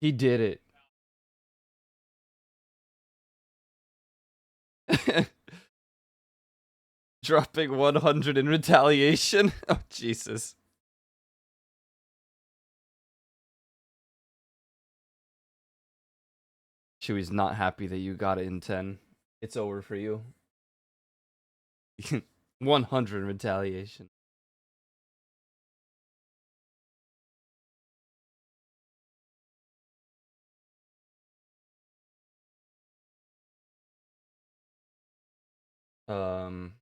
He did it. Dropping 100 in retaliation. Oh, Jesus. Chewy's not happy that you got it in 10. It's over for you. 100 in retaliation. Um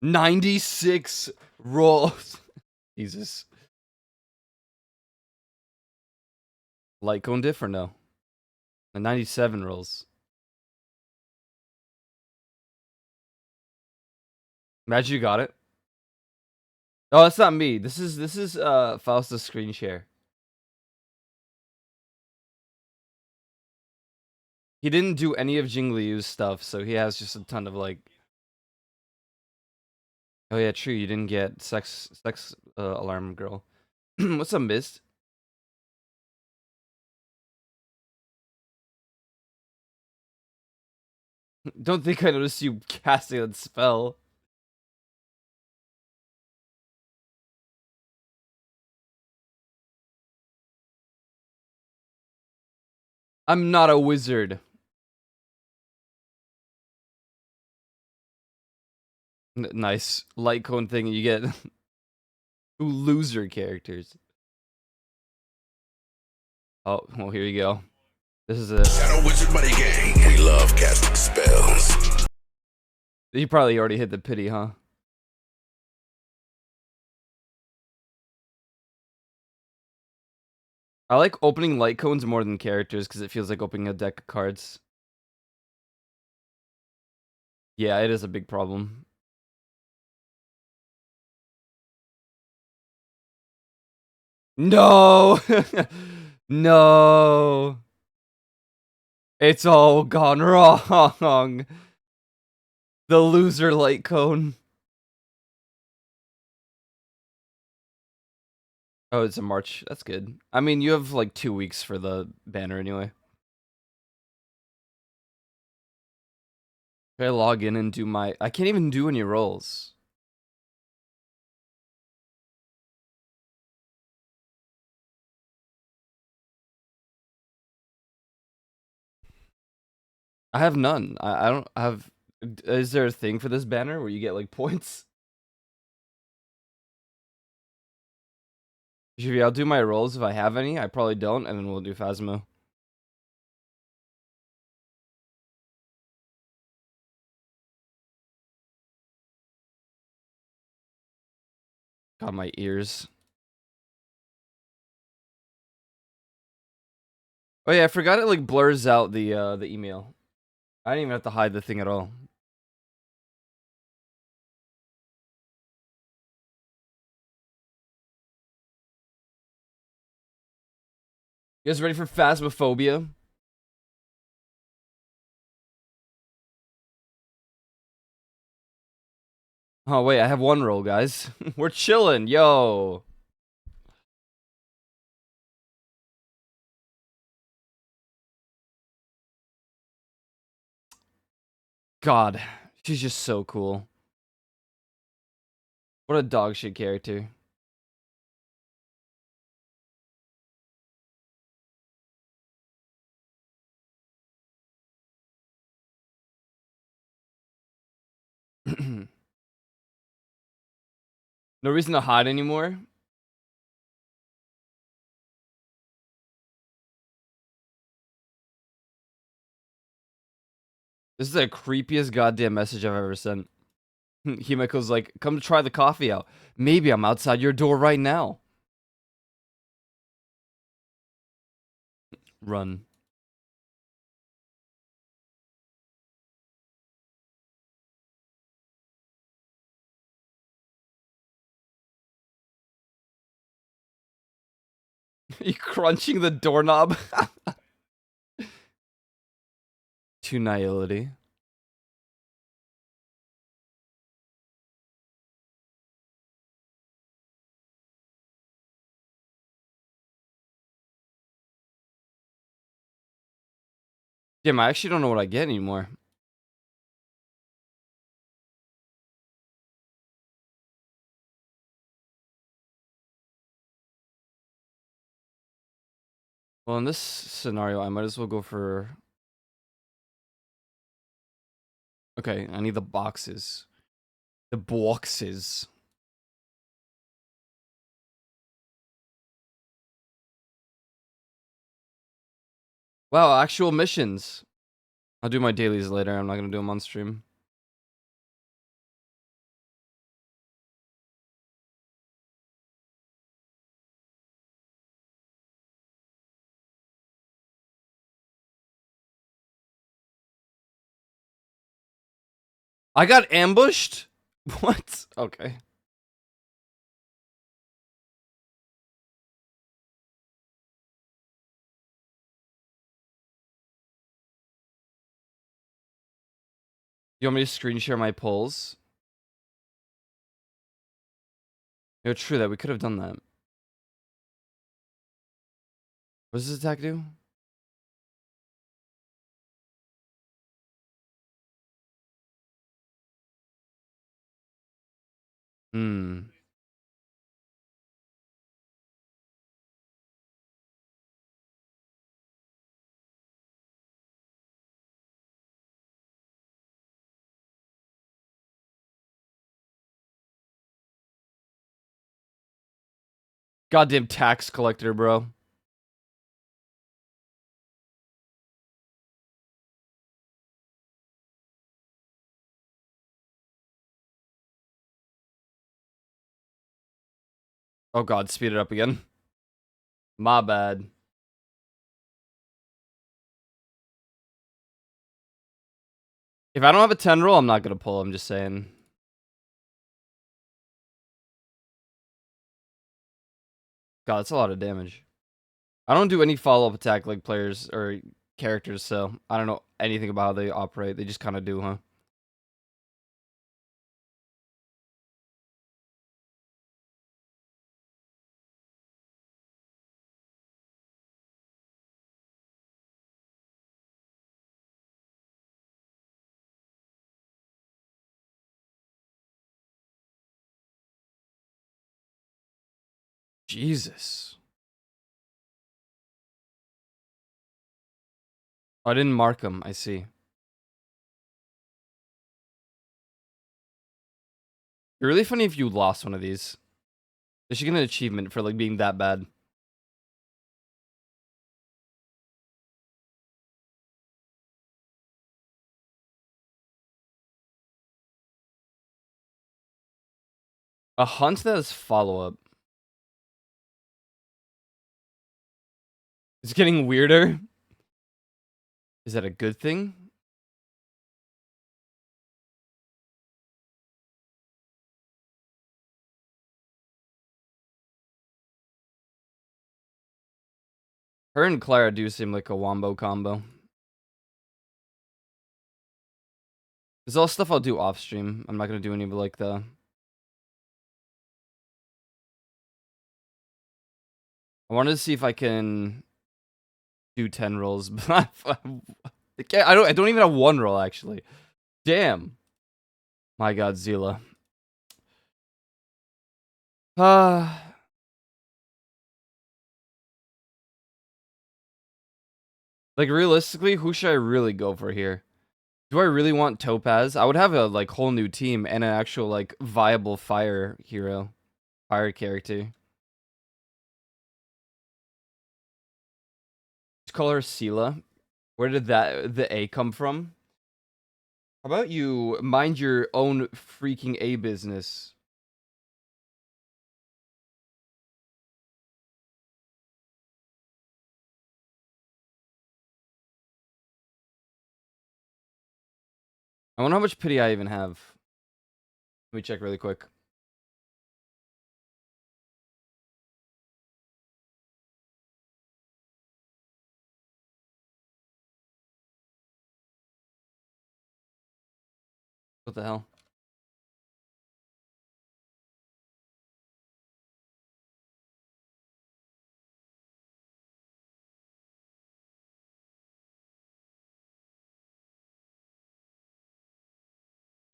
96 rolls. Jesus. Light cone diff or no? The 97 rolls. Imagine you got it. Oh, that's not me. This is Faustus screen share. He didn't do any of Jing Liu's stuff, so he has just a ton of like. Oh yeah, true. You didn't get sex alarm girl. What's up, Mist? Don't think I noticed you casting that spell. I'm not a wizard. Nice light cone thing. You get loser characters. Oh, well, here you go. This is it. Shadow Wizard Money Gang. We love casting spells. You probably already hit the pity, huh? I like opening light cones more than characters because it feels like opening a deck of cards. Yeah, it is a big problem. No! No! It's all gone wrong. The loser light cone. Oh, it's a March. That's good. I mean, you have like 2 weeks for the banner anyway. Can I log in and do my... I can't even do any rolls. I have none. I don't have... Is there a thing for this banner where you get like points? Maybe I'll do my rolls if I have any. I probably don't, and then we'll do Phasmo. Got my ears. Oh yeah, I forgot it like blurs out the email. I didn't even have to hide the thing at all. You guys ready for Phasmophobia? Oh wait, I have one roll, guys. We're chilling, yo. God, she's just so cool. What a dog shit character. No reason to hide anymore. This is the creepiest goddamn message I've ever sent. Himiko's like, come to try the coffee out. Maybe I'm outside your door right now. Run. You crunching the doorknob? To nihility. Damn, I actually don't know what I get anymore. Well, in this scenario, I might as well go for... Okay, I need the boxes. The boxes. Wow, actual missions. I'll do my dailies later. I'm not gonna do them on stream. I got ambushed? What? Okay. You want me to screen share my polls? Yeah, true that. We could have done that. What does this attack do? Hmm. Goddamn tax collector, bro. Oh god, speed it up again. My bad. If I don't have a 10 roll, I'm not gonna pull, I'm just saying. God, that's a lot of damage. I don't do any follow-up attack like players or characters, so I don't know anything about how they operate. They just kind of do, huh? Jesus. Oh, I didn't mark them. I see. It'd be really funny if you lost one of these. They should get an achievement for like being that bad. A hunt that is follow-up. It's getting weirder. Is that a good thing? Her and Clara do seem like a wombo combo. This is all stuff I'll do off stream. I'm not gonna do any of like the... I wanted to see if I can do 10 rolls, but I don't even have one roll actually. Damn. My god, Zila. Like realistically, who should I really go for here? Do I really want Topaz? I would have a like whole new team and an actual like viable fire hero, fire character. Let's call her Sela. Where did the A come from? How about you mind your own freaking A business? I wonder how much pity I even have. Let me check really quick. What the hell?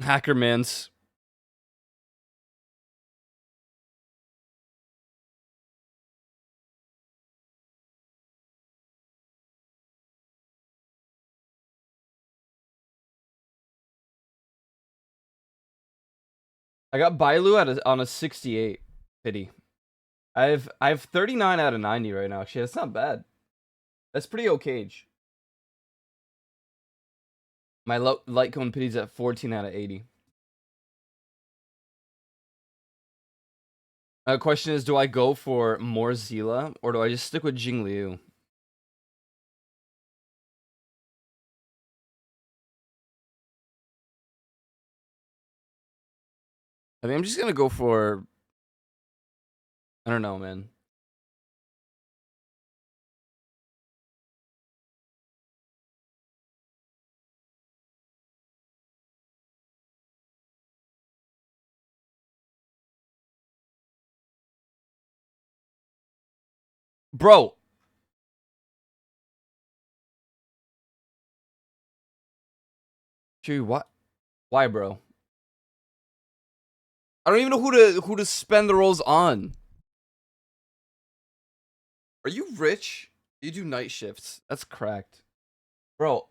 Hackermans. I got Bailu on a 68. Pity. I have 39 out of 90 right now. Actually, that's not bad. That's pretty okay. My light cone pity's at 14 out of 80. Question is, do I go for more Zila or do I just stick with Jingliu? I mean, I'm just gonna go for. I don't know, man. Bro. Gee, what? Why, bro? I don't even know who to spend the rolls on. Are you rich? You do night shifts. That's cracked. Bro.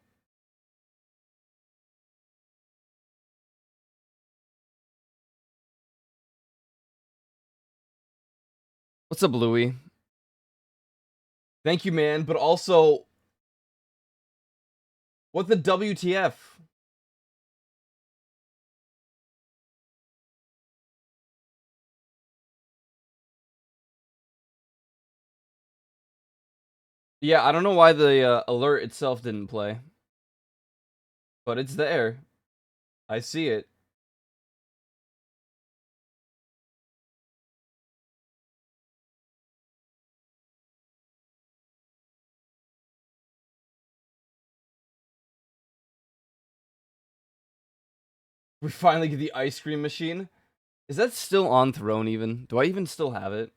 What's up, Louie? Thank you, man. But also, what the WTF? Yeah, I don't know why the alert itself didn't play. But it's there. I see it. We finally get the ice cream machine. Is that still on Throne even? Do I even still have it?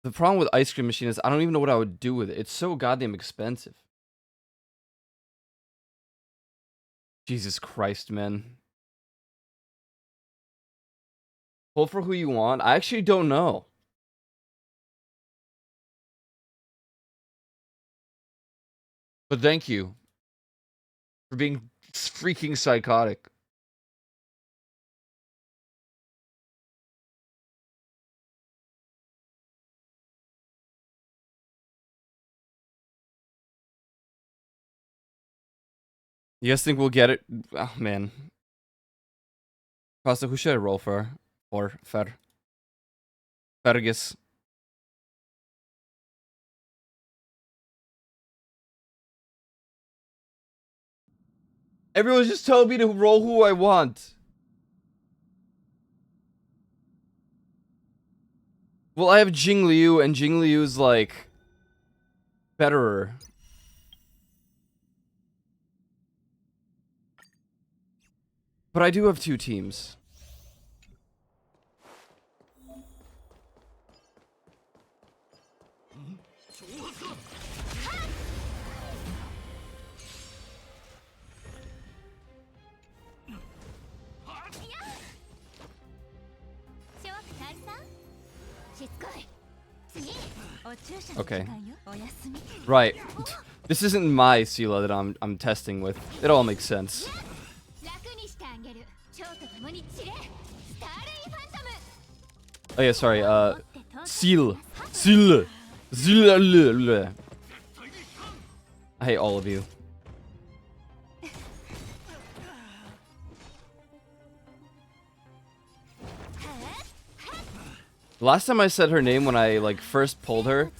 The problem with ice cream machine is I don't even know what I would do with it. It's so goddamn expensive. Jesus Christ, man. Pull for who you want? I actually don't know. But thank you for being freaking psychotic. You guys think we'll get it? Oh, man. Costa, who should I roll for? Or Fergus. Everyone's just telling me to roll who I want. Well, I have Jingliu, and Jingliu's like betterer. But I do have two teams. Okay. Right. This isn't my Sila that I'm testing with. It all makes sense. Oh yeah, sorry. Seal. I hate all of you. Last time I said her name when I like first pulled her,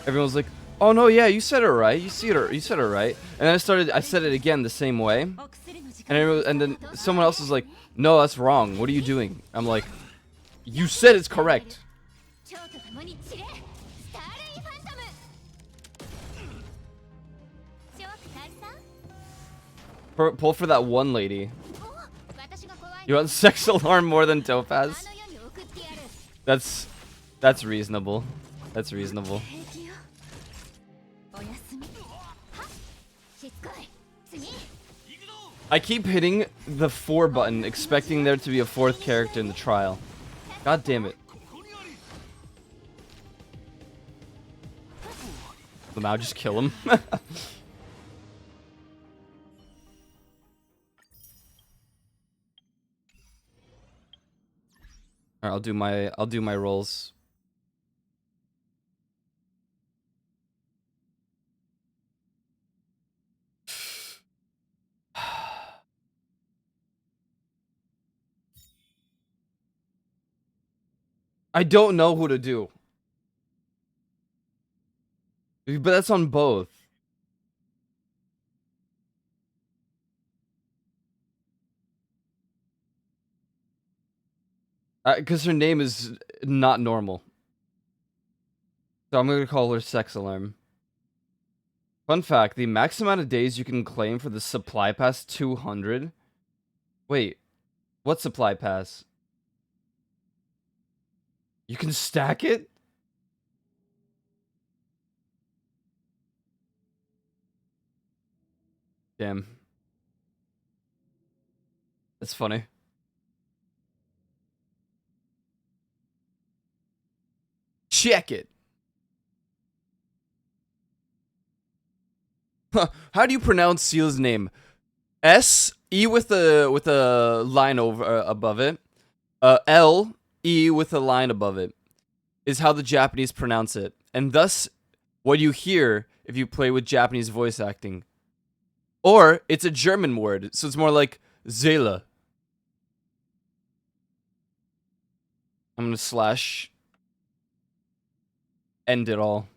everyone was like, "Oh no, yeah, you said it right. You said it right." And then I said it again the same way, and then someone else was like, "No, that's wrong. What are you doing?" I'm like, "You said it's correct." Pull for that one lady. You want sex alarm more than Topaz? That's reasonable. That's reasonable. I keep hitting the 4 button, expecting there to be a 4th character in the trial. God damn it. Well, now just kill him. Alright, I'll do my rolls. I don't know who to do. But that's on both. Because her name is not normal. So I'm gonna call her Sex Alarm. Fun fact, the max amount of days you can claim for the supply pass 200. Wait, what supply pass? You can stack it? Damn. That's funny. Check it. How do you pronounce Seal's name? S-E with a line over above it. L-E with a line above it is how the Japanese pronounce it. And thus, what you hear if you play with Japanese voice acting. Or, it's a German word, so it's more like Seele. I'm gonna slash end it all.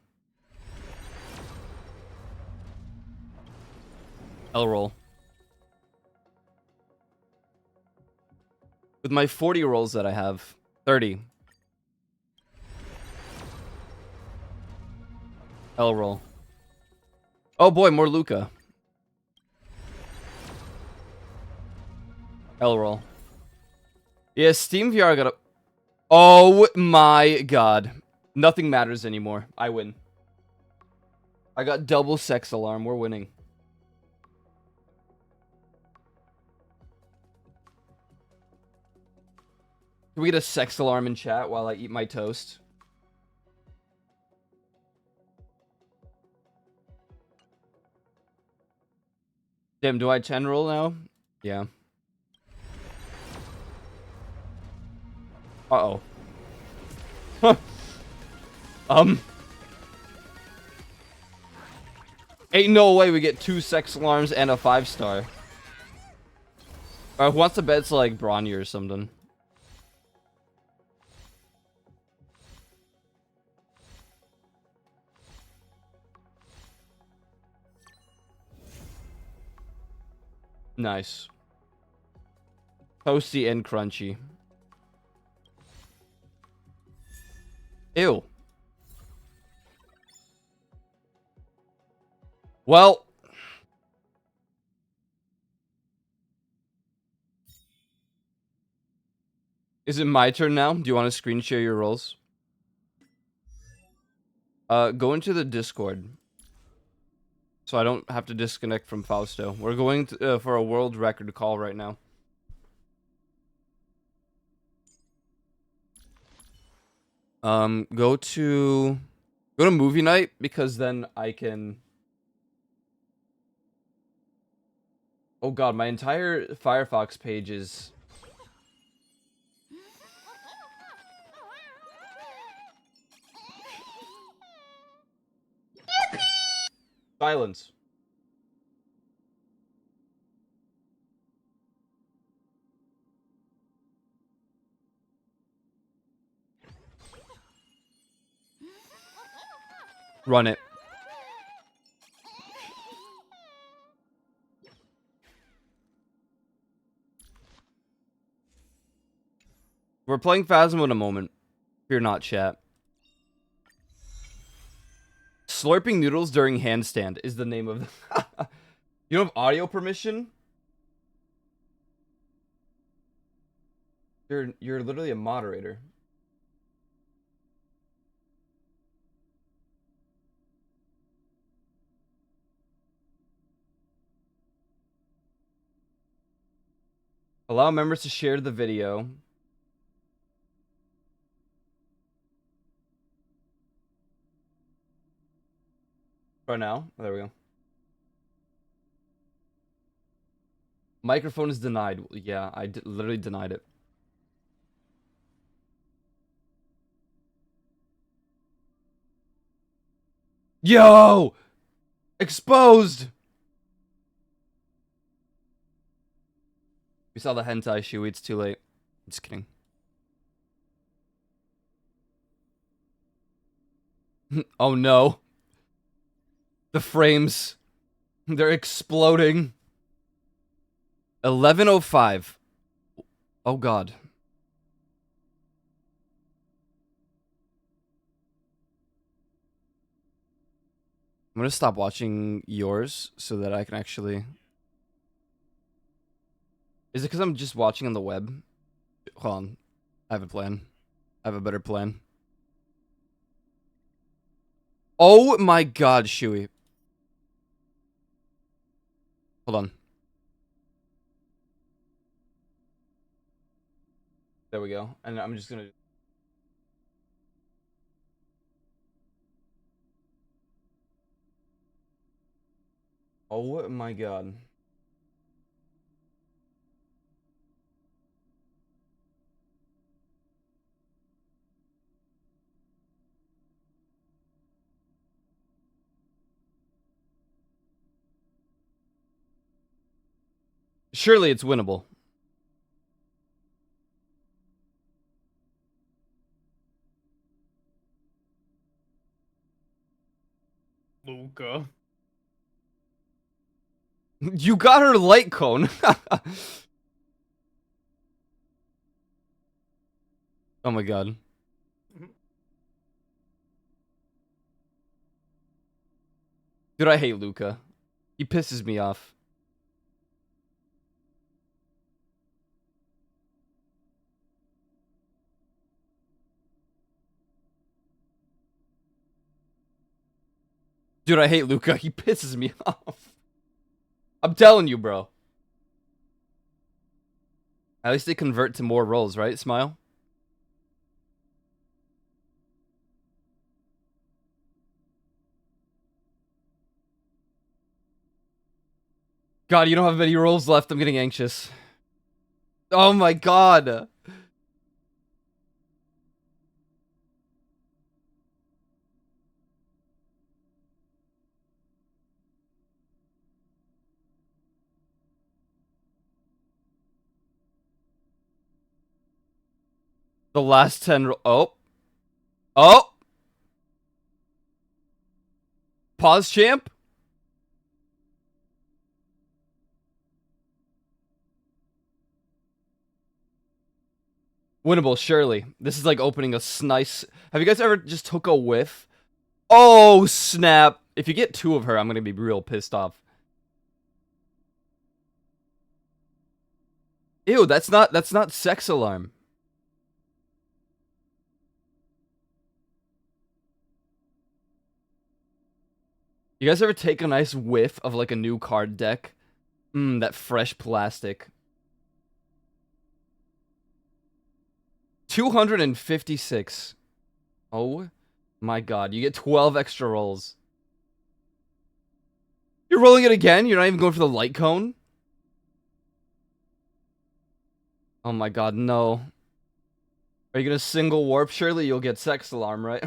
L-roll. With my 40 rolls that I have. 30. L-roll. Oh boy, more Luca. L-roll. Yeah, Steam VR got a... Oh my god. Nothing matters anymore. I win. I got double Sex Alarm. We're winning. Can we get a Sex Alarm in chat while I eat my toast? Damn, do I 10 roll now? Yeah. Uh-oh. Ain't no way we get 2 Sex Alarms and a 5-star. Who wants to bet it's like Bronny or something? Nice. Toasty and crunchy. Ew. Well. Is it my turn now? Do you want to screen share your rolls? Go into the Discord. So I don't have to disconnect from Fausto. We're going to, for a world record call right now. Go to movie night because then I can... Oh god, my entire Firefox page is... Silence. Run it. We're playing Phasmo in a moment. Fear not, chat. Slurping noodles during handstand is the name of the... You don't have audio permission? You're literally a moderator. Allow members to share the video. For now. There we go. Microphone is denied. Yeah, I literally denied it. Yo! Exposed! We saw the hentai shoe. It's too late. Just kidding. Oh no. The frames. They're exploding. 11:05. Oh god. I'm gonna stop watching yours so that I can actually... Is it because I'm just watching on the web? Hold on. I have a plan. I have a better plan. Oh my god, Shui. Hold on. There we go. And I'm just gonna... Oh my god. Surely it's winnable. Luca. You got her light cone. Oh my god. Dude, I hate Luca. He pisses me off. Dude, I hate Luca. He pisses me off. I'm telling you, bro. At least they convert to more roles, right? Smile. God, you don't have many roles left. I'm getting anxious. Oh my god. The last 10 oh. Oh. Pause, champ. Winnable, surely. This is like opening a nice... Have you guys ever just took a whiff? Oh, snap. If you get 2 of her, I'm gonna be real pissed off. Ew, that's not sex alarm. You guys ever take a nice whiff of like a new card deck? Mmm, that fresh plastic. 256. Oh my god, you get 12 extra rolls. You're rolling it again? You're not even going for the light cone? Oh my god, no. Are you gonna single warp? Surely you'll get sex alarm, right?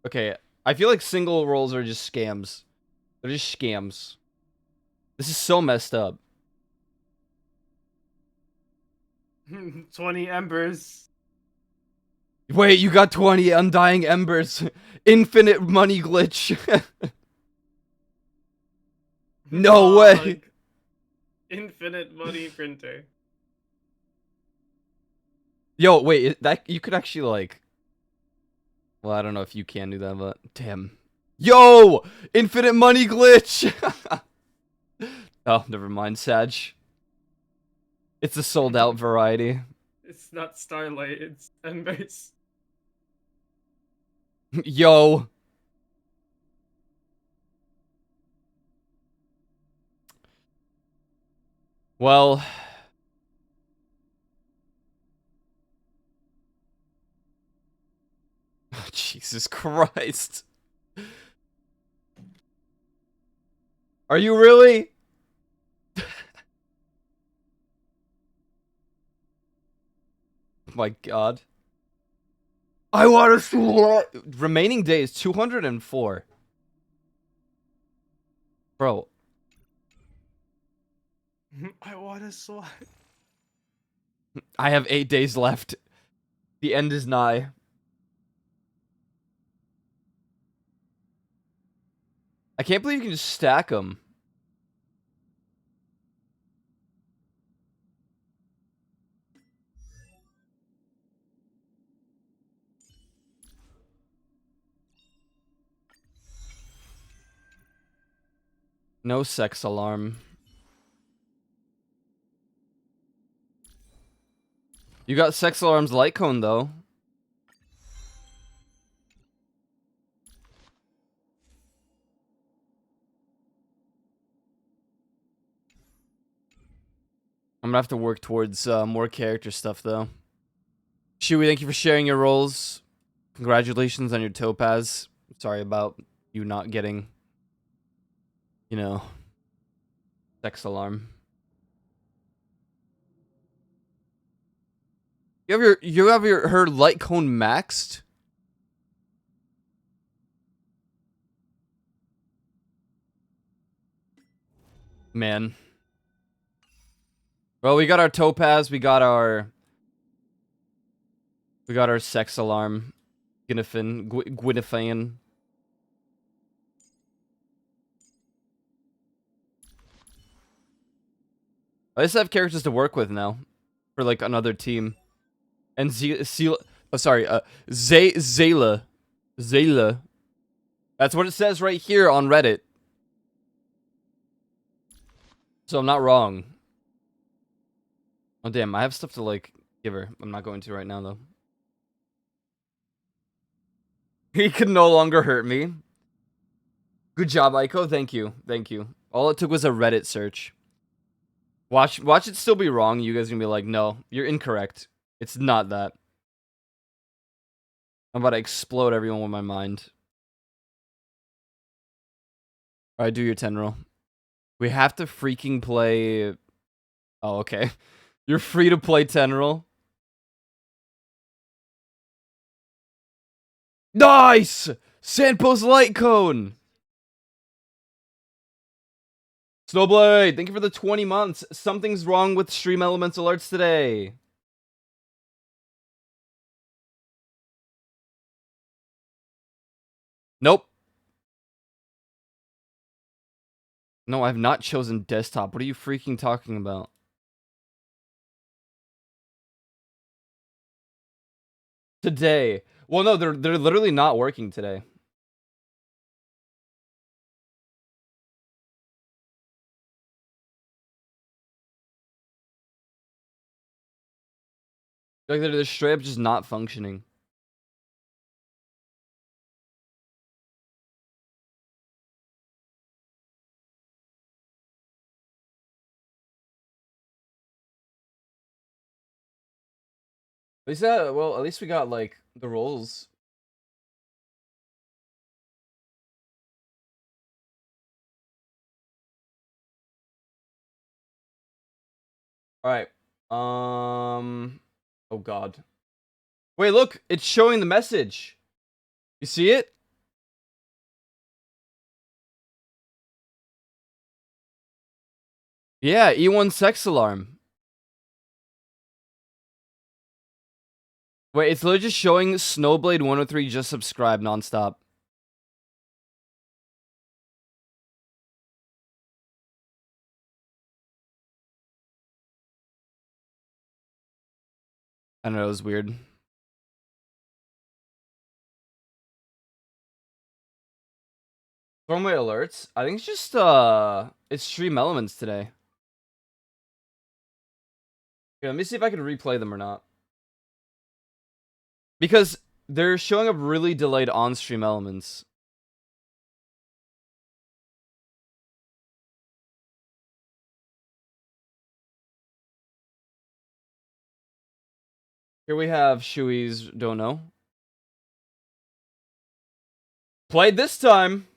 Okay, I feel like single rolls are just scams. They're just scams. This is so messed up. 20 embers. Wait, you got 20 undying embers. Infinite money glitch. No way. Infinite money printer. Yo, wait, that you could actually like... Well, I don't know if you can do that, but damn. Yo! Infinite money glitch! Oh, never mind, Sag. It's the sold out variety. It's not Starlight, it's embers. Yo! Well, Jesus Christ. Are you really? My God. I want to see remaining days 204. Bro, I want to swap. I have 8 days left. The end is nigh. I can't believe you can just stack them. No sex alarm. You got sex alarms light cone though. I'm gonna have to work towards more character stuff though. Shui, thank you for sharing your roles. Congratulations on your topaz. Sorry about you not getting, you know, sex alarm. You have her light cone maxed? Man. Well, we got our topaz, we got our sex alarm. Gwynethine. I just have characters to work with now for like another team. And Zayla. Zayla. That's what it says right here on Reddit. So I'm not wrong. Oh damn, I have stuff to like give her. I'm not going to right now though. He could no longer hurt me. Good job, Aiko. Thank you. Thank you. All it took was a Reddit search. Watch it still be wrong. You guys are gonna be like, no, you're incorrect. It's not that. I'm about to explode everyone with my mind. Alright, do your 10 roll. We have to freaking play... Oh, okay. You're free to play 10 roll. Nice! Sandpost light cone! Snowblade, thank you for the 20 months. Something's wrong with Stream Elements alerts today. Nope. No, I've not chosen desktop. What are you freaking talking about? Today. Well, no, they're literally not working today. Like they're straight up just not functioning. At least well, at least we got like the rolls. All right. Oh God. Wait, look, it's showing the message. You see it? Yeah, E1 sex alarm. Wait, it's literally just showing Snowblade 103 just subscribe nonstop. I don't know, it was weird. From my alerts, I think it's just it's Stream Elements today. Okay, let me see if I can replay them or not. Because they're showing up really delayed on Stream Elements. Here we have Shui's Dono. Played this time.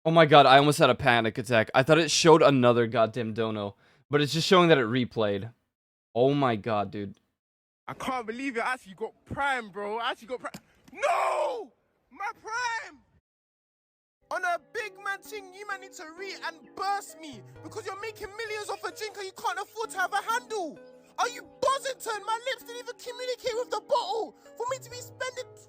Oh my god, I almost had a panic attack. I thought it showed another goddamn Dono, but it's just showing that it replayed. Oh my god, dude. I can't believe it. I actually got Prime, bro. I actually got Prime. No! My Prime! On a big man thing, you man need to and burst me because you're making millions off a drink and you can't afford to have a handle. Are you Bossington? My lips didn't even communicate with the bottle for me to be spending 20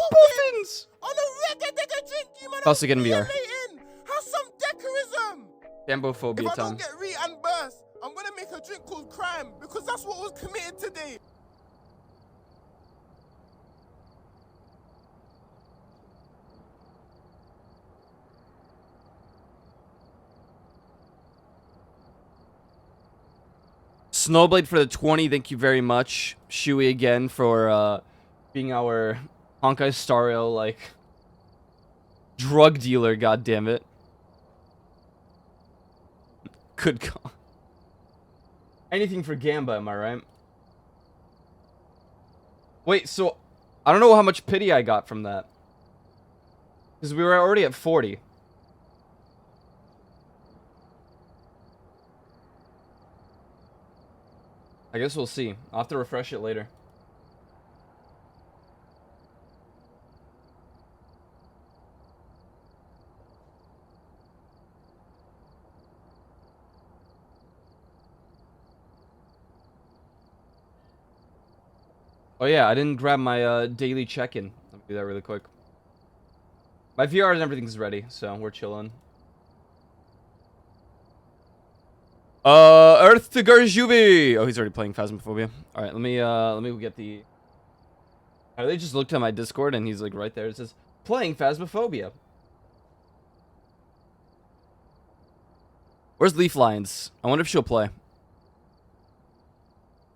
Puffins on a reggae drink. You man How's it getting VR? Have some decorism. Fambophobia If I time. don't get and burst, I'm gonna make a drink called Crime because that's what was committed today. Snowblade for the 20, thank you very much. Shui again for being our Honkai Star Rail, like, drug dealer, goddammit. Good god. Anything for Gamba, am I right? Wait, so, I don't know how much pity I got from that. Because we were already at 40. I guess we'll see. I'll have to refresh it later. Oh yeah, I didn't grab my daily check-in. Let me do that really quick. My VR and everything's ready, so we're chilling. Earth to Garjubi! Oh, he's already playing Phasmophobia. Alright, let me get the... I really just looked at my Discord and he's like right there. It says, playing Phasmophobia. Where's Leaf Lions? I wonder if she'll play.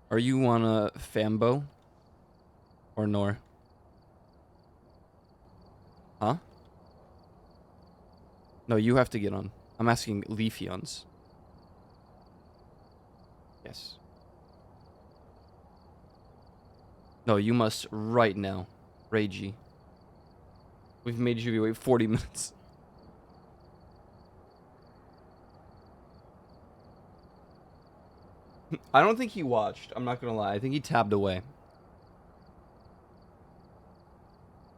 Are you on a Fambo? Or Nor? Huh? No, you have to get on. I'm asking Leafeons. Yes. No, you must right now. Ragey. We've made you wait 40 minutes. I don't think he watched. I'm not gonna lie. I think he tabbed away.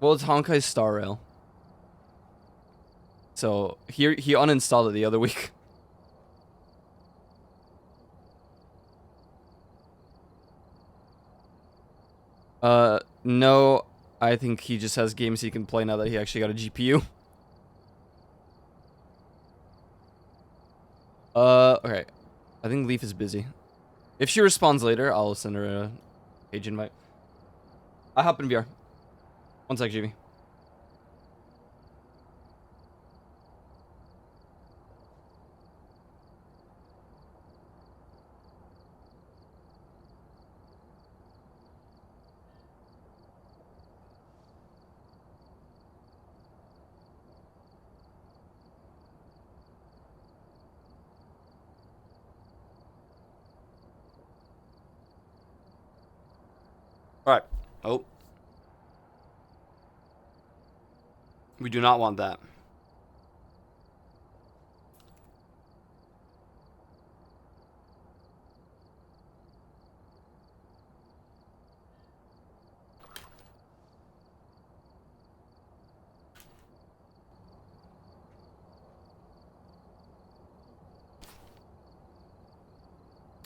Well, it's Honkai Star Rail. So, he uninstalled it the other week. No, I think he just has games he can play now that he actually got a GPU. Okay. I think Leaf is busy. If she responds later, I'll send her a page invite. I hop in VR. One sec, GB. Alright. Oh. We do not want that.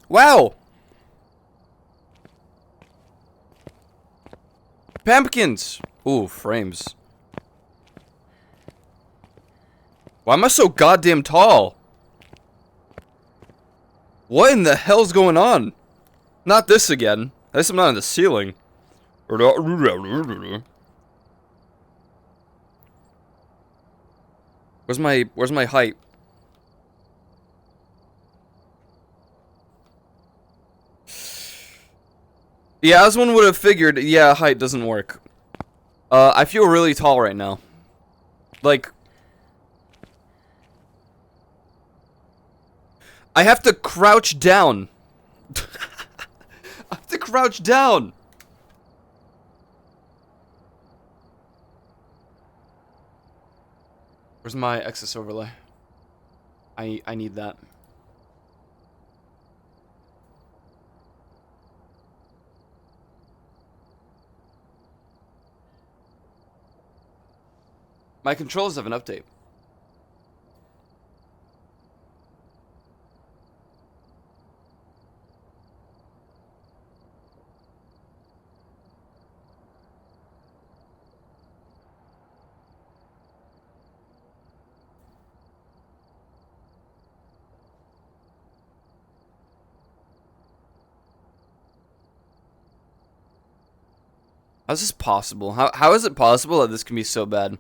Wow! Pumpkins! Ooh, frames. Why am I so goddamn tall? What in the hell's going on? Not this again. At least I'm not on the ceiling. Where's my height? Yeah, as one would have figured, yeah, height doesn't work. I feel really tall right now. Like... I have to crouch down. I have to crouch down. Where's my excess overlay? I need that. My controls have an update. How's this possible? How is it possible that this can be so bad?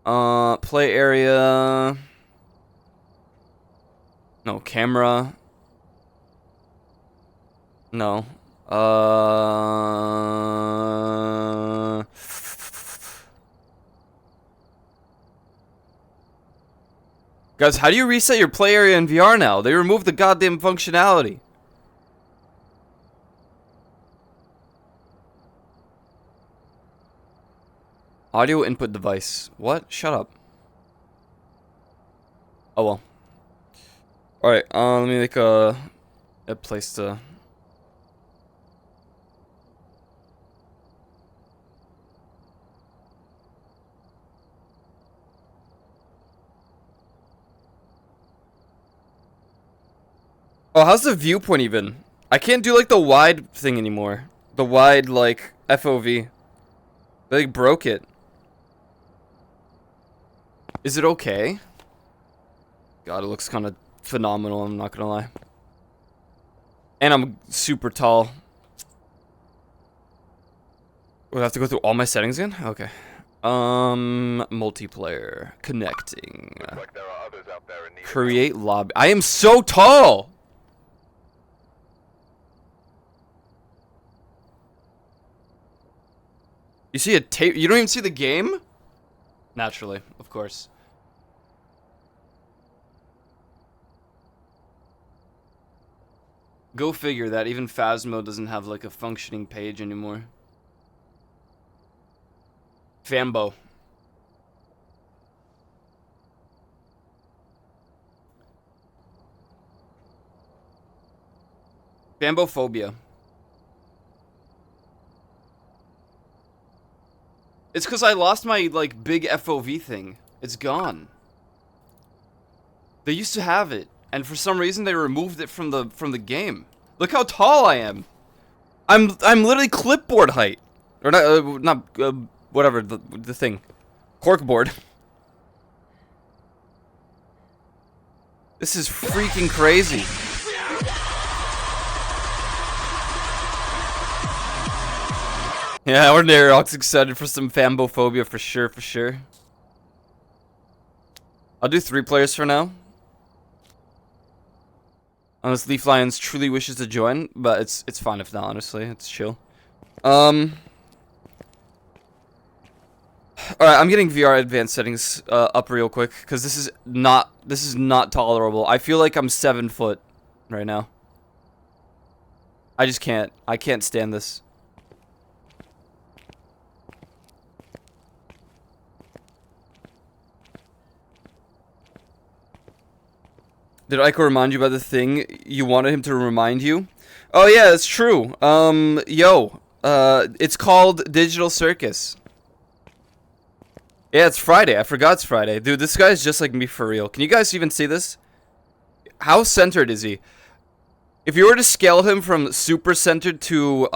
Play area. No, camera. No. Guys, how do you reset your play area in VR now? They removed the goddamn functionality. Audio input device. What? Shut up. Oh well. Alright, let me make a place to... Oh, how's the viewpoint even? I can't do like the wide thing anymore. The wide like FOV. They like broke it. Is it okay? God, it looks kind of phenomenal, I'm not gonna lie. And I'm super tall. Would I have to go through all my settings again? Okay. Multiplayer. Connecting. Like there are others out there in need. Create lobby. I am so tall! You see a tape? You don't even see the game? Naturally, of course. Go figure that even Phasmo doesn't have like a functioning page anymore. Fambo. Fambophobia. It's because I lost my, like, big FOV thing. It's gone. They used to have it, and for some reason they removed it from the game. Look how tall I am. I'm literally clipboard height. Or not, whatever, the thing. Corkboard. This is freaking crazy. Yeah, Ordinary Rock's excited for some Fambophobia for sure, for sure. I'll do 3 players for now. Unless Leaf Lions truly wishes to join, but it's fine if not, honestly. It's chill. Alright, I'm getting VR advanced settings up real quick, because this is not tolerable. I feel like I'm 7 foot right now. I just can't. I can't stand this. Did Aiko remind you about the thing you wanted him to remind you? Oh yeah, that's true. It's called Digital Circus. Yeah, it's Friday. I forgot it's Friday. Dude, this guy's just like me for real. Can you guys even see this? How centered is he? If you were to scale him from super centered to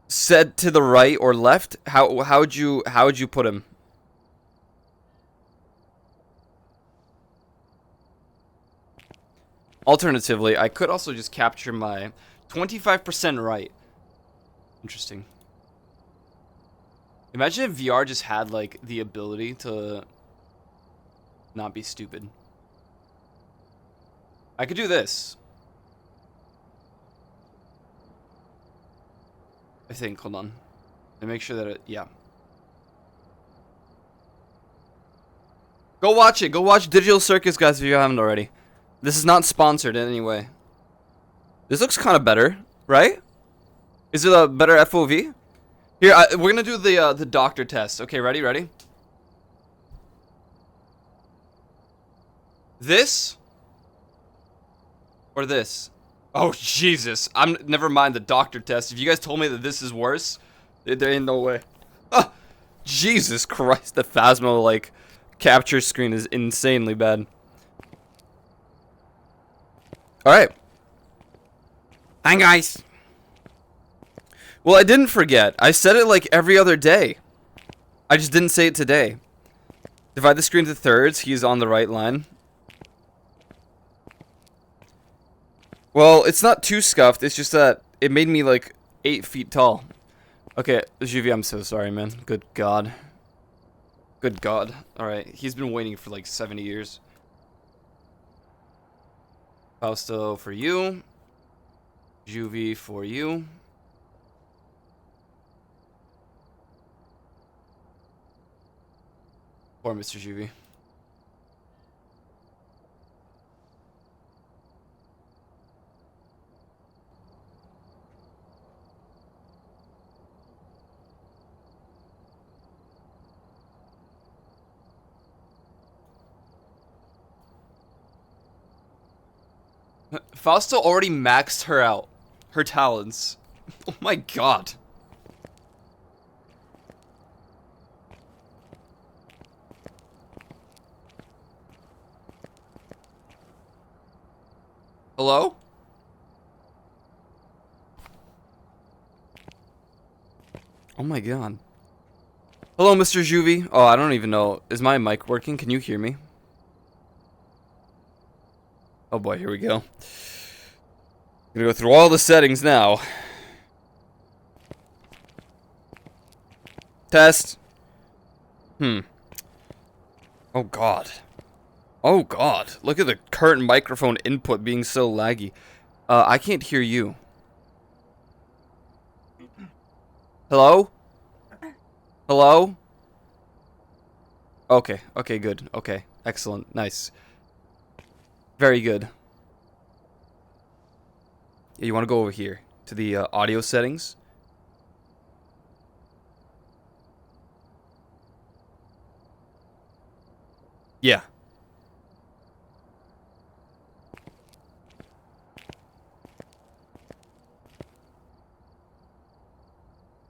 set to the right or left, how would you put him? Alternatively, I could also just capture my 25% right. Interesting. Imagine if VR just had, like, the ability to not be stupid. I could do this. I think, hold on. And make sure that it, yeah. Go watch it. Go watch Digital Circus, guys, if you haven't already. This is not sponsored in any way. This looks kind of better, right? Is it a better FOV? Here, we're gonna do the doctor test. Okay, ready? Ready? This or this? Oh Jesus! Never mind the doctor test. If you guys told me that this is worse, there ain't no way. Ah, Jesus Christ! The Phasma like capture screen is insanely bad. All right. Hi guys. Well, I didn't forget. I said it like every other day. I just didn't say it today. Divide the screen into thirds. He's on the right line. Well, it's not too scuffed. It's just that it made me like 8 feet tall. Okay, Juvie, I'm so sorry, man. Good God. Good God. Alright, he's been waiting for like 70 years. Fausto for you. Juvie for you. Poor Mr. Juvie. Fausto already maxed her out. Her talents. Oh my God. Hello? Oh my God. Hello, Mr. Juvie. Oh, I don't even know. Is my mic working? Can you hear me? Oh boy, here we go. Gonna go through all the settings now. Test. Oh God. Oh God. Look at the current microphone input being so laggy. I can't hear you. Hello? Hello? Okay. Okay, good. Okay. Excellent. Nice. Very good. Yeah, you want to go over here to the audio settings? Yeah.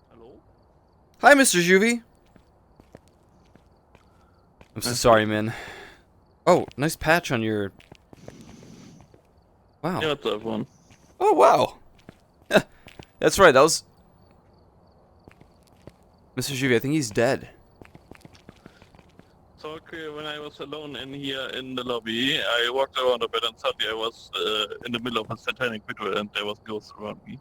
Hello? Hi, Mr. Juvie. I'm so sorry, man. Oh, nice patch on your... Wow. Yeah, what's up, one? Oh, wow. That's right, that was... Mr. Juvie, I think he's dead. So, okay, when I was alone in here in the lobby, I walked around a bit and suddenly I was in the middle of a satanic ritual and there was ghosts around me.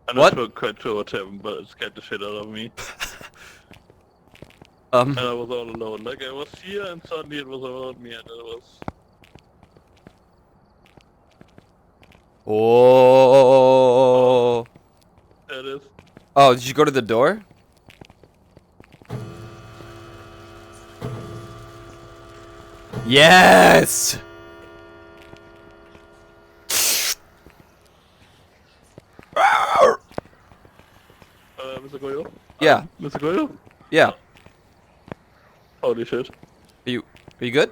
I'm What? not quite sure what happened, but it scared the shit out of me. And I was all alone. Like, I was here and suddenly it was around me and it was... Oh. There it is. Oh, did you go to the door? Yes! Mr. Goyo? Yeah. Mr. Goyo? Yeah. Holy shit. Are you good?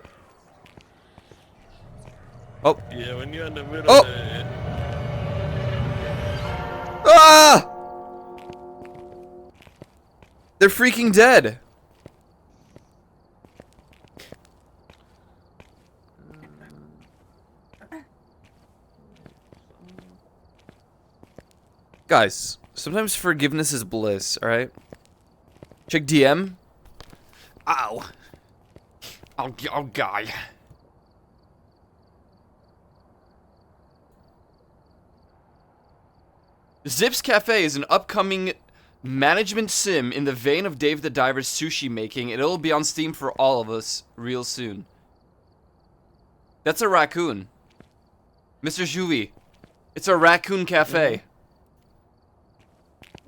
Oh. Yeah, when you're in the middle Oh! Ah! They're freaking dead. Guys, sometimes forgiveness is bliss, alright? Check DM. Ow. Oh, guy. Zips Cafe is an upcoming management sim in the vein of Dave the Diver's sushi making, and it'll be on Steam for all of us real soon. That's a raccoon. Mr. Juvie. It's a raccoon cafe.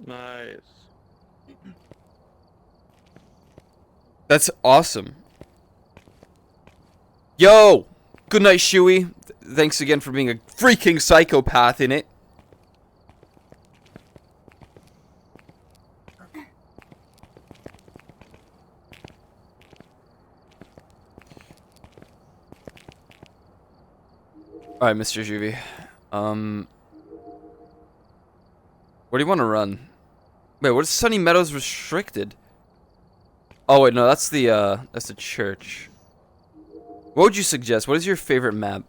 Nice. That's awesome. Yo! Good night, Shuey. thanks again for being a freaking psychopath in it. Alright, Mr. Juvie. Where do you want to run? Wait, what is Sunny Meadows restricted? Oh wait, no, that's the church. What would you suggest? What is your favorite map?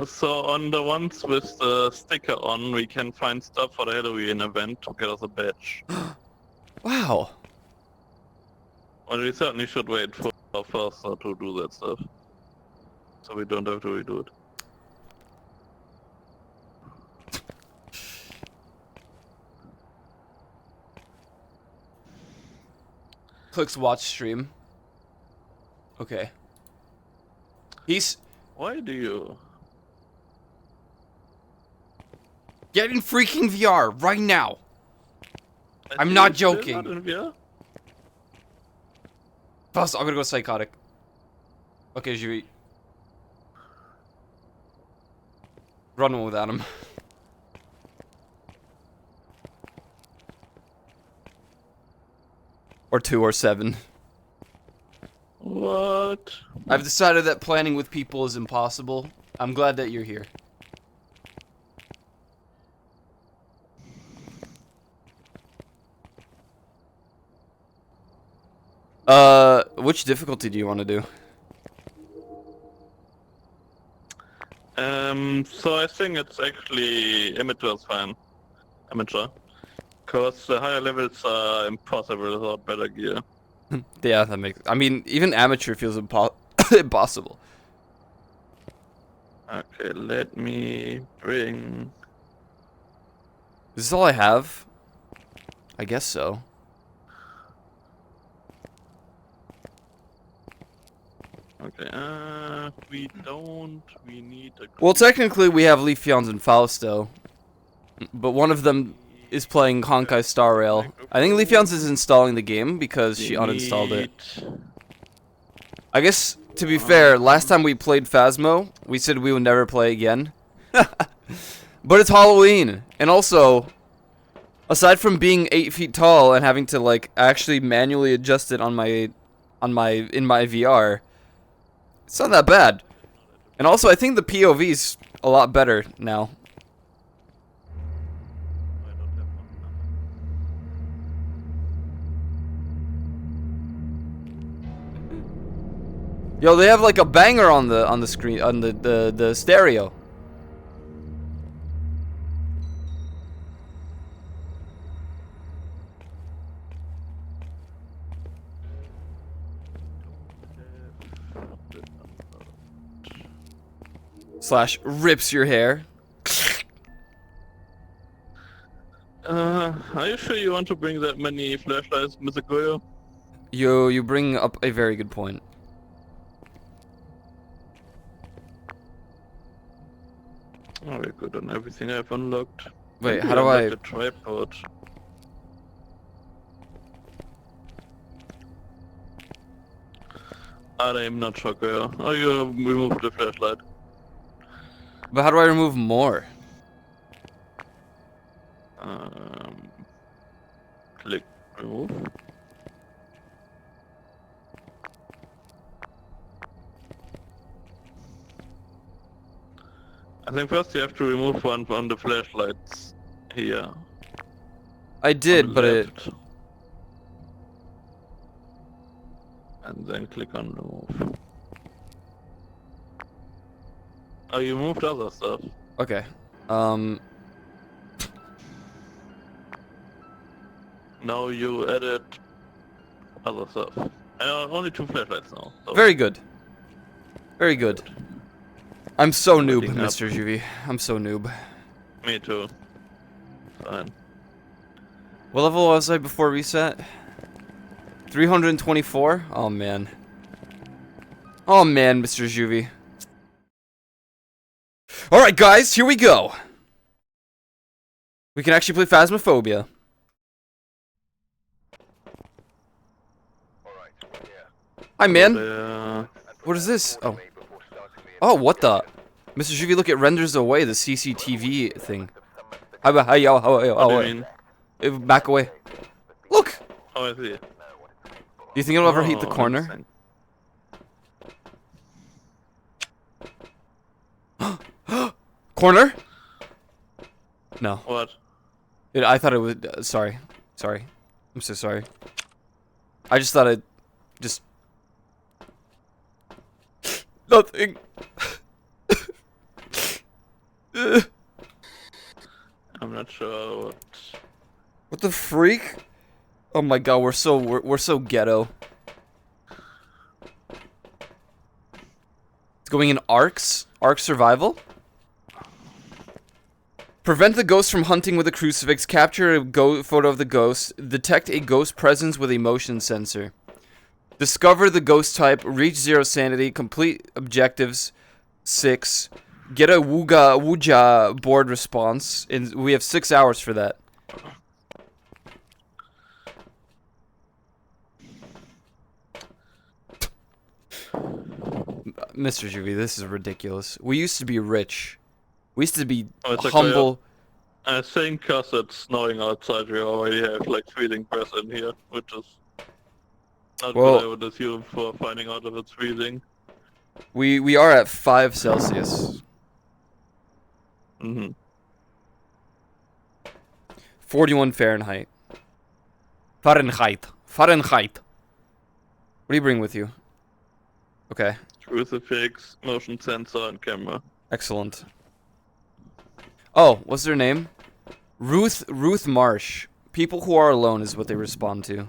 So on the ones with the sticker on, we can find stuff for the Halloween event to get us a badge. Wow. Well, we certainly should wait for Faster to do that stuff. So we don't have to redo it. Clicks watch stream. Okay. He's Why do you? get in freaking VR right now. I I'm think not it's still joking. Not in VR? Plus, I'm gonna go psychotic. Okay, Juvie. Run one without him. Or 2 or 7. What? I've decided that planning with people is impossible. I'm glad that you're here. Which difficulty do you want to do? So I think it's actually amateur is fine. Amateur. Because the higher levels are impossible without better gear. Yeah, that makes... I mean, even amateur feels impossible. Okay, let me bring... Is this all I have? I guess so. Okay, we need a... Well, technically we have Leaf Fions and Fausto. But one of them is playing Honkai Star Rail. I think Leaf Fions is installing the game because she uninstalled it. I guess, to be fair, last time we played Phasmo, we said we would never play again. But it's Halloween, and also, aside from being 8 feet tall and having to like actually manually adjust it in my VR, it's not that bad. And also, I think the POV's a lot better now. Yo, they have like a banger on the screen, on the stereo. Slash rips your hair. Are you sure you want to bring that many flashlights, Mr. Goyo? You bring up a very good point. Oh, we're good on everything I've unlocked. Wait, Maybe how do I... unlock the tripod. I'm not sure, Goyo. Oh, you removed the flashlight. But how do I remove more? Click remove. I think first you have to remove one from the flashlights here. I did, but it... left. And then click on remove. Oh, you moved other stuff. Okay. Now you added other stuff. Only 2 flashlights now. So. Very good. Very good. I'm so noob, Putting up. Mr. Juvie. I'm so noob. Me too. Fine. What level was I before reset? 324? Oh man. Oh man, Mr. Juvie. Alright guys, here we go. We can actually play Phasmophobia. Hi man. What is this? Oh. Oh, what the? Mr. Juvie, look, it renders away the CCTV thing. How What do you mean? Back away. Look! Oh, I see. Do you think it'll overheat the Oh, corner? interesting. Corner? No. What? I thought it would. Sorry. Sorry. I'm so sorry. I just thought it. Just. Nothing. I'm not sure what. What the freak? Oh my god, we're so ghetto. It's going in arcs? Arc survival? Prevent the ghost from hunting with a crucifix. Capture a photo of the ghost. Detect a ghost presence with a motion sensor. Discover the ghost type. Reach 0 sanity. Complete objectives 6. Get a Ouija board response. And we have 6 hours for that. Mr. Juvie, this is ridiculous. We used to be rich. We used to be Oh, it's okay, humble. I think because it's snowing outside, we already have like freezing press in here, which is not Well- what I would assume for finding out if it's freezing. We are at 5 Celsius. Mm-hmm. 41 Fahrenheit. Fahrenheit. Fahrenheit. What do you bring with you? Okay, Crucifix, motion sensor, and camera. excellent. Oh, what's their name? Ruth Marsh. People who are alone is what they respond to.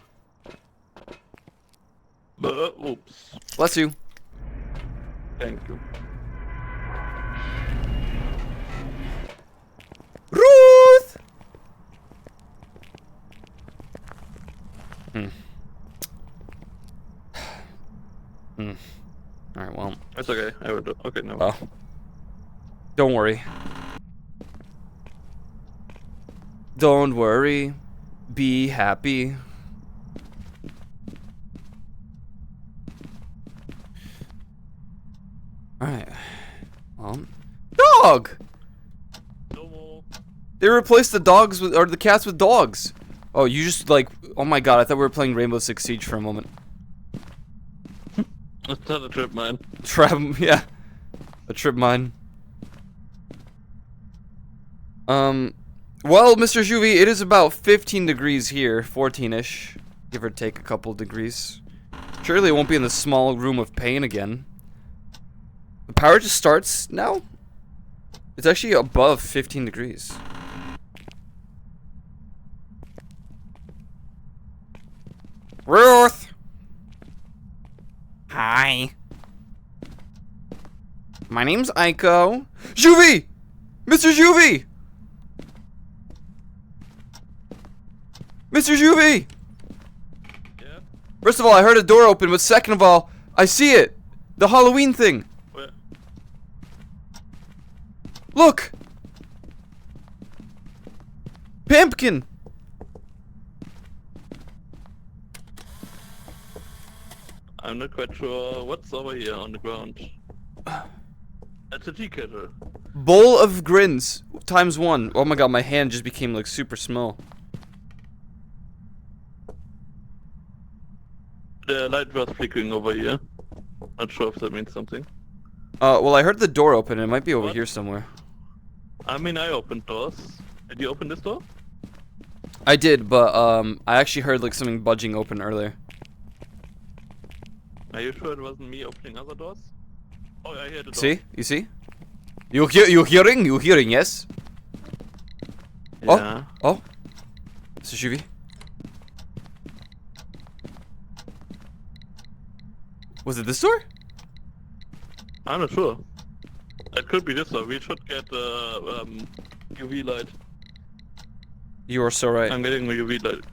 Oops. Bless you. Thank you. Ruth! Alright, well. It's okay. I would. Okay, no. Well. Don't worry. Don't worry. Be happy. Alright. Well. Dog! No more. They replaced the dogs with, or the cats with dogs. Oh, you just like, oh my god, I thought we were playing Rainbow Six Siege for a moment. It's not a trip, man. Trap, yeah. A trip mine. Well, Mr. Juvie, it is about 15 degrees here, 14-ish, give or take a couple degrees. Surely it won't be in the small room of pain again. The power just starts now? It's actually above 15 degrees. Ruth! Hi. My name's Aiko. Juvie! Mr. Juvie! Mr. Juvie! Yeah. First of all, I heard a door open, but second of all, I see it! The Halloween thing! Where? Look! Pumpkin! I'm not quite sure what's over here on the ground. It's a tea kettle. Bowl of grins times 1. Oh my god, my hand just became like super small. The light was flickering over here. Not sure if that means something. Well, I heard the door open. It might be over What? here somewhere. I mean, I opened doors. Did you open this door? I did, but I actually heard like something budging open earlier. Are you sure it wasn't me opening other doors? Oh, I hear the door. See? You see? You hearing? You hearing? Yes. Yeah. Oh. Mr. Juvie. Was it this door? I'm not sure. It could be this door. We should get UV light. You are so right. I'm getting a UV light.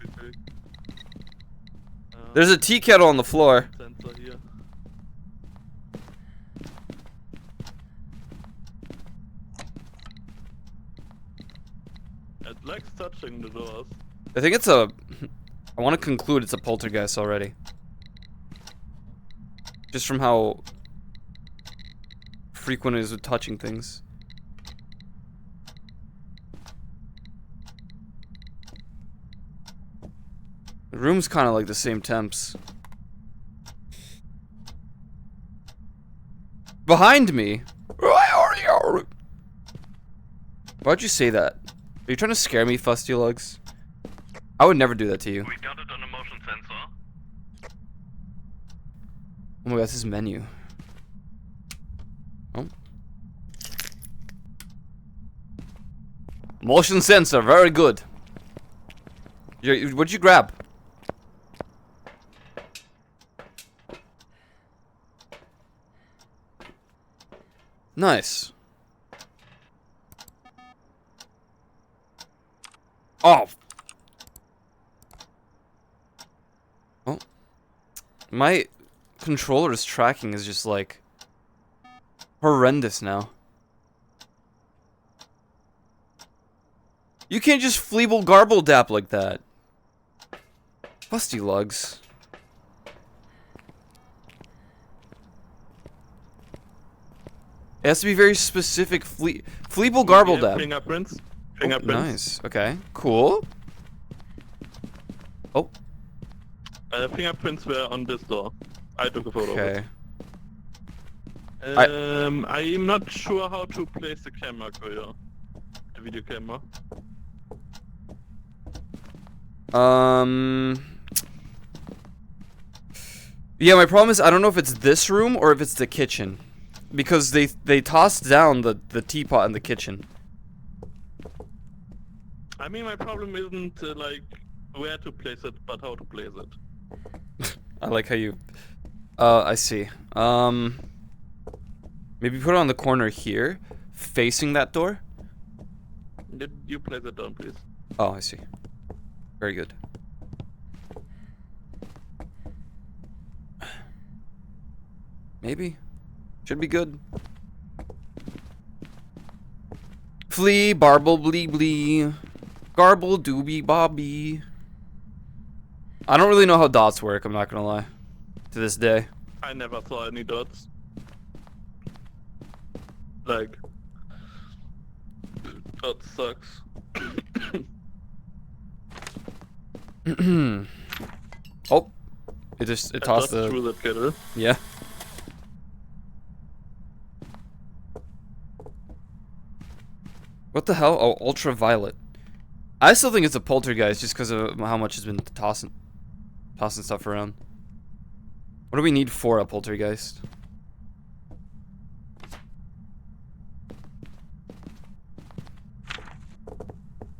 There's a tea kettle on the floor. Sensor here. It likes touching the doors. I think it's a... I want to conclude it's a poltergeist already. Just from how frequent it is with touching things. The room's kind of like the same temps. Behind me? Why'd you say that? Are you trying to scare me, Fusty Lugs? I would never do that to you. We got it on a motion sensor. Oh my god, that's his menu. Oh. Motion sensor, very good. What'd you grab? Nice. Oh. Oh. My controller's tracking is just like horrendous now. You can't just fleeble garble dap like that. Fusty Lugs. It has to be very specific. Fleeble garble dap. Fingerprints. Oh, Fingerprints. nice. Okay. Cool. Oh. Fingerprints were on this door. I took a photo Okay. of it. I'm not sure how to place the camera, Koya. The video camera. Yeah, my problem is I don't know if it's this room or if it's the kitchen. Because they tossed down the teapot in the kitchen. I mean, my problem isn't like where to place it, but how to place it. I like how you... I see. Maybe put it on the corner here, facing that door. Did you place it down, please? Oh, I see. Very good. Maybe. Should be good. Flea, barble, blee, blee. Garble, doobie, bobby. I don't really know how dots work, I'm not gonna lie. To this day. I never saw any dots. Like, dots sucks. Oh. It tossed the... through that kettle. Yeah. What the hell? Oh, ultraviolet. I still think it's a poltergeist just because of how much it's been tossing stuff around. What do we need for a poltergeist?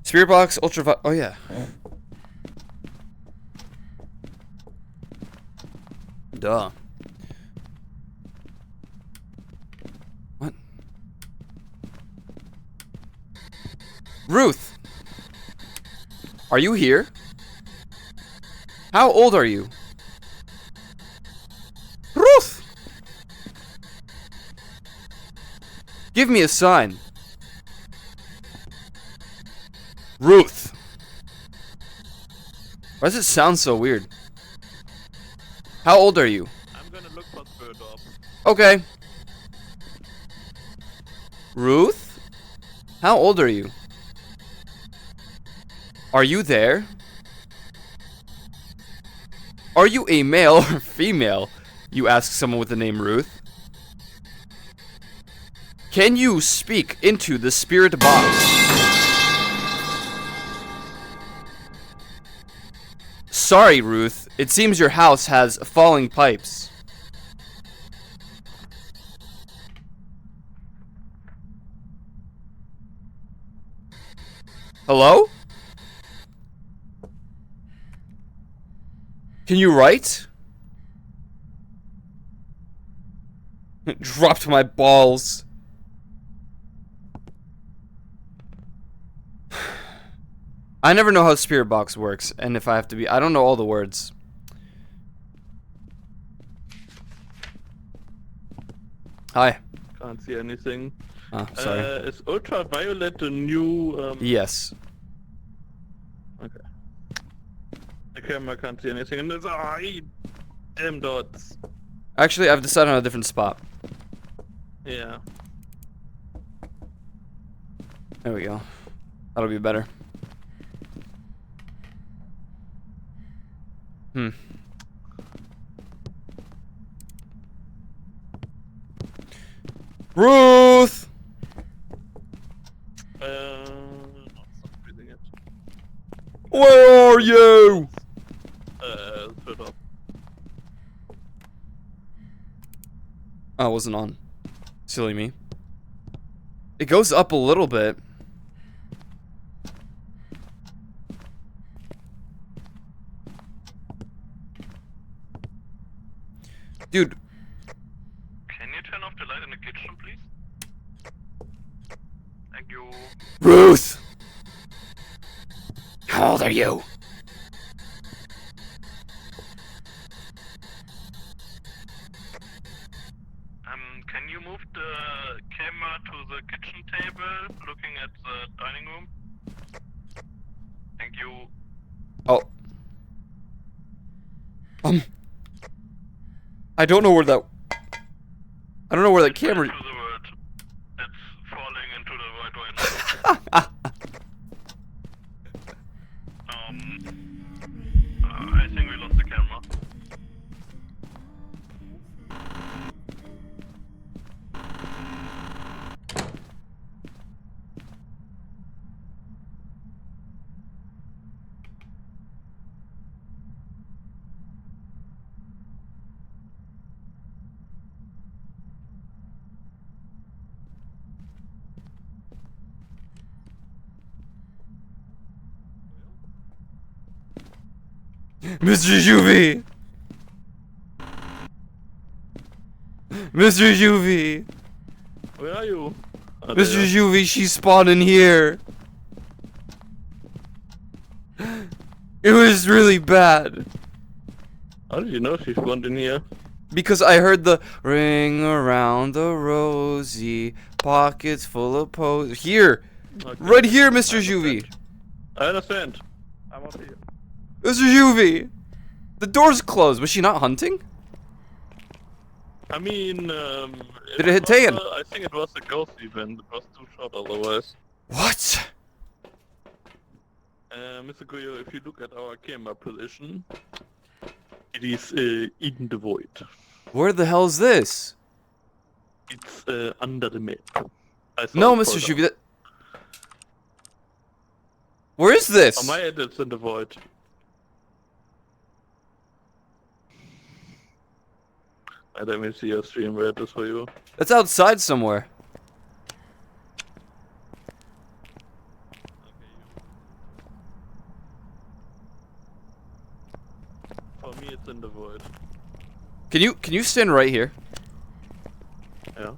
Spirit box, ultraviolet. Oh yeah. Duh. What? Ruth! Are you here? How old are you? Ruth! Give me a sign. Ruth! Why does it sound so weird? How old are you? I'm gonna look for Spirit Orb. Okay. Ruth? How old are you? Are you there? Are you a male or female? You ask someone with the name Ruth. Can you speak into the spirit box? Sorry, Ruth. It seems your house has falling pipes. Hello? Can you write? Dropped my balls. I never know how Spirit Box works, and if I have to be... I don't know all the words. Hi. Can't see anything. Oh, sorry. Is ultraviolet the new... Yes. Okay. The camera can't see anything, and there's... damn dots. Actually, I've decided on a different spot. Yeah. There we go. That'll be better. Ruth! Stop breathing it. Where are you? Put up. Oh, it wasn't on. Silly me. It goes up a little bit. Dude. Can you turn off the light in the kitchen, please? Thank you. Ruth! How old are you? Can you move the camera to the kitchen table, looking at the dining room? Thank you. Oh. I don't know where that... I don't know where that camera... To the word. It's falling into the void right now. I think we lost the camera. Mr. Juvie! Mr. Juvie! Where are you? Mr. Juvie, she spawned in here. It was really bad. How did you know she spawned in here? Because I heard the ring around the rosy, pockets full of pose. Here! Okay. Right here, Mr. Juvie! I understand. I'm up here. Mr. Juvie! The door's closed. Was she not hunting? I mean, Did it hit Tayan? I think it was a ghost event. It was too short otherwise. What? Mr. Goyo, if you look at our camera position, it is in the void. Where the hell is this? It's under the map. I saw No, it Mr. fall Juvie, down. that... Where is this? On my end, it's in the void. Let me see your stream where it is for you. That's outside somewhere. For me, it's in the void. Can you stand right here? Yeah.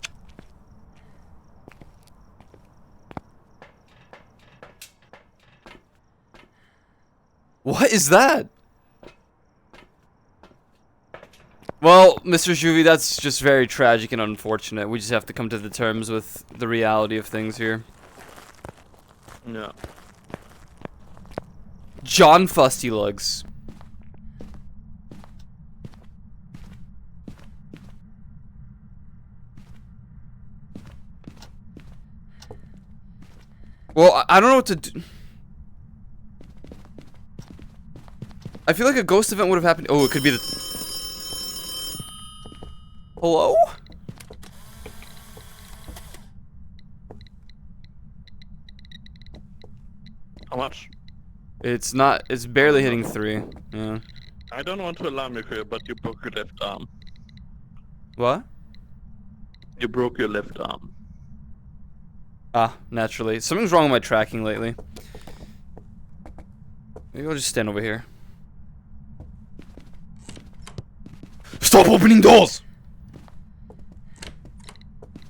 What is that? Well, Mr. Juvie, that's just very tragic and unfortunate. We just have to come to the terms with the reality of things here. Yeah. John Fustylugs. Well, I don't know what to do. I feel like a ghost event would have happened. Oh, it could be the... Hello? How much? It's not... It's barely hitting 3. Yeah. I don't want to alarm you here, but you broke your left arm. What? You broke your left arm. Ah, naturally. Something's wrong with my tracking lately. Maybe I'll just stand over here. Stop opening doors!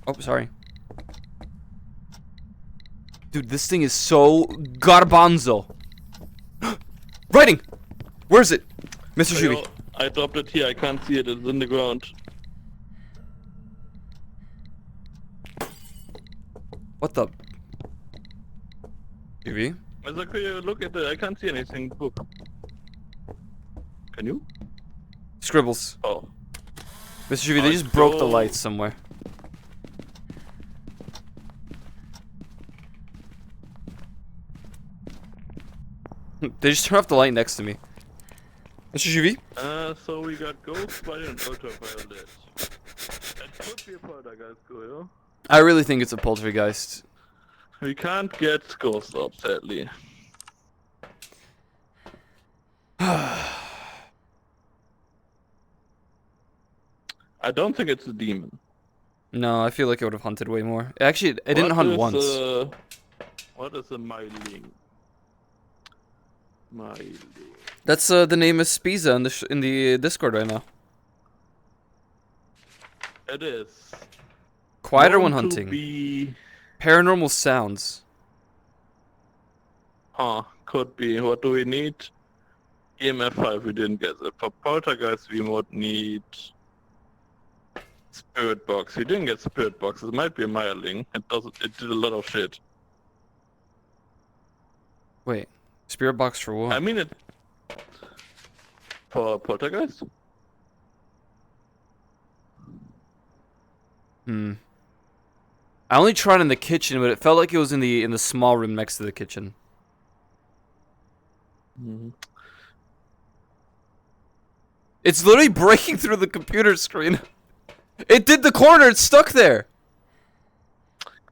Oh, sorry. Dude, this thing is so garbanzo. Writing! Where is it? Mr. Juvie. I dropped it here, I can't see it, it's in the ground. What the? Juvie? Mr. Kuyo, look at it, I can't see anything. Book. Can you? Scribbles. Oh. Mr. Juvie, they just broke the lights somewhere. They just turn off the light next to me. Mr. Juvi? So we got Ghost Body and Ultraviolet. It could be a poltergeist, yo. I really think it's a poltergeist. We can't get Ghost up, sadly. I don't think it's a demon. No, I feel like it would have hunted way more. Actually, it didn't hunt once. What is a myling? Myling. That's the name of Spiza in the Discord right now. It is. Quieter when Known to hunting. be... Paranormal sounds. Huh, could be. What do we need? EMF 5, we didn't get it. For poltergeist, we would need Spirit Box. We didn't get Spirit Box. It might be a myling. It did a lot of shit. Wait, spirit box for what? I mean it. For poltergeist? I only tried in the kitchen, but it felt like it was in the small room next to the kitchen. It's literally breaking through the computer screen. It did the corner. It's stuck there.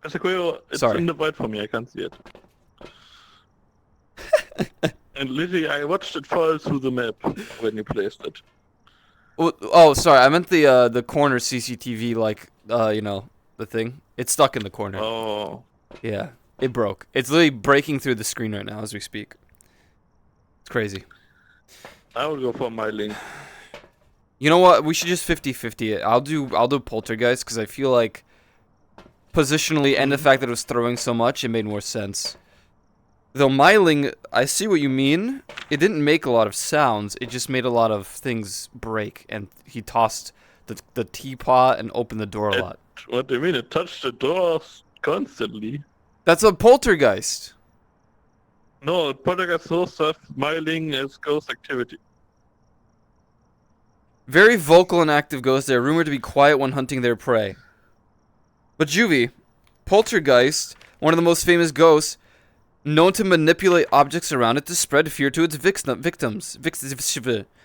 It's Sorry. in the void for me. I can't see it. And literally, I watched it fall through the map when you placed it. Oh, sorry. I meant the corner CCTV, like you know, the thing. It's stuck in the corner. Oh. Yeah, it broke. It's literally breaking through the screen right now as we speak. It's crazy. I will go for myling. You know what? We should just 50-50 it. I'll do poltergeist because I feel like positionally and the fact that it was throwing so much, it made more sense. Though myling, I see what you mean. It didn't make a lot of sounds. It just made a lot of things break, and he tossed the teapot and opened the door a lot. What do you mean? It touched the doors constantly. That's a poltergeist. No, poltergeist no stuff. Myling is ghost activity. Very vocal and active ghosts. They are rumored to be quiet when hunting their prey. But Juvie, poltergeist, one of the most famous ghosts, known to manipulate objects around it to spread fear to its victims.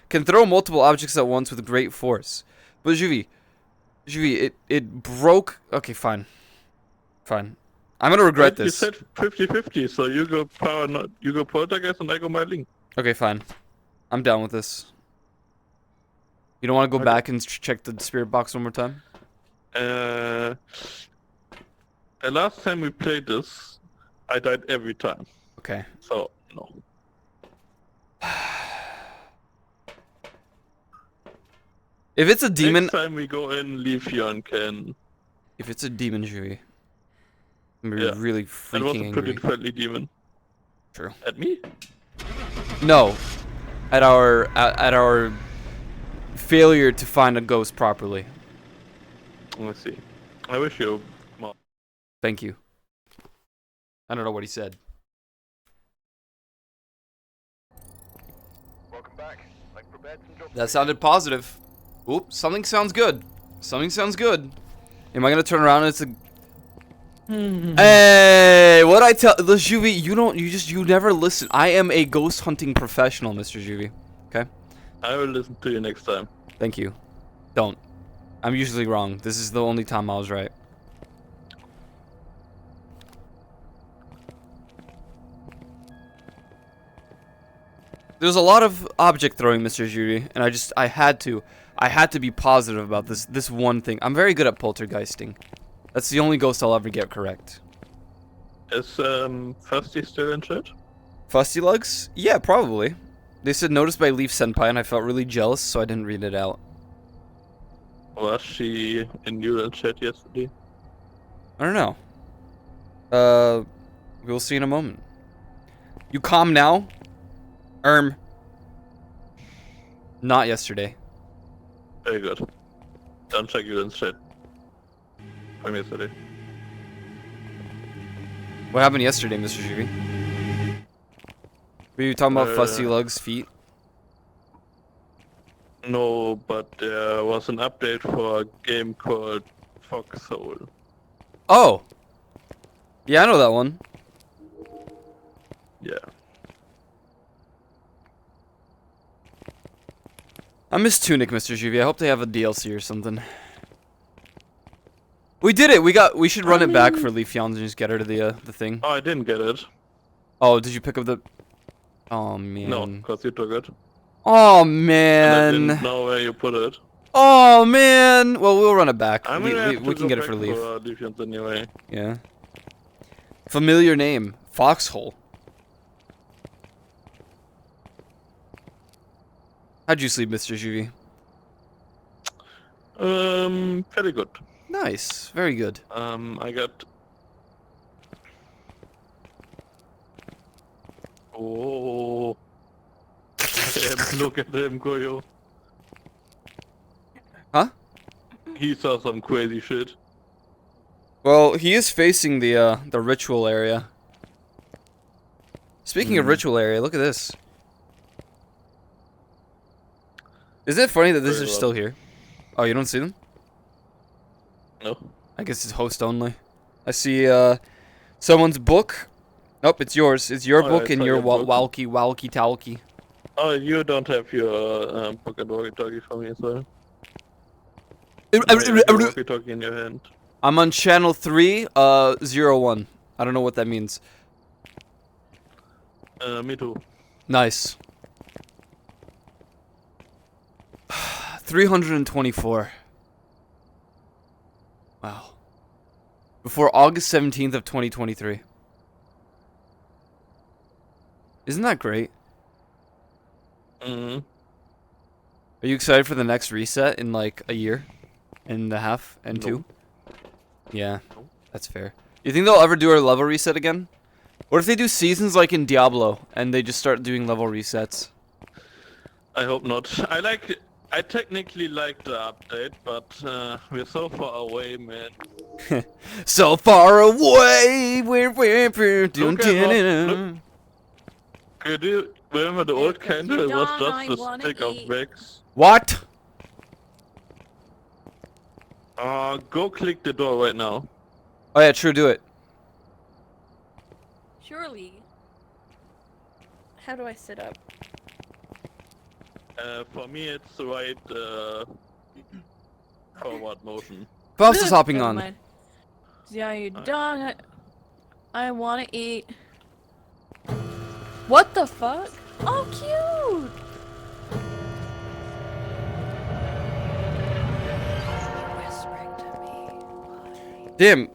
Can throw multiple objects at once with great force. But Juvie, it broke. Okay, fine. I'm gonna regret this. You said 50-50, so you go you go poltergeist and I go myling. Okay, fine. I'm down with this. You don't want to go back and check the spirit box one more time? The last time we played this, I died every time. Okay. So, no. If it's a demon... Next time we go in, Leafeon can... If it's a demon, Juvie, I'm gonna be really freaking It was a angry. pretty friendly demon. True. At me? No. At our failure to find a ghost properly. Let's see. I wish you more. Thank you. I don't know what he said. Welcome back. I've prepared some jobs. That sounded positive. Oop, something sounds good. Something sounds good. Am I gonna turn around and it's a... Hey, what I tell... Juvie, you never listen. I am a ghost hunting professional, Mr. Juvie. Okay? I will listen to you next time. Thank you. Don't. I'm usually wrong. This is the only time I was right. There's a lot of object throwing, Mr. Juvie, and I had to be positive about this one thing. I'm very good at poltergeisting. That's the only ghost I'll ever get correct. Is Fusty still in chat? Fusty Lugs? Yeah, probably. They said noticed by Leaf Senpai, and I felt really jealous, so I didn't read it out. Was she in your chat yesterday? I don't know. We'll see in a moment. You calm now? Not yesterday. Very good. Don't check you in chat. From yesterday. What happened yesterday, Mr. Juvie? Were you talking about Fusty Lug's feet? No, but there was an update for a game called Foxhole. Oh! Yeah, I know that one. Yeah. I miss Tunic, Mr. Juvie. I hope they have a DLC or something. We did it. We should run it back for Leaf Yawns and just get her to the thing. Oh, I didn't get it. Oh, did you pick up the? Oh man. No, because you took it. Oh And I man. didn't know where you put it. Oh man. Well, we'll run it back. I'm We gonna have to can go get it back for Leaf. Leaf Yawns anyway. Yeah. Familiar name. Foxhole. How'd you sleep, Mr. Juvie? Very good. Nice. Very good. I got. Oh. Damn, look at him, Koyo. Huh? He saw some crazy shit. Well, he is facing the ritual area. Speaking of ritual area, look at this. Isn't it funny that this Very is well. still here? Oh, you don't see them? No. I guess it's host only. I see someone's book. Nope, it's yours. It's your Oh, book I and saw your your book. walkie talkie. Oh, you don't have your book and walkie-talkie for me, so. Walkie-talkie in your hand. I'm on channel 301. I don't know what that means. Me too. Nice. 324. Wow. Before August 17th of 2023. Isn't that great? Mm-hmm. Are you excited for the next reset in like a year and a half and No. 2? Yeah, No. that's fair. You think they'll ever do a level reset again? What if they do seasons like in Diablo and they just start doing level resets? I hope not. I technically like the update, but we're so far away, man. So far away, we're Look at Could you remember the old candle? It was just a stick of wax. What? Go click the door right now. Oh yeah, true, do it. Surely. How do I sit up? For me, it's the right forward motion. Who else is hopping Never on? mind. Yeah, you're done. I wanna eat. What the fuck? Oh, cute! Whispering to me. Damn,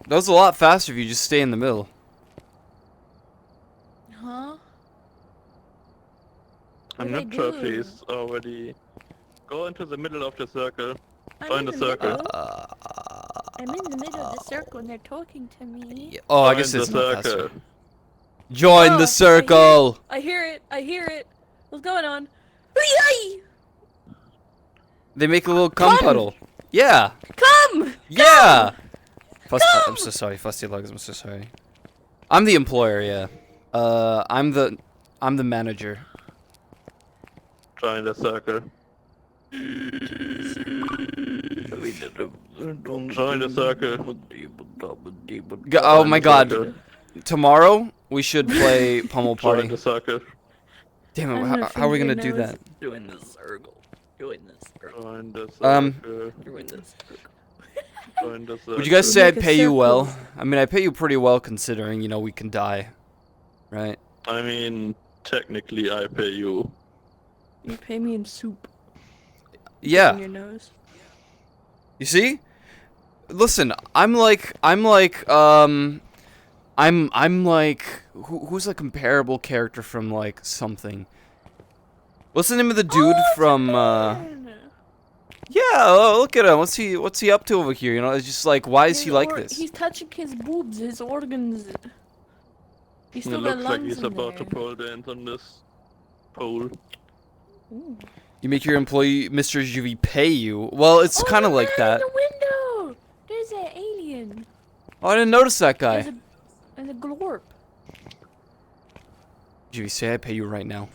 that was a lot faster if you just stay in the middle. Huh? I'm What not do sure they if do? he's already. Go into the middle of the circle. I'm Join in the the circle. middle. I'm in the middle of the circle and they're talking to me. Oh, I Join guess the it's not faster. circle. Join Oh, the circle. I hear it. I hear it. What's going on? Yay! They make a little cum Come! puddle. Yeah. Come! Yeah. I'm so sorry, Fusty Lugs. I'm so sorry. I'm the employer. Yeah. I'm the manager. Join the circle. Join the circle. Oh Join my the God. circle. Tomorrow we should play Pummel Join Party. the circle. Damn it! I'm How, gonna how are we finger gonna do nose. that? Join the circle. Join the circle. Join the circle. Join the circle. Join the circle. Would you guys say I'd Make a pay you well? circle. I mean, I pay you pretty well considering, you know, we can die. Right? I mean, technically, I pay you. You pay me in soup. In Yeah. your nose. You see? Listen, I'm like, who's a comparable character from like something? What's the name of the dude from? Yeah, look at him. What's he up to over here? You know, it's just like, why is he like this? He's touching his boobs, his organs. He's It still got looks like lungs he's in about to there. pole dance on this pole. Ooh. You make your employee, Mr. Juvie, pay you. Well, it's Oh, kind of the like man that. in the window. There's an alien. Oh, I didn't notice that There's guy. a glorp. Juvie, say I pay you right now.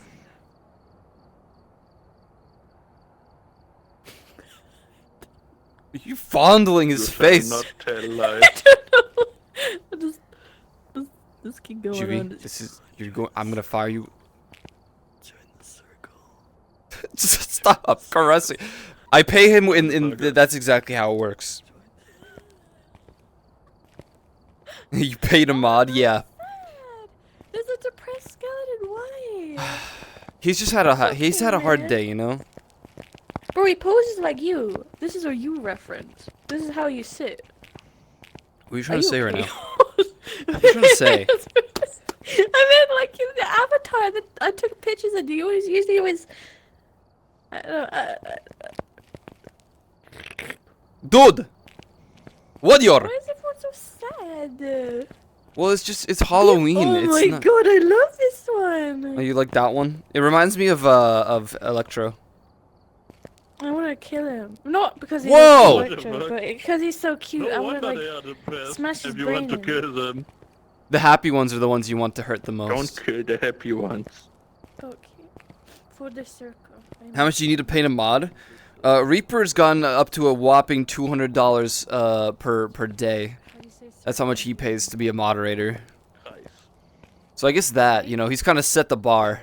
You fondling his You shall face. not tell lies. Just keep going Juvie, on. this is you're going. I'm gonna fire you. Join the circle. Just Stop caressing. I pay him that's exactly how it works. You paid a mod, yeah. There's a depressed skeleton. Why? He's just had a hard day, you know. Bro, he poses like you. This is a you reference. This is how you sit. What are you trying to say right now? What are you trying to say? I mean, like in the avatar that I took pictures and you always usually always. I don't know, Dude! What your? why is everyone so sad? Well, it's Halloween. Oh it's my not... god, I love this one. Oh, you like that one? It reminds me of Electro. I want to kill him. Not because he's Whoa! Electro, but because he's so cute. I No want to wonder they like. are depressed. smash his If you want to brain in. kill them, The happy ones are the ones you want to hurt the most. don't kill the happy ones. Okay. For the circle. How much do you need to pay a mod? Reaper's gone up to a whopping $200 per day. How do you say That's how much he pays to be a moderator. Nice. So I guess that, you know, he's kind of set the bar.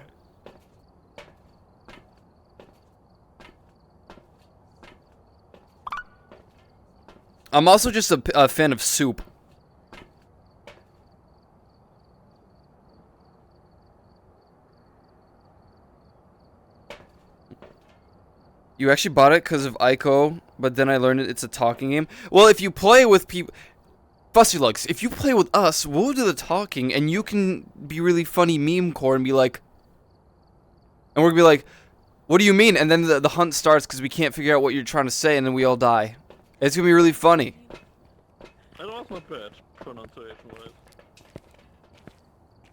I'm also just a fan of soup. You actually bought it because of Ico, but then I learned it's a talking game. Well, if you play with people... Fussy Lux, if you play with us, we'll do the talking, and you can be really funny meme core and be like... And we're gonna be like, what do you mean? And then the hunt starts because we can't figure out what you're trying to say, and then we all die. It's gonna be really funny. That was not bad, pronunciation-wise.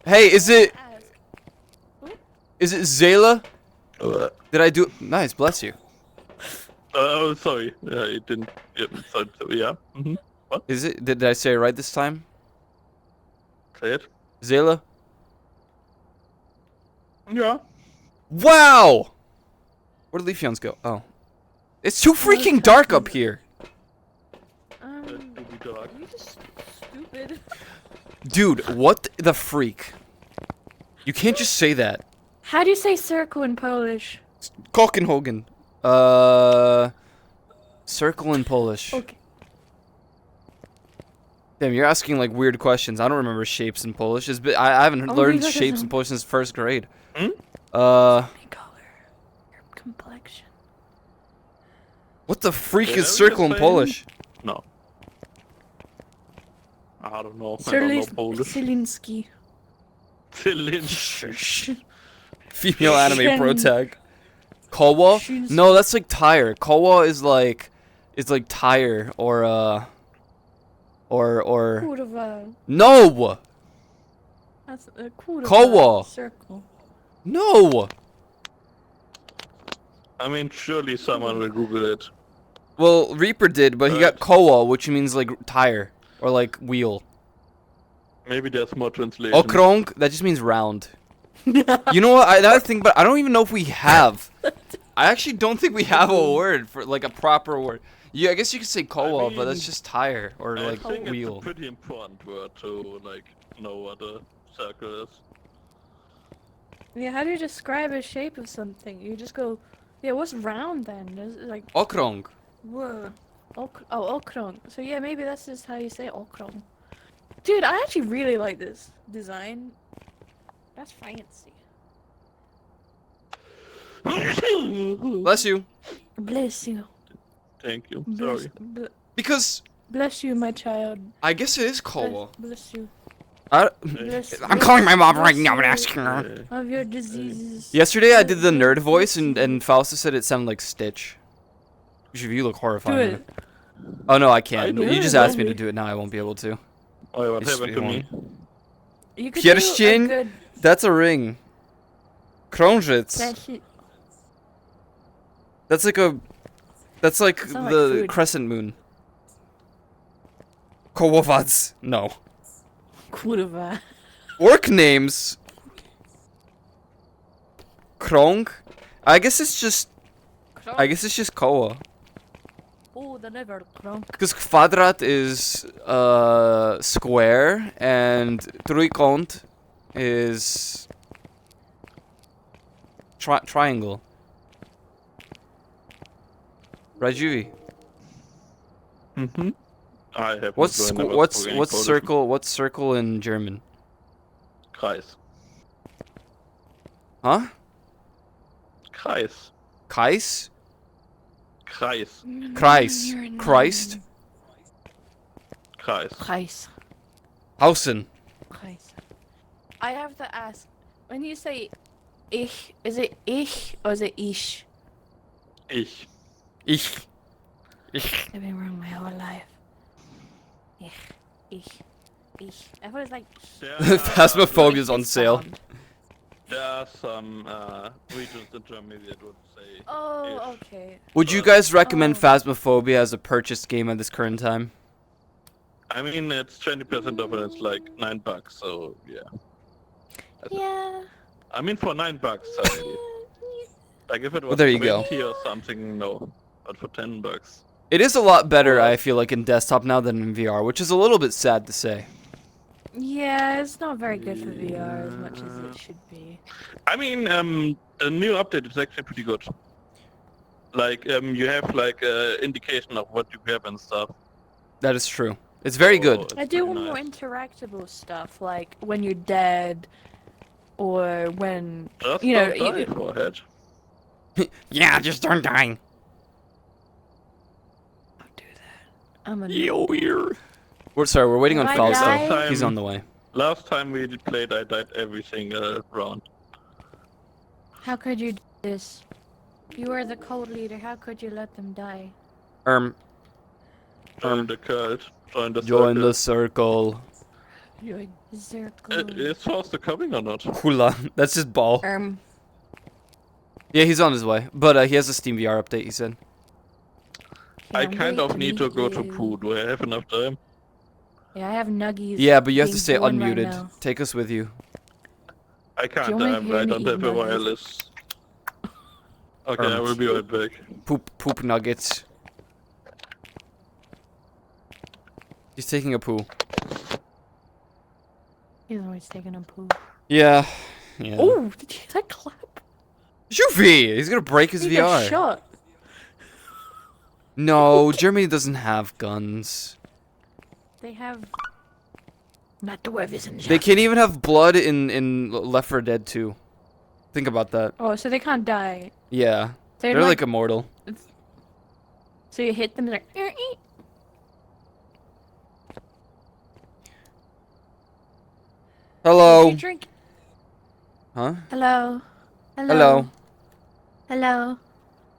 Hey, is it... Ask. Is it Zayla? Did I do... Nice, bless you. Oh, sorry. Yeah, it didn't. Yeah, so, yeah. What? Is it... Did I say it right this time? Say it. Zayla? Yeah. Wow! Where did Leafeons go? Oh. It's too freaking dark up here. To be dark. You're just stupid. Dude, what the freak? You can't just say that. How do you say circle in Polish? Kokenhogen. Circle in Polish. Okay. Damn, you're asking like weird questions. I don't remember shapes in Polish. I haven't Oh, learned because shapes it's- in Polish since first grade. Hmm? My color. Your complexion. What the freak Yeah, is circle in just Polish? No. I don't know. I don't know Polish. Zielinski. Zelensky. Female anime pro Shin- tag. Kowa? Shin- No, that's like tire. Kowa is like tire or Kurwa. No! That's a kurwa. Koło. Circle. No! I mean, surely someone will Google it. Well, Reaper did, but he got Kowa, which means like tire or like wheel. Maybe there's more translation. Okrong, that just means round. You know what? I think, but I don't even know if we have. I actually don't think we have a word for like a proper word. Yeah, I guess you could say kowa, but that's mean, just tire or I like think wheel. it's a pretty important word to like know what a circle is. Yeah, how do you describe a shape of something? You just go, yeah, what's round then? Is it like, Okrong. whoa. Okrong. So yeah, maybe that's just how you say okrong. Dude, I actually really like this design. That's fancy. Bless you. Bless you. Thank you. Bless, Sorry. Because bless you, my child. I guess it is kowa. Bless you. I'm I'm calling my mom right now and asking her. Of your diseases. Yesterday I did the nerd voice and Fausta said it sounded like Stitch. Which of you look Do horrifying. it. Oh no, I can't. I You do. just asked me to do it now. I won't be able to. Oh, what It's happened to me? You could do a Pierścień? good That's a ring. Krążyc. bless you. That's like a. That's like Sound like the food. crescent moon. Kołowac. No. Kurwa. Work names. Krąg. I guess it's just. I guess it's just koła. Oh, the never krąg. Because kwadrat is square and trójkąt is triangle. Right, Juvie? Mm-hmm. I have What's no clue, I never what's spoke any what's Polish. circle? What's circle in German? Kreis. Huh? Kreis. Kreis? Kreis. Kreis. Christ? Kreis. Kreis. Hausen. Kreis. I have to ask, when you say ich, is it ich or is it ish? Ich. Ich. I've been wrong my whole life. Ich. I thought it was like. Phasmophobia's on it's sale. sound. There are some regions in Germany that would say Oh, ish. okay. Would you guys recommend Oh. Phasmophobia as a purchased game at this current time? I mean, it's 20% off and it's like $9, so yeah. Yeah. I mean, for $9, certainly. Like if it was there you go. 20 or something, no. But for $10. It is a lot better, I feel like, in desktop now than in VR, which is a little bit sad to say. Yeah, it's not very good for VR as much as it should be. I mean, the new update is actually pretty good. Like, you have like indication of what you have and stuff. That is true. It's very So good. it's I do pretty want more nice. interactable stuff, like when you're dead, or when Just you know. don't die, forehead. Yeah, just don't die. Don't do that. I'm a. We're waiting on If I Falso. die- He's on the way. Last time we played, I died every single round. How could you do this? You are the cult leader. How could you let them die? Join the cult. Join the Join circle. the circle. Is there a Is Foster coming or not? Hula. That's his ball. Yeah, he's on his way. But he has a Steam VR update, he said. I Can't kind wait of need to meet go to you. poo. Do I have enough time? Yeah, I have nuggies. Yeah, but you have to being stay born right unmuted. now. Take us with you. I can't. wanna I hear me don't eat have a nuggets? wireless. Okay, I will be right back. Poop nuggets. He's taking a poo. He's always taking a poo. Yeah. Yeah. Oh, did you hear that clap? Shufi! He's gonna break his He got VR. shot. No, Germany doesn't have guns. They have. Not the Wissen. They can't even have blood in Left 4 Dead 2. Think about that. Oh, so they can't die. Yeah. They're, They're like immortal. So you hit them, they're like. Hello. Drink. Huh? Hello. Hello. Hello.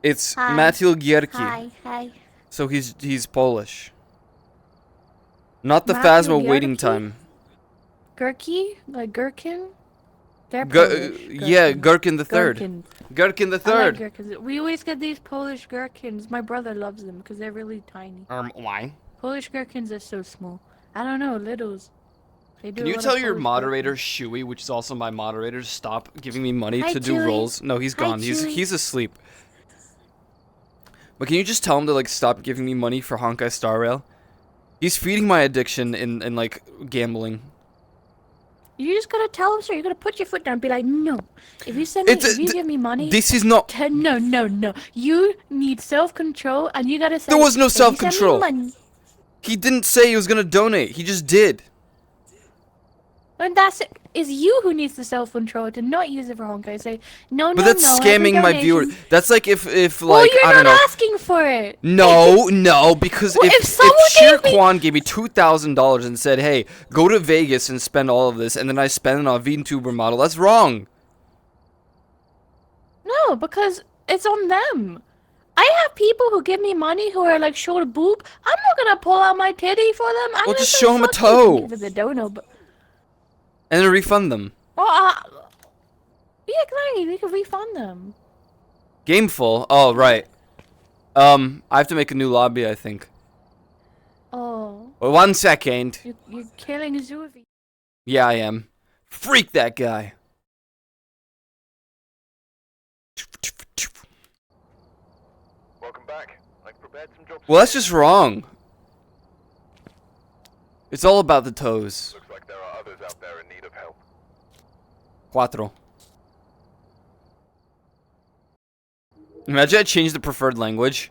It's Hi. Matil Gierki. Hi. So he's Polish. Not the Matthew Phasma waiting Gierki? time. Gherkin? Like gherkin? They're Gu- Polish. yeah, Gherkin the Third. Gherkin. Gherkin the I like Third. gherkins. We always get these Polish gherkins. My brother loves them because they're really tiny. Why? Polish gherkins are so small. I don't know, littles. They do Can a you lot tell of your Polish moderator gherkins. Shui, which is also my moderator, to stop giving me money Hi, to do Chewie. rolls? No, he's Hi, gone. Chewie. He's asleep. But can you just tell him to like stop giving me money for Honkai Star Rail? He's feeding my addiction in like gambling. You just gotta tell him, sir. You gotta put your foot down and be like, no. If you send me, It's a- if you th- give me money, This is not. no. You need self-control, and you gotta say. There was no "If you send me self-control." money-" He didn't say he was gonna donate. He just did. And that's it. It's you who needs the self-control to not use it for Honkai. Say no, But no, that's no. every scamming my viewer. donation- That's like if Well, like you're I don't not know. asking for it. No, because Well, if if someone Shere gave me- Kwan gave me $2,000 and said, "Hey, go to Vegas and spend all of this," and then I spend it on a VTuber model, that's wrong. No, because it's on them. I have people who give me money who are like shoulder boob. I'm not gonna pull out my titty for them. I'm Well, gonna just say, show 'em a "Fuck you," toe. Give it the dono, but And then refund them. well, yeah, exactly. We can refund them. Gameful. Oh, right. I have to make a new lobby, I think. Oh, Well, 1 second. you're killing Zuvi. Yeah, I am. Freak that guy. Welcome back. I've prepared some jobs. Well, that's just wrong. It's all about the toes. Looks like there are others out there in need of help. Cuatro. Imagine I changed the preferred language.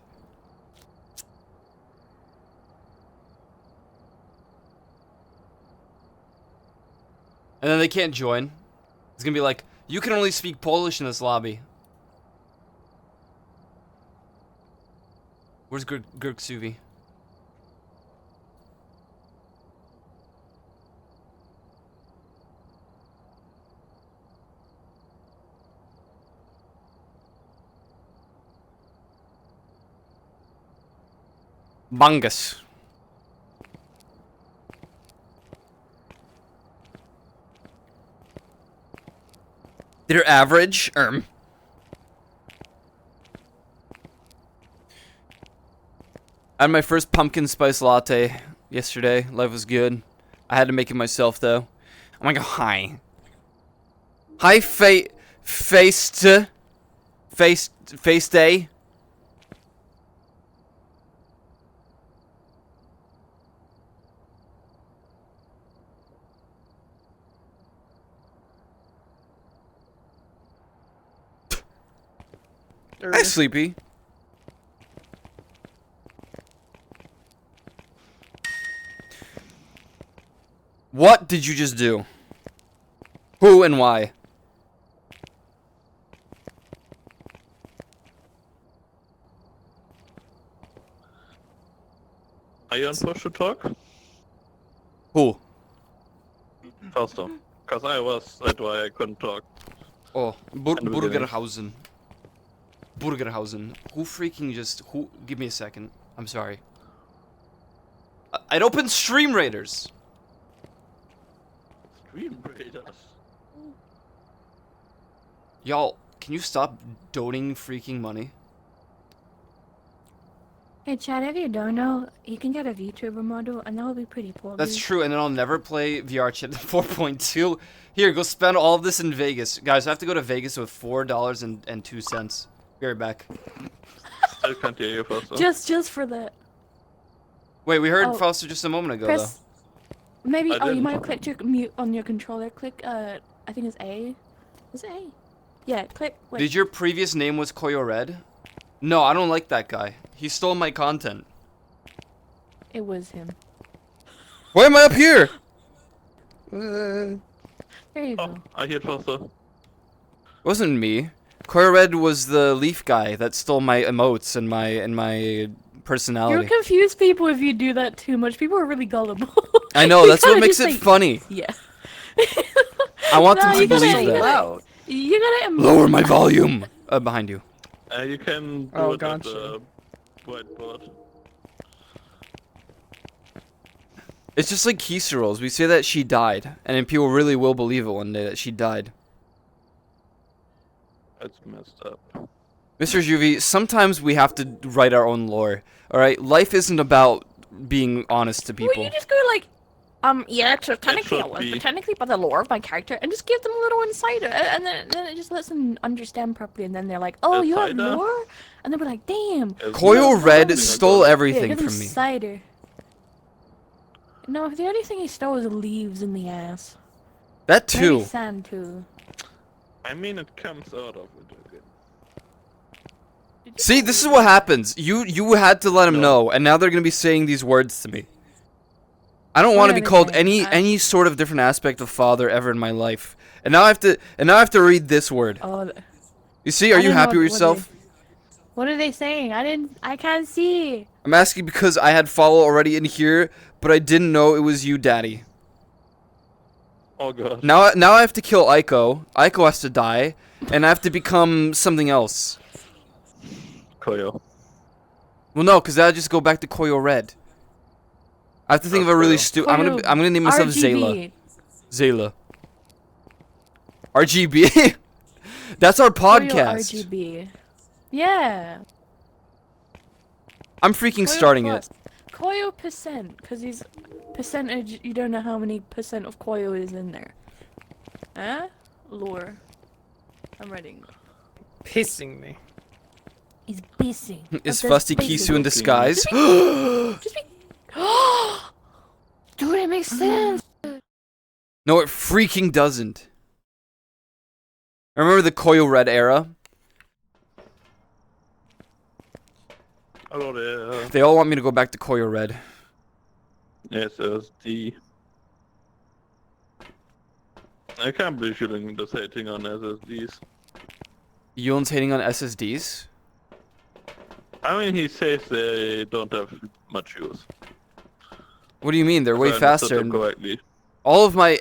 And then they can't join. It's gonna be like, you can only speak Polish in this lobby. Where's Gurk Suvi? Bangus. They're average. I had my first pumpkin spice latte yesterday. Life was good. I had to make it myself though. Oh my god, hi. Hi, face day. Hi, Sleepy. What did you just do? Who and why? Are you on push to talk? Who? Faster. Cause I was, that's why I couldn't talk. Oh, In the beginning. Burgerhausen. Burgerhausen. Who freaking just... Who... Give me a second. I'm sorry. I'd open Stream Raiders. Stream Raiders. Y'all, can you stop donating freaking money? Hey Chad, if you don't know, you can get a VTuber model, and that would be pretty cool. That's dude. true, and then I'll never play VR Chat 4.2. Here, go spend all of this in Vegas. Guys, I have to go to Vegas with $4.02. Be right back. Still can't hear you, Faster. Just for that. Wait, we heard Oh, Foster just a moment ago, Press. Maybe. I Oh, you didn't. might have clicked your mute on your controller. Click. I think it's A. Is it A? Yeah. Click. though. Wait. Did your previous name was Koyo Red? No, I don't like that guy. He stole my content. It was him. Why am I up here? There you Oh, go. I hear Faster. It wasn't me. Koyo Red was the leaf guy that stole my emotes and my You'll personality. confuse people if you do that too much. People are really gullible. I know, You that's what gotta makes just it say- funny. Yeah. I want No, them to you gotta- believe you that. gotta- You gotta. Lower my volume. Behind you. You can do Oh, it at gotcha. the whiteboard. It's just like Keister rolls. We say that she died, and then people really will believe it one day that she died. That's messed up. Mr. Juvie, sometimes we have to write our own lore. Alright? Life isn't about being honest to Well, people. you just go like, yeah, so technically, should be. technically by the lore of my character, and just give them a little insider, and then it just lets them understand properly, and then they're like, oh, you have Insider? lore? And they'll be like, damn. Koyo Red Yeah, stole Yeah, everything give them from me. cider. No, the only thing he stole was leaves in the ass. That Maybe too. sand too. I mean, it comes out of it again. See, this is what happens. You had to let them No. know, and now they're gonna be saying these words to me. I don't want to What be are they called saying? any sort of different aspect of father ever in my life. And now I have to read this word. Oh, You see, are I you didn't know happy with what yourself? what are they saying? I can't see. I'm asking because I had follow already in here, but I didn't know it was you, Daddy. Oh god. Now I have to kill Aiko. Aiko has to die, and I have to become something else. Koyo. Well, no, because that'll just go back to Koyo Red. I have to think of a really stupid. I'm gonna name myself Zayla. RGB. Zayla. RGB. That's our Koyo podcast. RGB. Yeah. I'm freaking Koyo starting plus. it. Koyo percent, because he's percentage. You don't know how many percent of Koyo is in there. Huh? Lore. I'm writing. Pissing me. He's pissing. Is But that's Fusty pissing. Kisu in disguise? Just be. Dude, it makes sense. No, it freaking doesn't. I remember the Koyo Red era. Hello there. They all want me to go back to Koyo Red. Yes, there's the... I can't believe Julian is hating on SSDs. Yulen's hating on SSDs? I mean, he says they don't have much use. What do you mean? They're way If I understood faster. them correctly.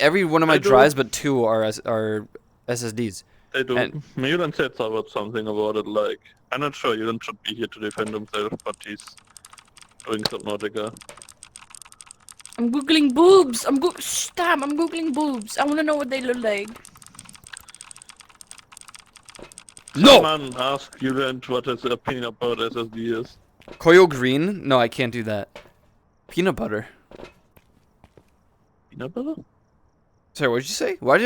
Every one of my I do. drives but 2 are SSDs. They do. And- Julian said about something about it, like, I'm not sure Julian should be here to defend himself, but he's doing Subnautica. I'm googling boobs. Stop! I'm googling boobs. I want to know what they look like. No! Someone asked Julian what his opinion about SSD is. Koyo Green? No, I can't do that. Peanut butter. Peanut butter? Sorry, what did you say? What?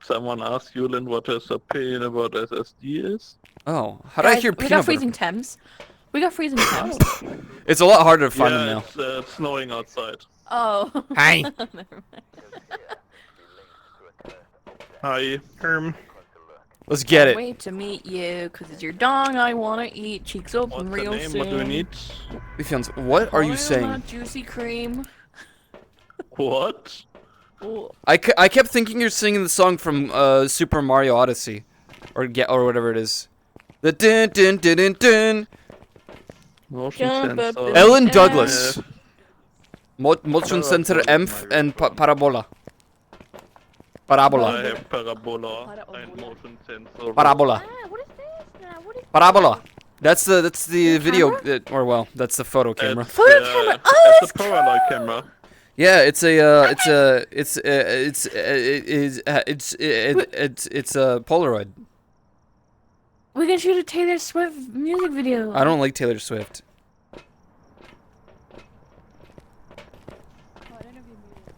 Someone asked Julian what his opinion about SSD is. Oh, how did I Guys, hear we peanut got butter? freezing temps. We got freezing temps. It's a lot harder to find yeah, them now. it's snowing outside. Oh. Hi. Never mind. Hi. Let's get it. Wait to meet you, cause it's your dong I wanna eat. Cheeks open What's real the name? soon. What do we need? Fiance, what are you Oil, saying? not juicy cream. What? Oh. I kept thinking you're singing the song from Super Mario Odyssey, or whatever it is. The dun dun dun dun dun. Motion Jump up sensor. in Ellen the Douglas. air. Motion sensor EMF and parabola. Parabola. I have parabola and motion sensor. Parabola. Ah, what is this now? What is Parabola. That's the video, that's the photo camera. It's, Photo camera. Oh, it's a that's Polaroid camera. Yeah, it's a Polaroid. We can shoot a Taylor Swift music video. I don't like Taylor Swift.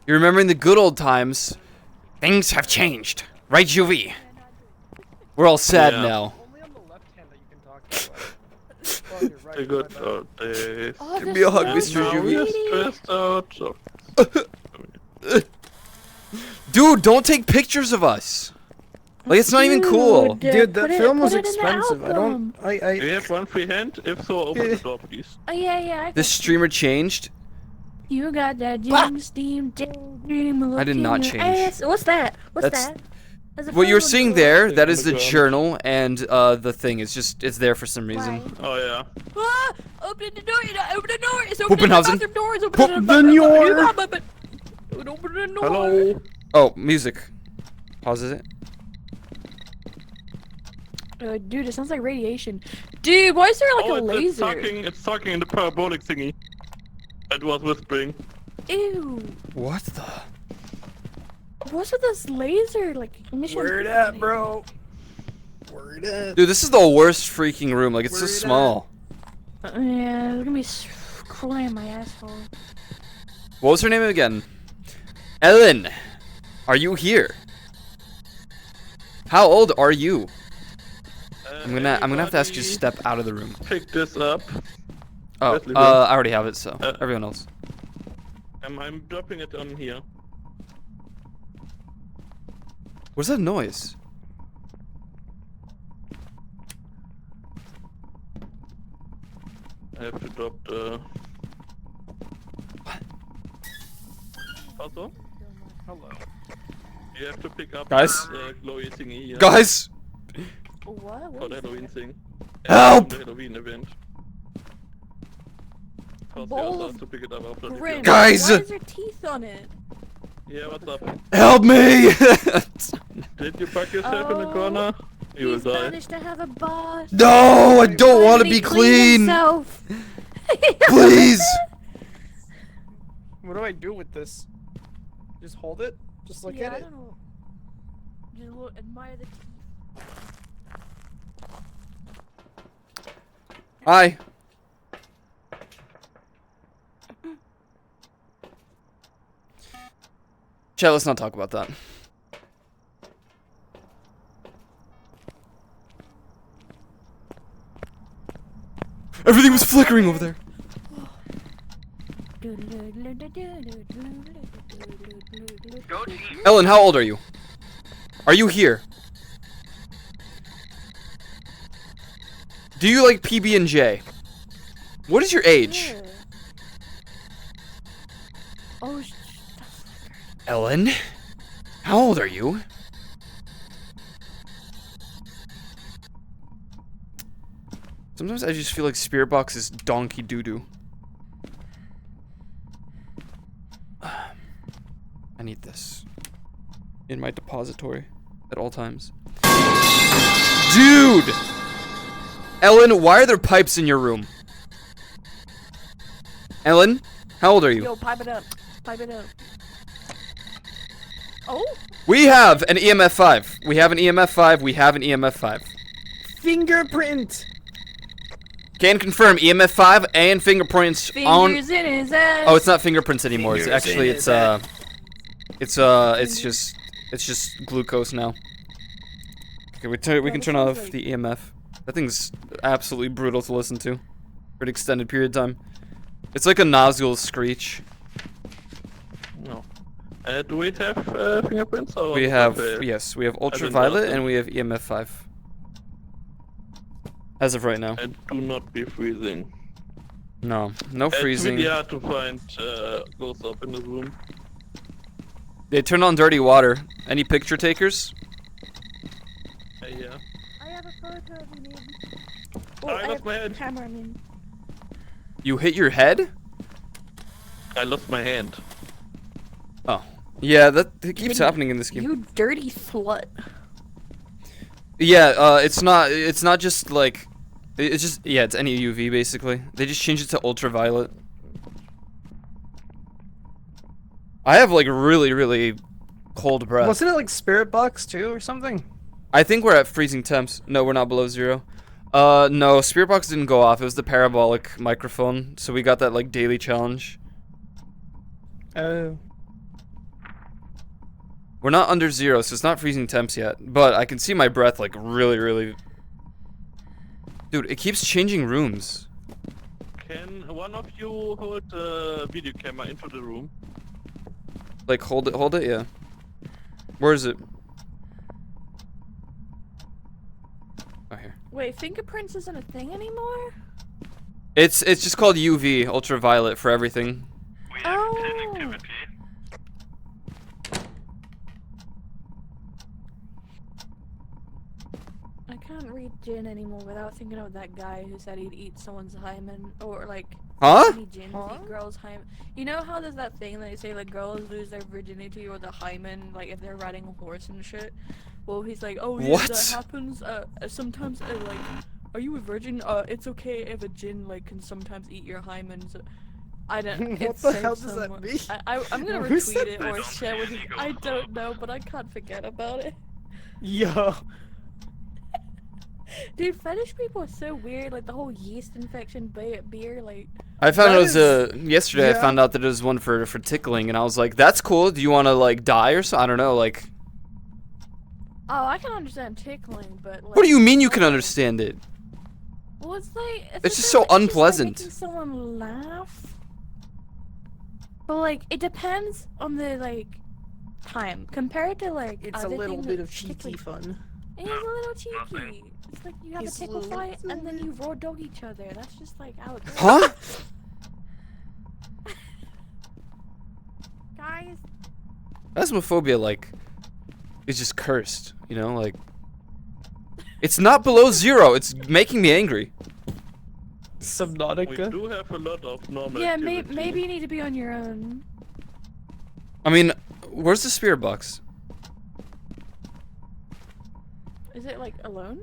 You remember in the good old times, things have changed, right, Juvie? We're all sad Yeah. now. Only on the left hand that you can talk to. Oh, you're right. The good old days. Oh, Give this me a hug, smells Mr. so Juvie. Now pretty. we're stressed out. So- Dude, don't take pictures of us. Like, it's not even cool. Dude, that put it- film was put it in the expensive. I album. don't. Do you have one free hand? If so, open the door, please. Oh yeah. I This streamer changed. You got that James Steam dream. I did not change. What's that? What's That's- that? There's a What you're photo seeing on there, that is the Underground. journal, and the thing. It's there for some Why? reason. Oh yeah. Ah! Open the door! Open the door! It's open the Puppenhausen. bathroom door! It's Pup open the the door. Open the door! Hello. Oh, music. Pauses it. Dude, it sounds like radiation. Dude, why is there like a It's laser? talking. It's talking in the parabolic thingy. It was whispering. Ew. What the? What's with this laser? Like, mission. Word at, bro. Word at. Dude, this is the worst freaking room. Like, it's so Word small. Yeah, look at me crawling my asshole. What was her name again? Ellen, are you here? How old are you? I'm gonna have to ask you to step out of the room. Pick this up. Oh, Leslie, I already have it. So Uh, everyone else. I'm dropping it on here. What's that noise? I have to drop the. Also, Hello. you have to pick up Guys? the glowy thingy here Guys, What? for What the is Halloween that? thing. Help! The Halloween event. Because Bowl you also of have to pick it up after the Grim. video. Guys! Why is there teeth on it? Yeah, what's up? help me! Did you fuck yourself in the Oh, corner? You will He's die. managed to have a boss. No, I don't Why want to did he be clean. himself? Please. What do I do with this? Just hold it? Just look Yeah, at I it? don't know. Just look, admire the teeth. Hi. Chat, let's not talk about that. Everything was flickering over there. Ellen, how old are you? Are you here? Do you like PB&J? What is your age? Yeah. Oh, Ellen, how old are you? Sometimes I just feel like Spirit Box is donkey doo-doo. I need this in my depository at all times. Dude! Ellen, why are there pipes in your room? Ellen, how old are you? Yo, pipe it up. Pipe it up. Oh? We have an EMF 5. We have an EMF 5. We have an EMF 5. Fingerprint. Can confirm EMF 5 and fingerprints on. Fingers in his ass. Oh, it's not fingerprints anymore. It's Fingers actually in it's his it's just glucose now. Okay, we can turn off the EMF. That thing's absolutely brutal to listen to for an extended period of time. It's like a nozzle screech. No. Do we have fingerprints? Or We have okay. yes, we have didn't know ultraviolet that. and we have EMF 5. As of right now. And do not be freezing. No It's freezing. really hard to find ghosts up in this room. They turned on dirty water. Any picture takers? Yeah. I have a photo of me. I lost my head. Camera, I mean. You hit your head? I lost my hand. Oh. Yeah, that keeps happening in this game. You dirty slut. Yeah, it's not just like it's just it's any UV basically. They just changed it to ultraviolet. I have like really cold breath. Wasn't it like Spirit Box too or something? I think we're at freezing temps. No, we're not below 0. No, Spirit Box didn't go off. It was the parabolic microphone, so we got that like daily challenge. Oh. We're not under 0, so it's not freezing temps yet. But I can see my breath like really. Dude, it keeps changing rooms. Can one of you hold the video camera into the room? Like hold it, yeah. Where is it? Oh, here. Wait, fingerprints isn't a thing anymore? It's just called UV, ultraviolet for everything. Oh. I can't read Jin anymore without thinking of that guy who said he'd eat someone's hymen, or like Huh? any Jins eat girls' hymen. You know how there's that thing that they say like girls lose their virginity or the hymen like if they're riding a horse and shit. Well, he's like, oh yeah, What? that happens. Sometimes like, are you a virgin? It's okay if a Jin like can sometimes eat your hymen. So, I don't. What it the said hell does that someone- mean? I'm gonna Who said retweet it or share with you. I don't know, but I can't forget about it. Yo. Dude, fetish people are so weird. Like the whole yeast infection beer. Like, I found That it was is- yesterday. I yeah. found out that it was one for tickling, and I was like, "That's cool. Do you want to like die or so? I don't know. Like, oh, I can understand tickling, but like, what do you mean you can understand it? Well, it's like It's just so unpleasant. making someone laugh. But like, it depends on the like time compared to like. It's a other little things bit that of cheeky tickling- fun. It is a little cheeky. It's like you have It's a tickle little- fight and then you raw dog each other. That's just like how it goes. Huh? Guys, Phasmophobia, like, is just cursed. You know, like, it's not below 0. It's making me angry. We Subnautica. do have a lot of normal yeah, activity. maybe you need to be on your own. I mean, where's the spirit box? Is it like alone?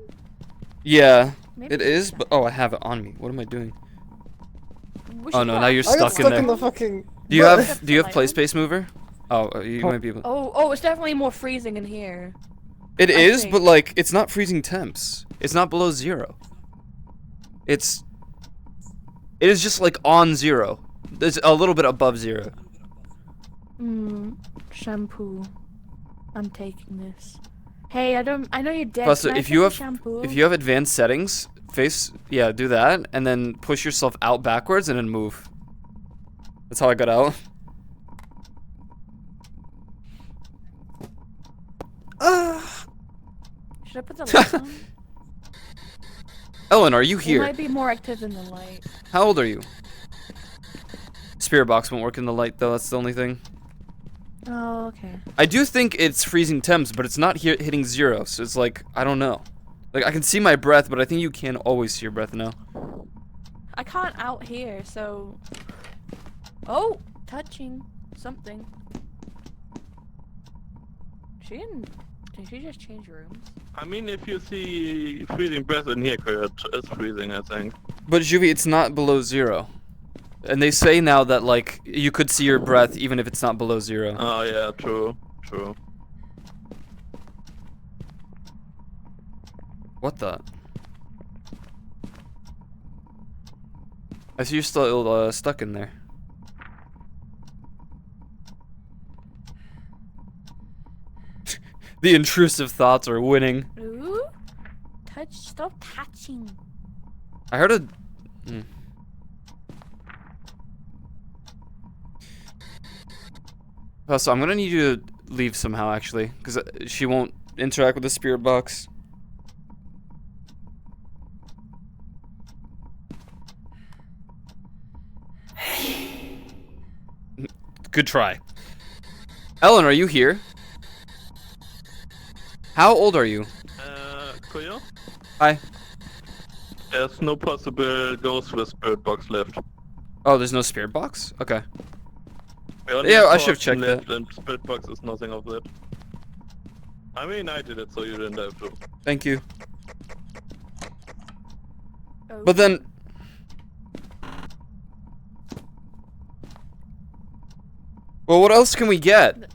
Yeah, Maybe it it's is. But oh, I have it on me. What am I doing? We Oh should no, go now you're outside. I got stuck in stuck there. in the fucking. Do you What? have play space mover? Oh, you might be able. Oh, it's definitely more freezing in here. It I is, think. but like, it's not freezing temps. It's not below 0. It is just like on 0. It's a little bit above 0. Shampoo. I'm taking this. Hey, I know you're dead. Plus, Can I if take you the have shampoo? advanced settings, do that, and then push yourself out backwards and then move. That's how I got out. Should I put the light on? Ellen, are you It here? might be more active than the light. How old are you? Spirit box won't work in the light though. That's the only thing. Oh, okay. I do think it's freezing temps, but it's not hitting 0, so it's like, I don't know. Like, I can see my breath, but I think you can always see your breath now. I can't out here, so... Oh! Touching something. Did she just change rooms? I mean, if you see freezing breath in here, it's freezing, I think. But Juvie, it's not below 0. And they say now that, like, you could see your breath even if it's not below 0. Oh yeah, true. What the? I see you're still stuck in there. The intrusive thoughts are winning. Ooh? Stop touching. I heard a... Oh, so I'm gonna need you to leave somehow, actually, because she won't interact with the spirit box. Good try. Ellen, are you here? How old are you? Koyo? Hi. There's no possible ghost with spirit box left. Oh, there's no spirit box? Okay. We only Yeah, have I should have 14 checked left that. and spirit box is nothing of that. I mean, I did it, so you didn't have to. Thank you. Oh. But then... Well, what else can we get?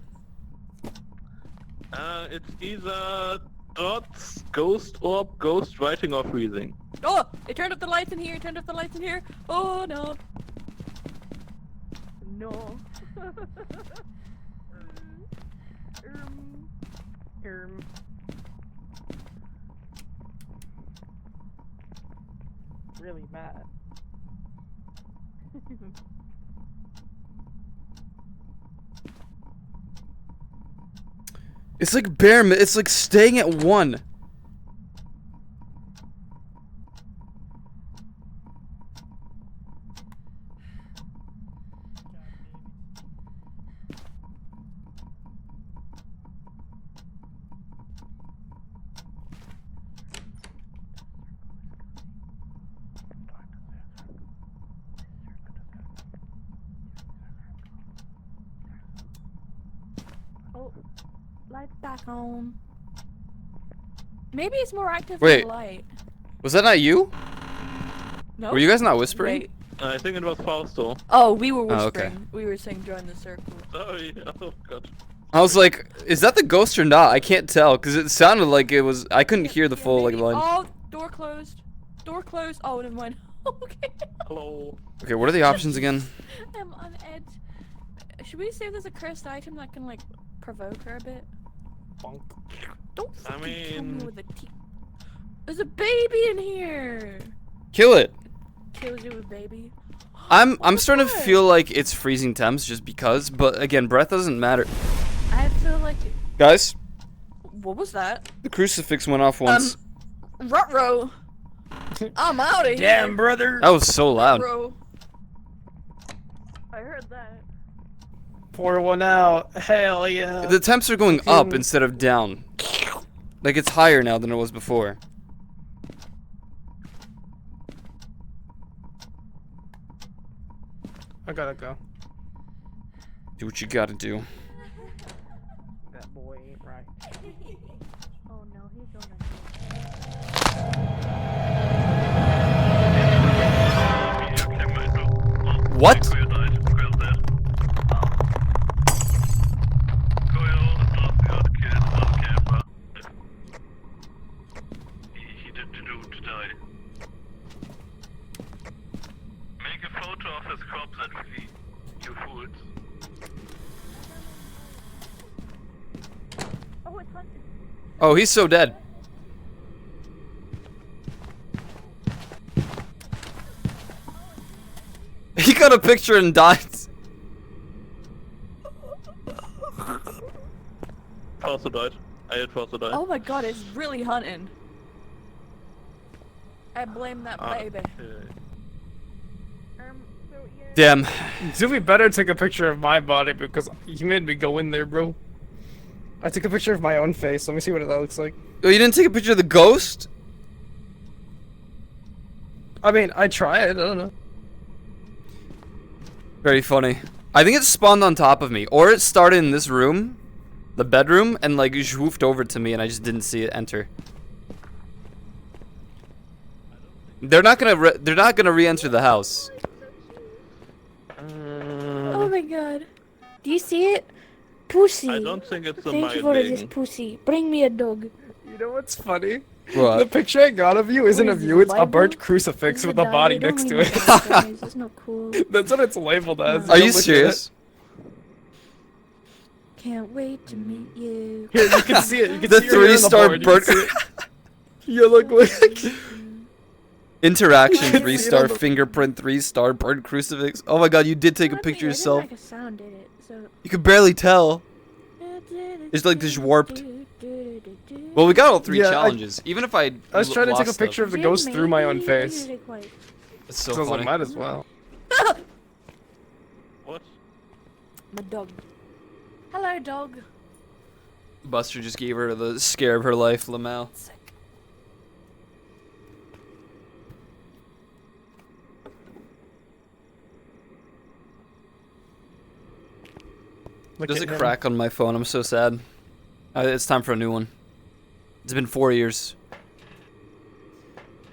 It's either dots, ghost orb, ghost writing, or freezing. Oh! It turned up the lights in here, turned up the lights in here. Oh no. No. Really mad. It's like it's like staying at 1. Oh, lights back on. Maybe it's more active Wait. than the light. Was that not you? No. Were you guys not whispering? Wait. I think it was Fausto. Oh, we were Oh, whispering. okay. We were saying join the circle. Sorry, oh god. I was like, is that the ghost or not? I can't tell, because it sounded like it was... I couldn't hear the full, like, maybe. line. Oh, door closed. Door closed. Oh, never mind. Okay. Hello. Okay, what are the options again? I'm on edge. Should we say there's a cursed item that can, like, provoke her a bit? Bonk. Don't I fucking kill me mean- with a T. There's a baby in here. Kill it. Kills you with baby. I'm the starting to fuck? feel like it's freezing temps just because, but again, breath doesn't matter. I feel like. Guys, What was that? the crucifix went off once. Rutro. I'm out of here. Damn, brother. That was so loud. Bro. I heard that. Pour one out. Hell yeah. The temps are going up instead of down. Like it's higher now than it was before. I gotta go. Do what you gotta do. That boy ain't right. Oh no, he's gonna. What? He did to die. Make a photo of his corpse and flee, you fools. Oh, it's hunted. Oh, he's so dead. He got a picture and died. Fausto died. I had Fausto die. Oh my god, it's really hunting. I blame that baby. Okay. So yeah, Damn. Zuby better take a picture of my body because you made me go in there, bro. I took a picture of my own face. Let me see what that looks like. Oh, you didn't take a picture of the ghost? I mean, I tried. I don't know. Very funny. I think it spawned on top of me, or it started in this room, the bedroom, and like zwoofed over to me, and I just didn't see it enter. They're not gonna re-enter the house. Oh my god. Do you see it? Pussy. I don't think it's a Thank my you for this thing. pussy. Bring me a dog. You know what's funny? What? The picture I got of you isn't What of is you, this, it's a Bible? burnt crucifix This is with a a body diary. next Don't to make it. me look at this, That's not cool. That's what it's labeled as. Are Don't you look at serious? Can't wait to meet you. it. Here, you can see it. You can The see your hair on the 3-star board, you burnt. can see it. You look like. Interaction see it 3-star, on the- fingerprint 3-star, burnt crucifix. Oh my god, you did take a picture yourself. It didn't make a sound, did it? So. You could barely tell. It's like this warped. Well, we got all 3 Yeah, challenges. Even if I I was trying to take a lost them. picture of the ghost through my own face. It's so So I was like, funny. might as well. What? My dog. Hello, dog. Buster just gave her the scare of her life, Lamau. Sick. Look Does at it him. crack on my phone? I'm so sad. It's time for a new one. It's been 4 years.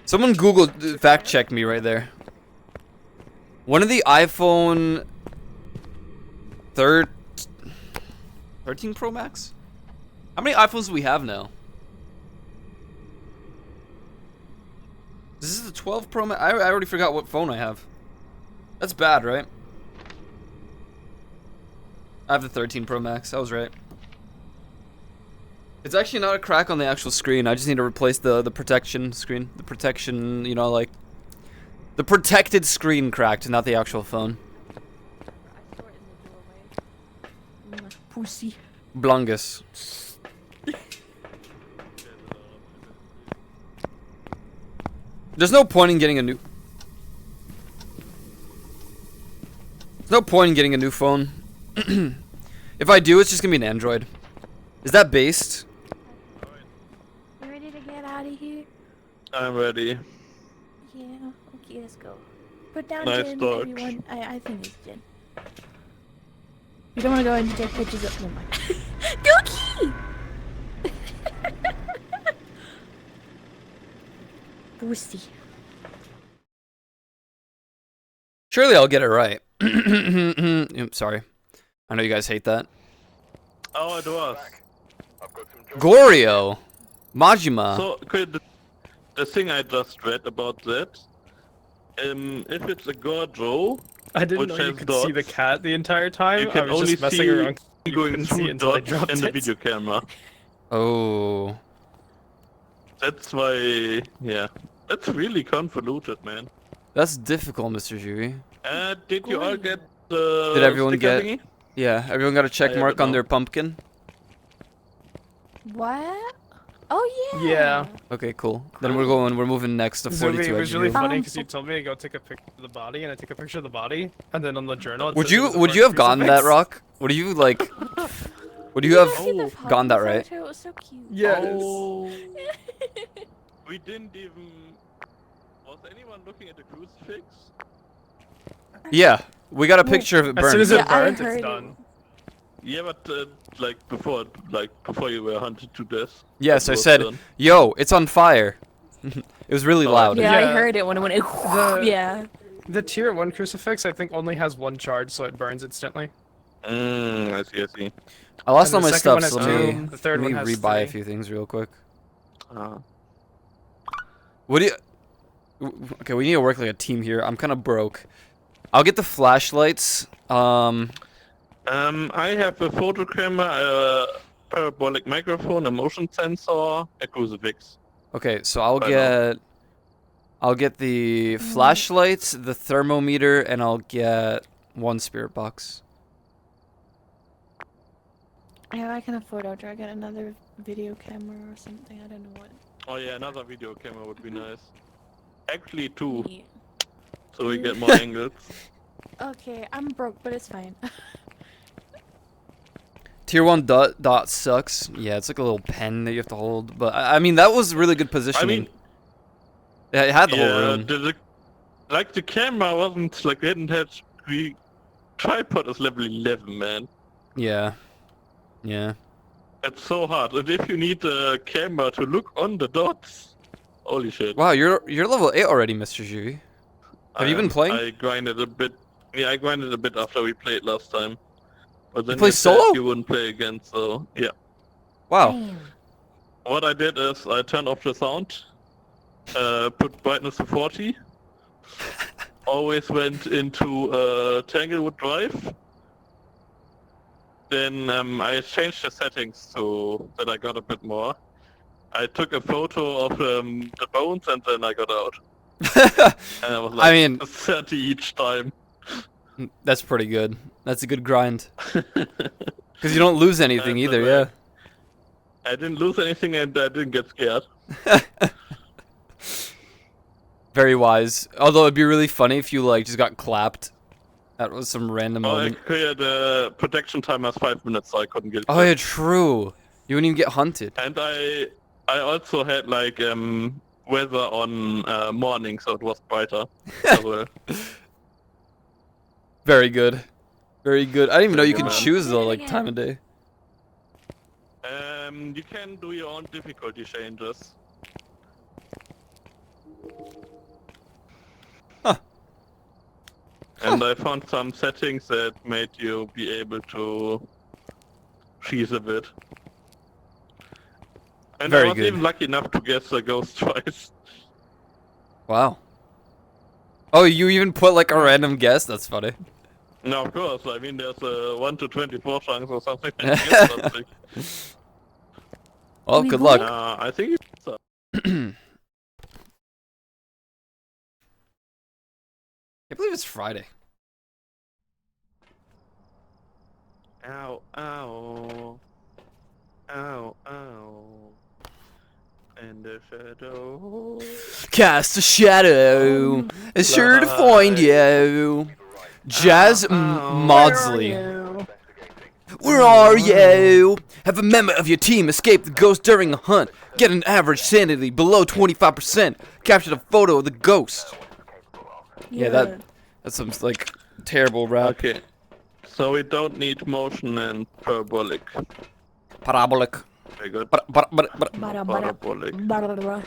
Someone Google fact check me right there. One of the iPhone 13 Pro Max? How many iPhones do we have now? This is the 12 Pro Max. I already forgot what phone I have. That's bad, right? I have the 13 Pro Max. I was right. It's actually not a crack on the actual screen. I just need to replace the protection screen. The protection, you know, like the protected screen cracked, not the actual phone. I saw it in the doorway. Pussy. Blungus. There's no point in getting a new. There's no point in getting a new phone. If I do, it's just gonna be an Android. Is that based? You ready to get out of here? I'm ready. Yeah. Okay, let's go. Put down Nice Jen, dog. everyone. I think it's Jen. You don't want to go in and take pictures of. Never mind. Dookie! Pussy. Surely I'll get it right. Sorry. I know you guys hate that. Oh, it was. I've got some Gorio. Majima. So, okay, the thing I just read about that, if it's a Gorjo, I didn't which know you has could see the dots, cat the entire time. you I can was only just messing see around. You going couldn't see through it until I dots dropped in the it. video camera. Oh. That's why, yeah. That's really convoluted, man. That's difficult, Mr. Jui. Did you all get the Did everyone sticker get- thingy? Yeah, everyone got a check I mark don't on know. their pumpkin? What? Oh yeah. Yeah. Okay, cool. Then we're moving next to Zuby, 42 it was really Edge. funny because you told me to go take a picture of the body, and I took a picture of the body, and then on the journal. It Would said it you was a would you have burnt gotten that, crucifix. Rock? Would you like would you have See the puppy gotten that right? photo? It was so cute. Yes. Oh, we didn't even... Was anyone looking at the crucifix? Yeah, we got a picture of it As soon burned. as Yeah, it I burnt, heard it's it. done. Yeah, but before you were hunted to death. Yes, that I was said, done. "Yo, it's on fire." It was really loud. Yeah, I Yeah. heard it when it went. Yeah. The tier 1 crucifix, I think, only has 1 charge, so it burns instantly. I see. I lost And all the my second stuff, one has so two, let me, the third let me one has rebuy a 3. few things real quick. Uh, What do you? Okay, we need to work like a team here. I'm kind of broke. I'll get the flashlights. I have a photo camera, a parabolic microphone, a motion sensor, a crucifix. Okay, so I'll Right get. I'll get the flashlights, the thermometer, and I'll get 1 spirit box. Yeah, I can afford it. I get another video camera or something. I don't know what. Oh yeah, another video camera would be nice. Actually 2, Yeah. so we get more angles. Okay, I'm broke, but it's fine. Tier 1 dot sucks. Yeah, it's like a little pen that you have to hold. But I mean, that was really good positioning. Yeah, it had the whole room. Like the camera wasn't like didn't have the tripod is level 11, man. Yeah. Yeah. It's so hard, and if you need a camera to look on the dots, holy shit. Wow, you're level 8 already, Mr. Jui. Have you been playing? I grinded a bit. Yeah, I grinded a bit after we played last time. But then play said solo? you wouldn't play again, so yeah. Wow. Damn. What I did is I turned off the sound, put brightness to 40, always went into Tanglewood Drive. Then I changed the settings so that I got a bit more. I took a photo of the bones and then I got out. And I was like, I mean, 30 each time. that's pretty good. That's a good grind. Because you don't lose anything either, yeah. I didn't lose anything and I didn't get scared. Very wise. Although it'd be really funny if you like just got clapped. That was some random Oh, I moment. cleared the protection time as 5 minutes, so I couldn't get Oh killed. yeah, true. You wouldn't even get hunted. And I also had like weather on morning, so it was brighter as well. Very good. Very good. I didn't even know you could Very good. choose the like time of day. You can do your own difficulty changes. Huh. And I found some settings that made you be able to cheese a bit. And Very I was good. even lucky enough to guess the ghost twice. Wow. Oh, you even put like a random guess? That's funny. No, of course. I mean, there's a 1 to 24 chance or something. That you get something. Well, We good go? luck. I think it's Can't believe it's Friday. Ow, ow. Ow, ow. And the shadow. Cast a shadow. Is sure to find you. Jazz Maudsley. Where are you? Have a member of your team escape the ghost during a hunt. Get an average sanity below 25%. Capture a photo of the ghost. Yeah, that's some like terrible rap. Okay. So we don't need motion and parabolic. Parabolic. Very good. Bada, Parabolic. bada.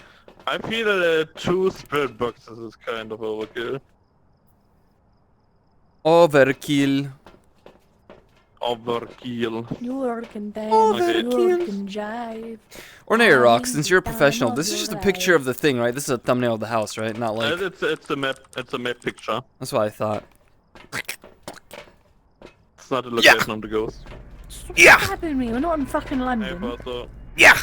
I feel that 2 spirit boxes is kind of overkill. Overkill. Overkill. You working dance, Okay. you working jive. Ornate, since you're a professional, this is just a picture of the thing, right? This is a thumbnail of the house, right? Not like... It's a map. It's a map picture. That's what I thought. It's not a location of the ghost. Stop Yeah. stabbing me, we're not in fucking I London. thought so. Yeah!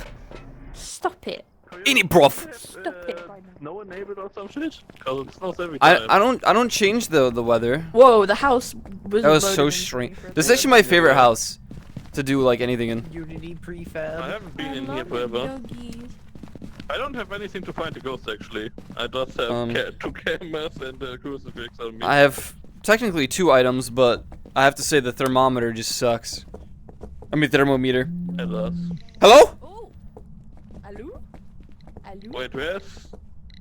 Stop it. In it, bruv! Stop it right now. Snow enabled or some shit? Cause it snows every time. I don't change the weather. Whoa, the house was That was so strange. This is actually my favorite house to do like anything in. Unity I prefab. haven't been in here forever. I don't have anything to find the ghost actually. I just have 2 cameras and a crucifix on me. I have technically 2 items, but I have to say the thermometer just sucks. I mean thermometer. It does. Hello? Oh. Hello? Hello? Wait, where's?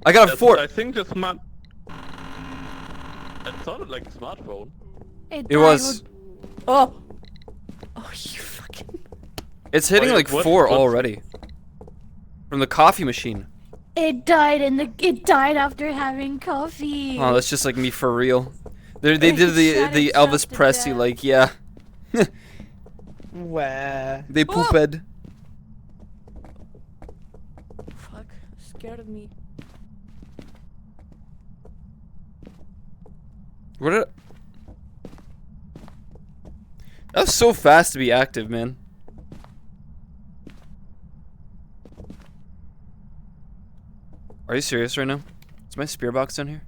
I got a I 4. think the smart. It sounded like a smartphone. It was. Oh. Oh, you fucking. It's hitting Wait, like what- 4 what's- already. From the coffee machine. It died it died after having coffee. Oh, that's just like me for real. They did Shut the itself Elvis to Presley death. like yeah. Where? They pooped. Fuck, scared of me. What? That was so fast to be active, man. Are you serious right now? Is my spear box down here?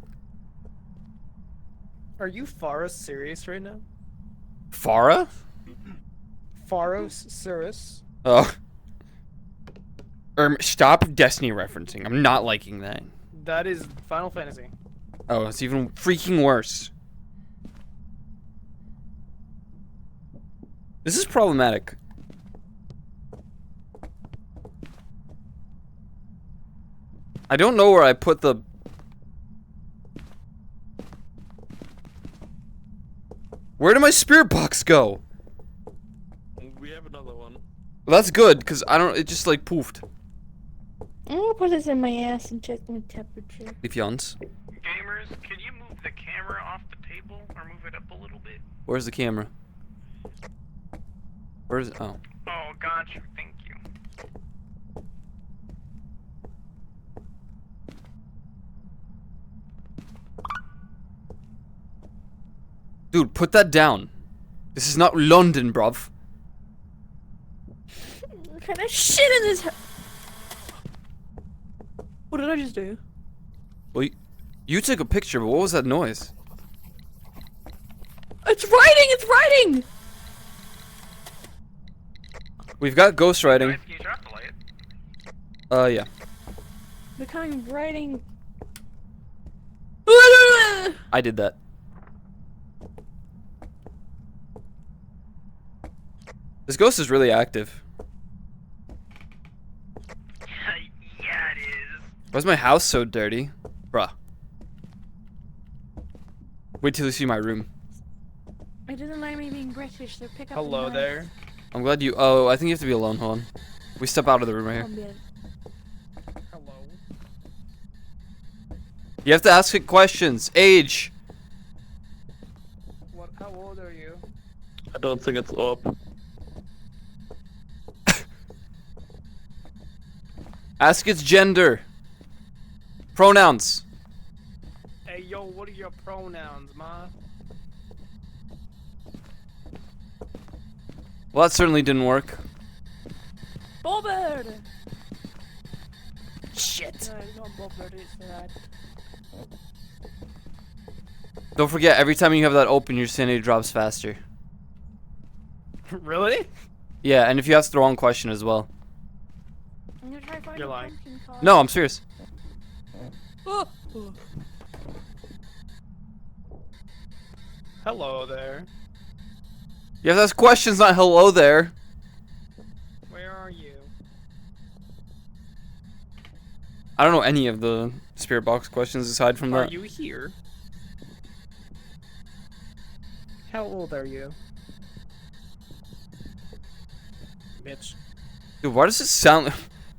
Are you Faros serious right now? Farah? Faros Cirrus? Oh. Stop Destiny referencing. I'm not liking that. That is Final Fantasy. Oh, it's even freaking worse. This is problematic. I don't know where I put the... Where did my spirit box go? We have another one. Well, that's good, because I don't... It just, like, poofed. I'm gonna put this in my ass and check my temperature. If yawns. Gamers, can you move the camera off the table or move it up a little bit? Where's the camera? Where's it? Oh. Oh, got you. Thank you. Dude, put that down. This is not London, bruv. What kind of shit in this? What did I just do? Well, you took a picture, but what was that noise? It's writing! It's writing! We've got ghost writing. Guys, can you turn off the light? Yeah. Becoming writing. I did that. This ghost is really active. Yeah, it is. Why is my house so dirty? Bruh. Wait till you see my room. It doesn't like me being British, so pick up. Hello the there. I'm glad you... Oh, I think you have to be alone. Hold on. We step out of the room right here. Hello. You have to ask it questions. Age. What? How old are you? I don't think it's Orb. Ask its gender. Pronouns. Hey, yo, what are your pronouns, ma? Well, that certainly didn't work. Bobbert! Shit. No, it's not Bobbert, it's that. Don't forget, every time you have that open, your sanity drops faster. Really? Yeah, and if you ask the wrong question as well. I'm gonna try finding You're a lying. pumpkin card. No, I'm serious. Oh. Oh. Hello there. You have to ask questions, not hello there. Where are you? I don't know any of the spirit box questions aside from Are that. you here? How old are you? Bitch. Dude, why does it sound...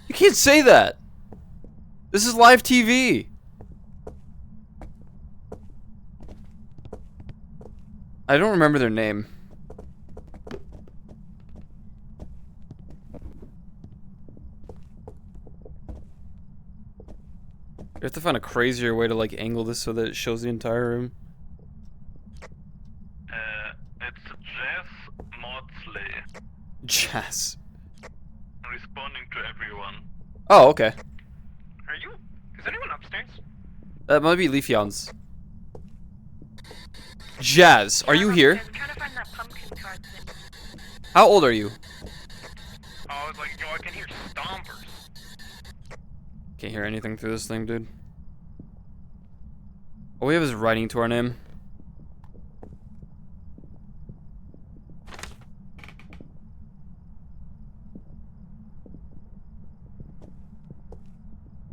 You can't say that! This is live TV! I don't remember their name. You have to find a crazier way to like angle this so that it shows the entire room. It's Jazz Maudsley. Jazz. Responding to everyone. Oh, okay. Are you? Is anyone upstairs? That might be Leafeon's. Jazz, are you here? I'm trying to find that pumpkin card thing. How old are you? Oh, I was like, yo, I can hear stompers. Can't hear anything through this thing, dude. All we have is writing to our name.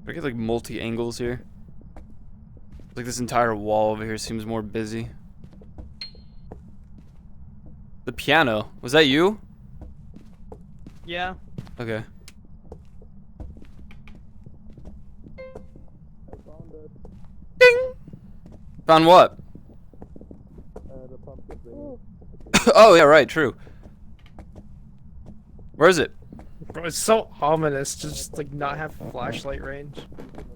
I get like multi-angles here. Like this entire wall over here seems more busy. The piano. Was that you? Yeah. Okay. Ding! Found what? Oh, yeah, right, true. Where is it? Bro, it's so ominous to just like not have flashlight range.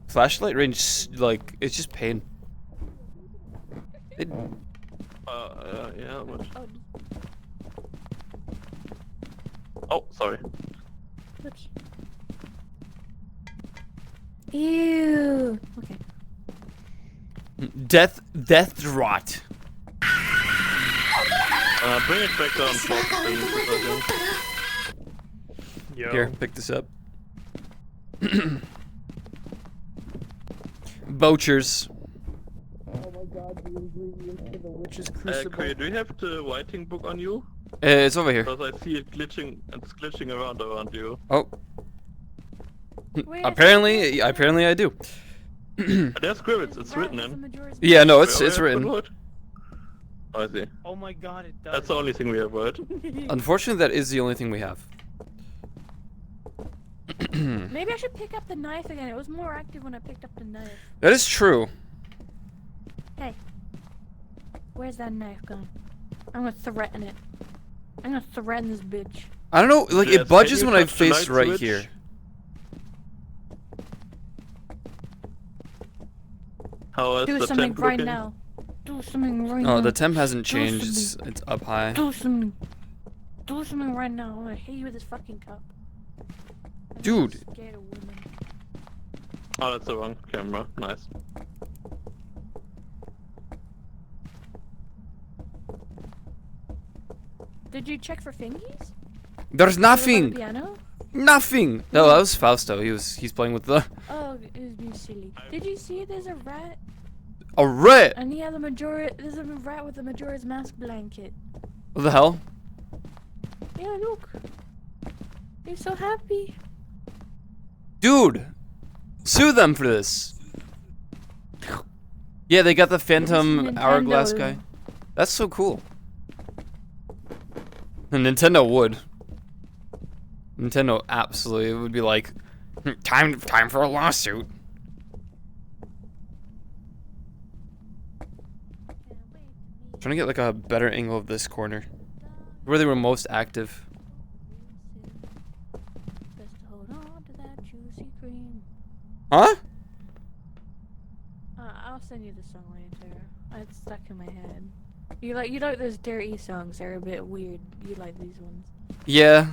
Flashlight range, like, it's just pain. It, Yeah, but... Oh, sorry. Oops. Ew. Okay. death rot. Bring it back down for the Yo. Here, pick this up. Vouchers. Oh my god, the ingredients for the witch's crucible. Korea, do you have the writing book on you? It's over here. Because I see it glitching. It's glitching around you. Oh. Wait, Apparently I do. There's scribbles. It's written in. Yeah, no, it's Where- where- written. what? Oh, I see. Oh my god, it does. That's the only thing we have heard. Unfortunately, that is the only thing we have. Maybe I should pick up the knife again. It was more active when I picked up the knife. That is true. Hey, where's that knife gone? I'm gonna threaten it. I'm gonna threaten this bitch. I don't know, like Yes, it budges can you when I touch the face light right switch? here. How is Do the something temp right looking? now. Do something right now. Oh, the temp hasn't Do changed. something. It's up high. Do something. Do something right now. I'm gonna hit you with this fucking cup. I'm Dude. so scared of women. Oh, that's the wrong camera. Nice. Did you check for fingies? There's Did you nothing. play the piano? Nothing. No, that was Fausto. He's playing with the Oh, it was being silly. Did you see there's a rat? a rat. And he has there's a rat with a Majora's Mask blanket. What the hell? Yeah, look. He's so happy. Dude, sue them for this. Yeah, they got the Phantom Nintendo. Hourglass guy. That's so cool. And Nintendo would. Nintendo absolutely would be like, time for a lawsuit. Trying to get like a better angle of this corner, where they were most active. Best to hold on to that juicy cream. Huh? I'll send you the song later. It's stuck in my head. You like those dirty songs? They're a bit weird. You like these ones? Yeah.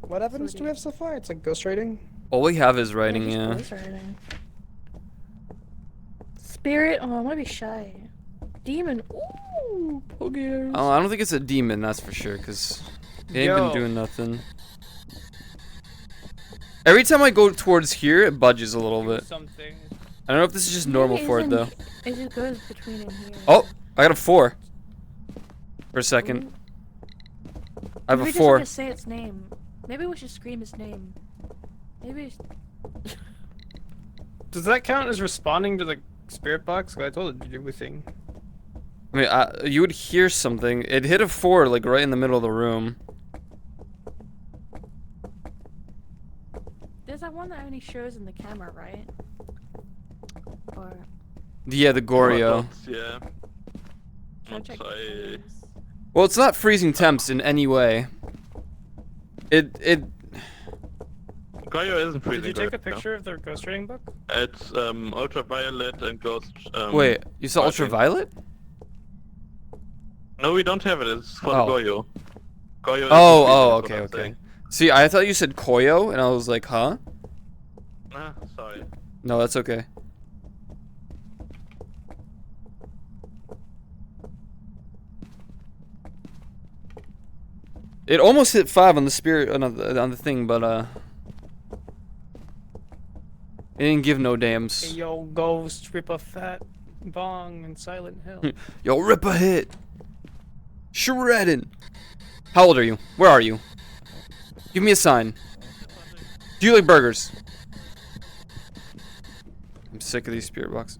What evidence do we have so far? It's like ghostwriting? All we have is writing. just Yeah. voice writing. Spirit. Oh, I might be shy. Demon. Ooh, poggers. Oh, I don't think it's a demon. That's for sure, cause it ain't been Yo. doing nothing. Every time I go towards here, it budges a little bit. Something. I don't know if this is just normal Maybe for it though. It just goes between in here. Oh, I got a 4. For a second. I have Maybe a we just 4. need to say its name. Maybe we should scream its name. Maybe. Does that count as responding to the spirit box? 'Cause I told it to do everything. I mean, you would hear something. It hit a 4, like right in the middle of the room. There's that one that only shows in the camera, right? Or. Yeah, the Goryo. Yeah. Should I check the I- flames? Well, it's not freezing temps in any way. It. Goyo isn't freezing. Did you take a right now. picture of their ghostwriting book? It's ultraviolet and ghost. Wait, you saw writing. ultraviolet? No, we don't have it. It's for Oh. the Goyo. Goyo. isn't Oh, freezing, oh, is what okay, I'm okay. saying. See, I thought you said Koyo, and I was like, huh? Ah, sorry. No, that's okay. It almost hit 5 on the spirit on the thing, but it didn't give no Hey, dams. yo, ghost, rip a fat bong in Silent Hill. Yo, rip a hit. Shredding. How old are you? Where are you? Give me a sign. Do you like burgers? I'm sick of these spirit boxes.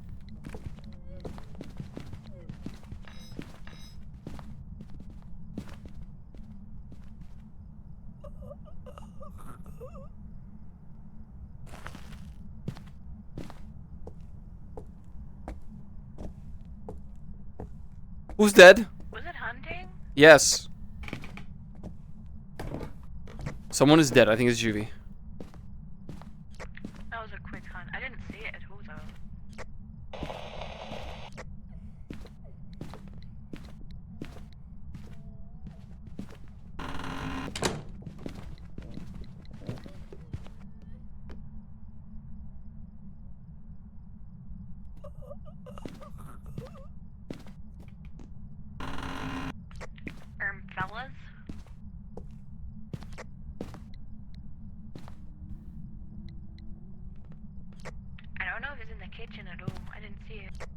Who's dead? Was it hunting? Yes. Someone is dead. I think it's Juvie. That was a quick hunt. I didn't see it at all though. Fellas? I don't know if it's in the kitchen at all. I didn't see it.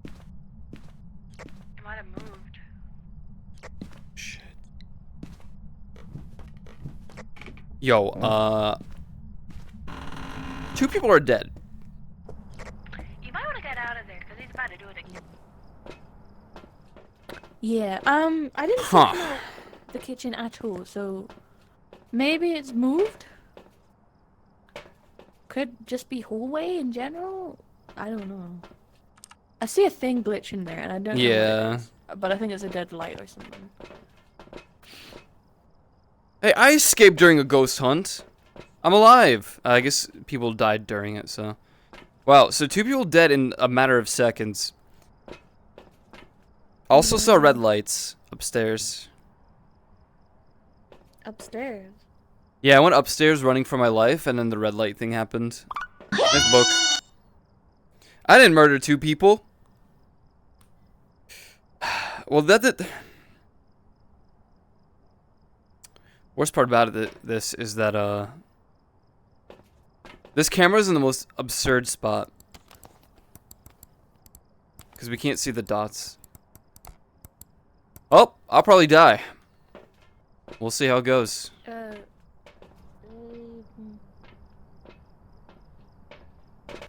It might have moved. Shit. Yo, 2 people are dead. You might want to get out of there because he's about to do it again. Yeah, I didn't see the kitchen at all, so maybe it's moved? Could just be hallway in general? I don't know. I see a thing glitching there, and I don't know what it is, but I think it's a dead light or something. Hey, I escaped during a ghost hunt. I'm alive. I guess people died during it, so. Wow, so 2 people dead in a matter of seconds. Also saw red lights upstairs. Upstairs? Yeah, I went upstairs running for my life, and then the red light thing happened. Nice book. I didn't murder 2 people. Well, worst part about this is that, this camera's in the most absurd spot. Because we can't see the dots. Oh, I'll probably die. We'll see how it goes.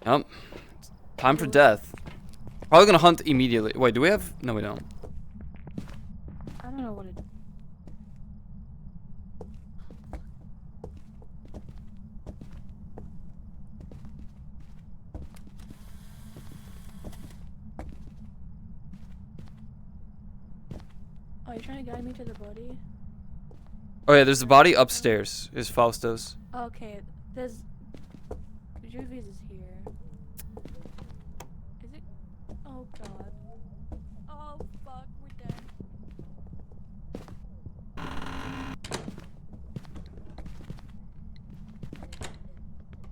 Yep. Time for death. Probably gonna hunt immediately. Wait, do we have... No, we don't. I don't know what it is. Oh, you're trying to guide me to the body? Oh yeah, there's a body upstairs. Is Fausto's. Okay, there's... Juvies is here. Is it? Oh god. Oh fuck, we're dead.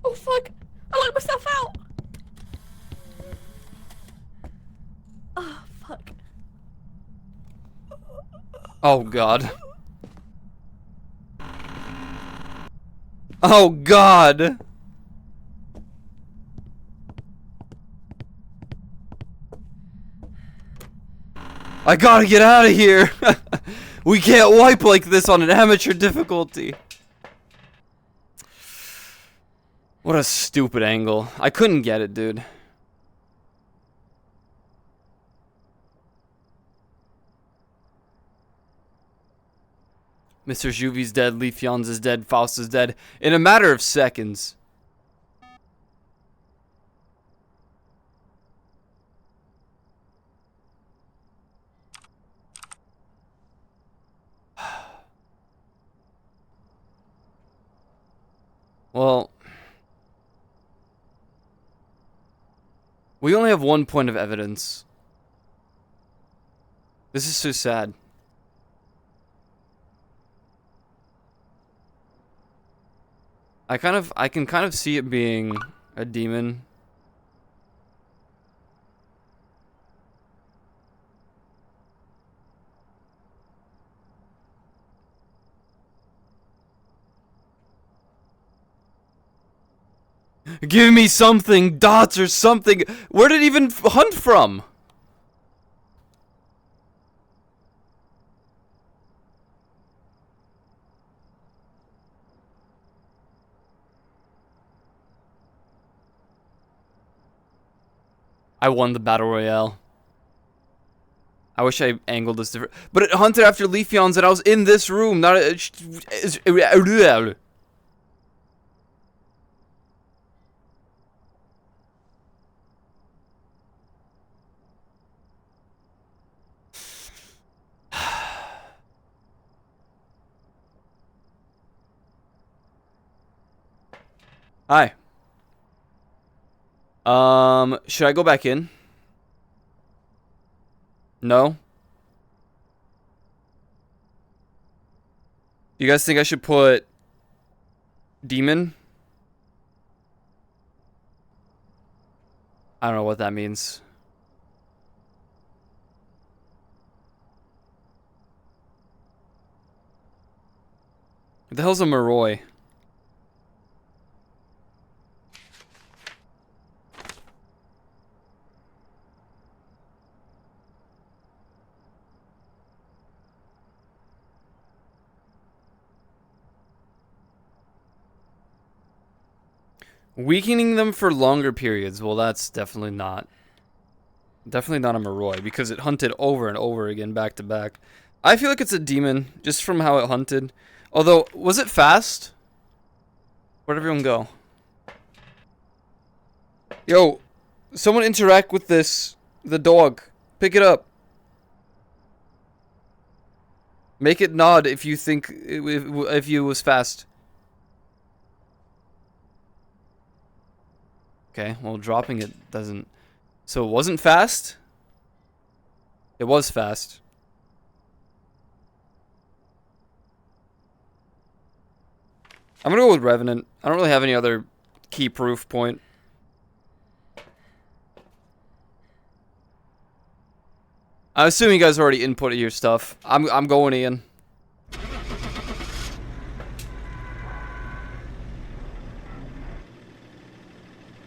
Oh fuck! I locked myself out! Oh fuck. Oh god. Oh god! I gotta get out of here! We can't wipe like this on an amateur difficulty. What a stupid angle. I couldn't get it, dude. Mr. Juvi's dead, Leaf Yawns is dead, Faust is dead. In a matter of seconds. Well, we only have 1 point of evidence. This is so sad. I can kind of see it being a demon. Give me something, dots or something. Where did it even hunt from? I won the battle royale. I wish I angled this different, but it hunted after Leaf Yawns and I was in this room, not a... Hi. Should I go back in? No? You guys think I should put demon? I don't know what that means. What the hell's a Moroi? Weakening them for longer periods. Well, that's definitely not a Moroi because it hunted over and over again back to back. I feel like it's a demon just from how it hunted. Although, was it fast? Where'd everyone go? Yo, someone interact with this. The dog. Pick it up. Make it nod if you think if you was fast. Okay, well, dropping it doesn't. So it wasn't fast? It was fast. I'm gonna go with Revenant. I don't really have any other key proof point. I assume you guys already inputted your stuff. I'm going Ian.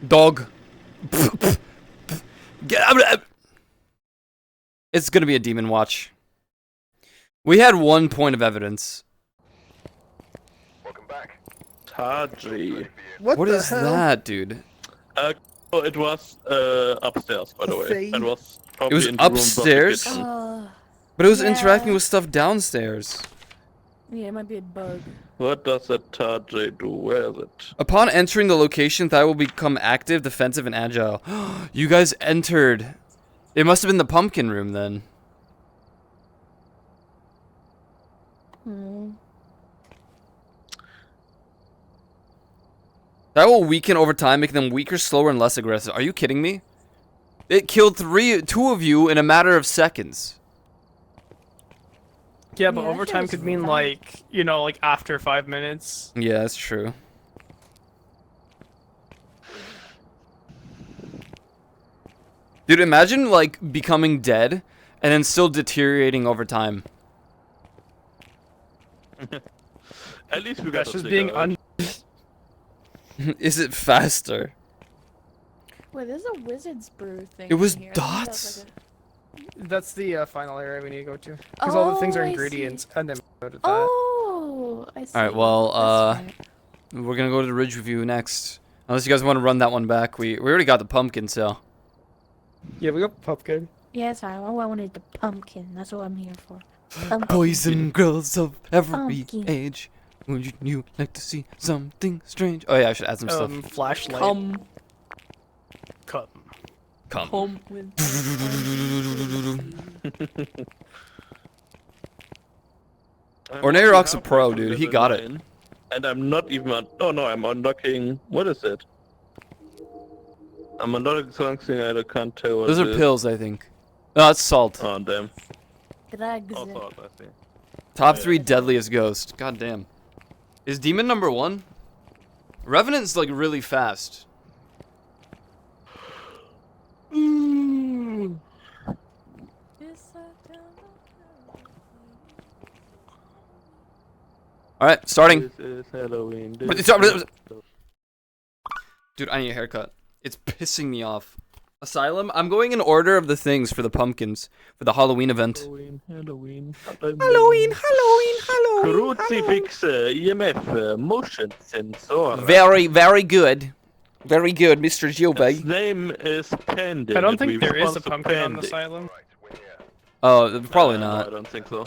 Dog. Get out. It's gonna be a demon watch. We had 1 point of evidence. Welcome back. Tadri. What What the is hell? that, dude? Oh, it was upstairs, by the way. Okay. It was It probably was in the room above the upstairs? kitchen. But it was Yeah. interacting with stuff downstairs. Yeah, it might be a bug. What does that Tadri do? Where is it? Upon entering the location, Thai will become active, defensive, and agile. You guys entered. It must have been the pumpkin room then. Hmm. That will weaken over time, making them weaker, slower, and less aggressive. Are you kidding me? It killed two of you in a matter of seconds. Yeah, but Yeah, that overtime shit could was mean fast. like, you know, like after 5 minutes. Yeah, that's true. Dude, imagine like becoming dead and then still deteriorating over time. At least we got That's the just being figure out. Is it faster? Wait, there's a wizard's brew thing. It was in here. I think that's dots? like That's the final area we need to go to. Because all the things Oh, are I see. ingredients, and then go to that. Oh, I see. Alright, well, That's smart. we're gonna go to the Ridge Review next. Unless you guys want to run that one back. We already got the pumpkin, so. Yeah, we got pumpkin. Yeah, it's alright. All I wanted the pumpkin. That's what I'm here for. Pumpkin. Boys and girls of every Pumpkin. age, would you like to see something strange? Oh yeah, I should add some stuff. Flashlight. Come, Come. Come. come with. Ornerock's a pro, dude. He got it. And I'm not even. Oh no, I'm unlocking. What is it? I'm unlocking something I can't tell what Those it are is. pills, I think. No, that's salt. Oh damn. Drugs. Oh, salt, I see. Top 3 deadliest ghost. God damn. Is demon number 1? Revenant's like really fast. Alright, starting. This is Halloween. But this it's- is- Dude, I need a haircut. It's pissing me off. Asylum? I'm going in order of the things for the pumpkins for the Halloween event. Halloween. Halloween. Crucifix, EMF, motion sensor. Very, very good. Very good, Mr. Its Gilbay. name is Pendant. I don't It think there is a responds to pumpkin on the Pendant. asylum. Oh, probably No, I not. don't think so.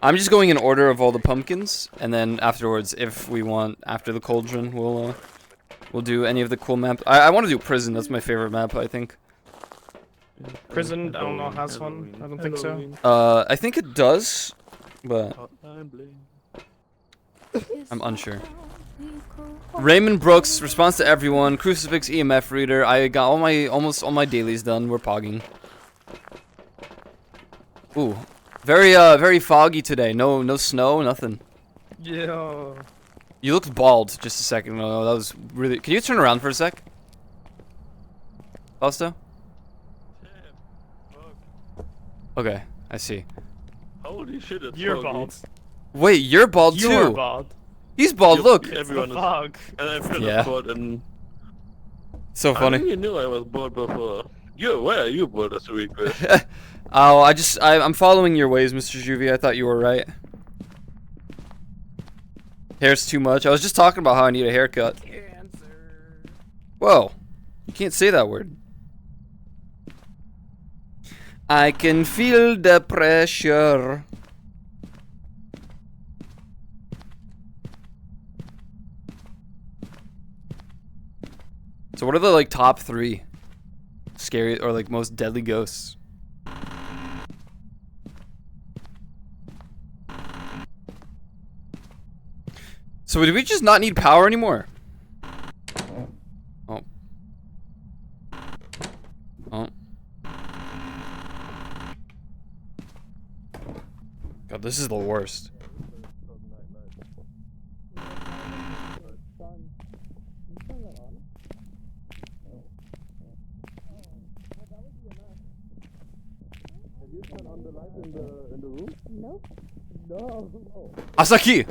I'm just going in order of all the pumpkins, and then afterwards, if we want, after the cauldron, we'll do any of the cool maps. I want to do prison. That's my favorite map, I think. Prison, I don't know, has one. I don't think so. I think it does, but Hotline bling. I'm unsure. Raymond Brooks, response to everyone, Crucifix EMF reader. I got almost all my dailies done. We're pogging. Ooh, very foggy today. No snow, nothing. Yeah. You looked bald just a second ago. That was really. Can you turn around for a sec? Fausto? Okay, I see. Holy shit, it's You're foggy. bald. Wait, you're bald too. You're bald. He's bald. Yep, Look. It's everyone the is. fog. And I feel Yeah. bald and So I funny. really knew I was bald before. Where are you bald as a week? Oh, I'm following your ways, Mr. Juvie. I thought you were right. Hair's too much. I was just talking about how I need a haircut. Cancer. Whoa. You can't say that word. I can feel the pressure. So what are the like top 3 scary or like most deadly ghosts? So do we just not need power anymore? Oh. Oh. God, this is the worst. Asaki!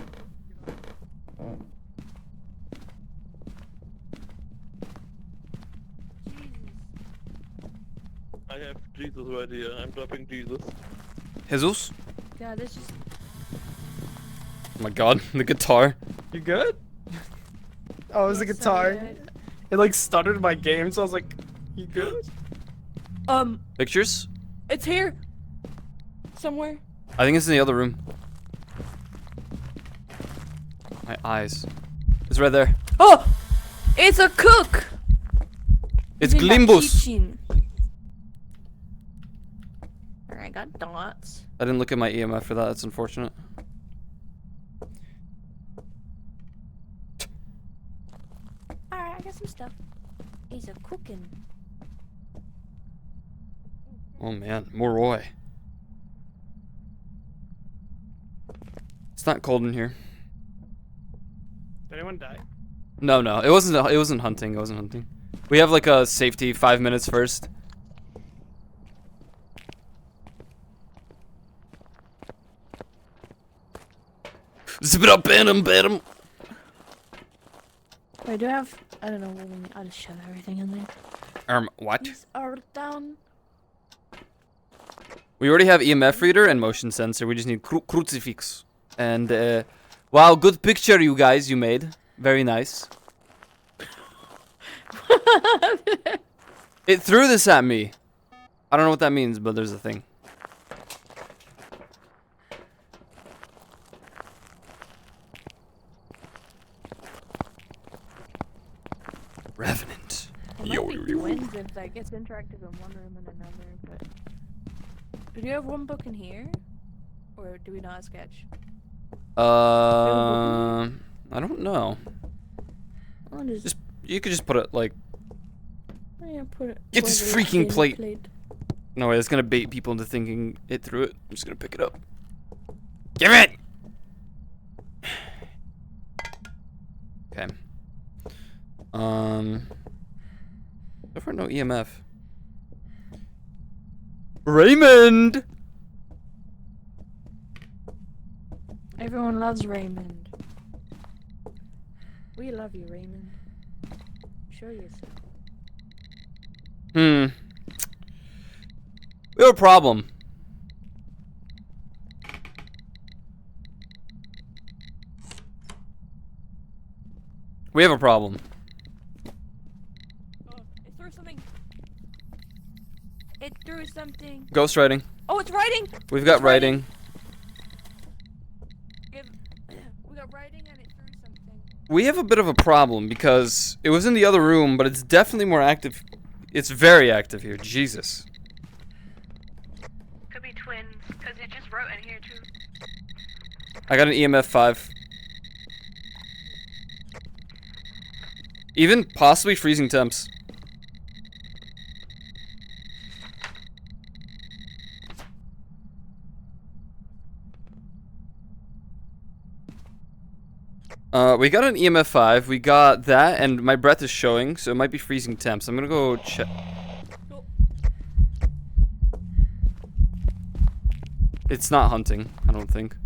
I have Jesus right here. I'm dropping Jesus. Jesus? God, this just. Oh my god, the guitar. You good? Oh, it was a guitar. It like stuttered my game, so I was like, you good? Pictures? It's here. Somewhere. I think it's in the other room. My eyes. It's right there. Oh! It's a cook! It's He's in that Glimbus. kitchen. Alright, got dots. I didn't look at my EMF for that. That's unfortunate. Alright, I got some stuff. He's a cooking. Oh man, more Roy. It's not cold in here. Did anyone die? No, no, it wasn't hunting. It wasn't hunting. We have like a safety 5 minutes first. Zip it up, ban him. Wait, do I have. I don't know. I'll just shove everything in there. What? These are down. We already have EMF reader and motion sensor. We just need crucifix. And wow, good picture you guys you made. Very nice. It threw this at me. I don't know what that means, but there's a thing. Revenant. It might be twins if like it's interactive in one room and another, but do you have one book in here? Or do we not have sketch? I don't know. I'll just You could just put it like. yeah, put it. Get this wherever it's freaking in the plate. No way, it's gonna bait people into thinking it threw it. I'm just gonna pick it up. Give it! Okay. So far no EMF. Raymond! Everyone loves Raymond. We love you, Raymond. Show yourself. We have a problem. We have a problem. Oh, it threw something. It threw something. Ghost writing. Oh, it's writing! We've got It's writing. writing. We got writing and it threw something. We have a bit of a problem because it was in the other room, but it's definitely more active. It's very active here. Jesus. Could be twins, because it just wrote in here too. I got an EMF 5. Even possibly freezing temps. We got an EMF 5. We got that, and my breath is showing, so it might be freezing temps. I'm gonna go check. It's not hunting, I don't think.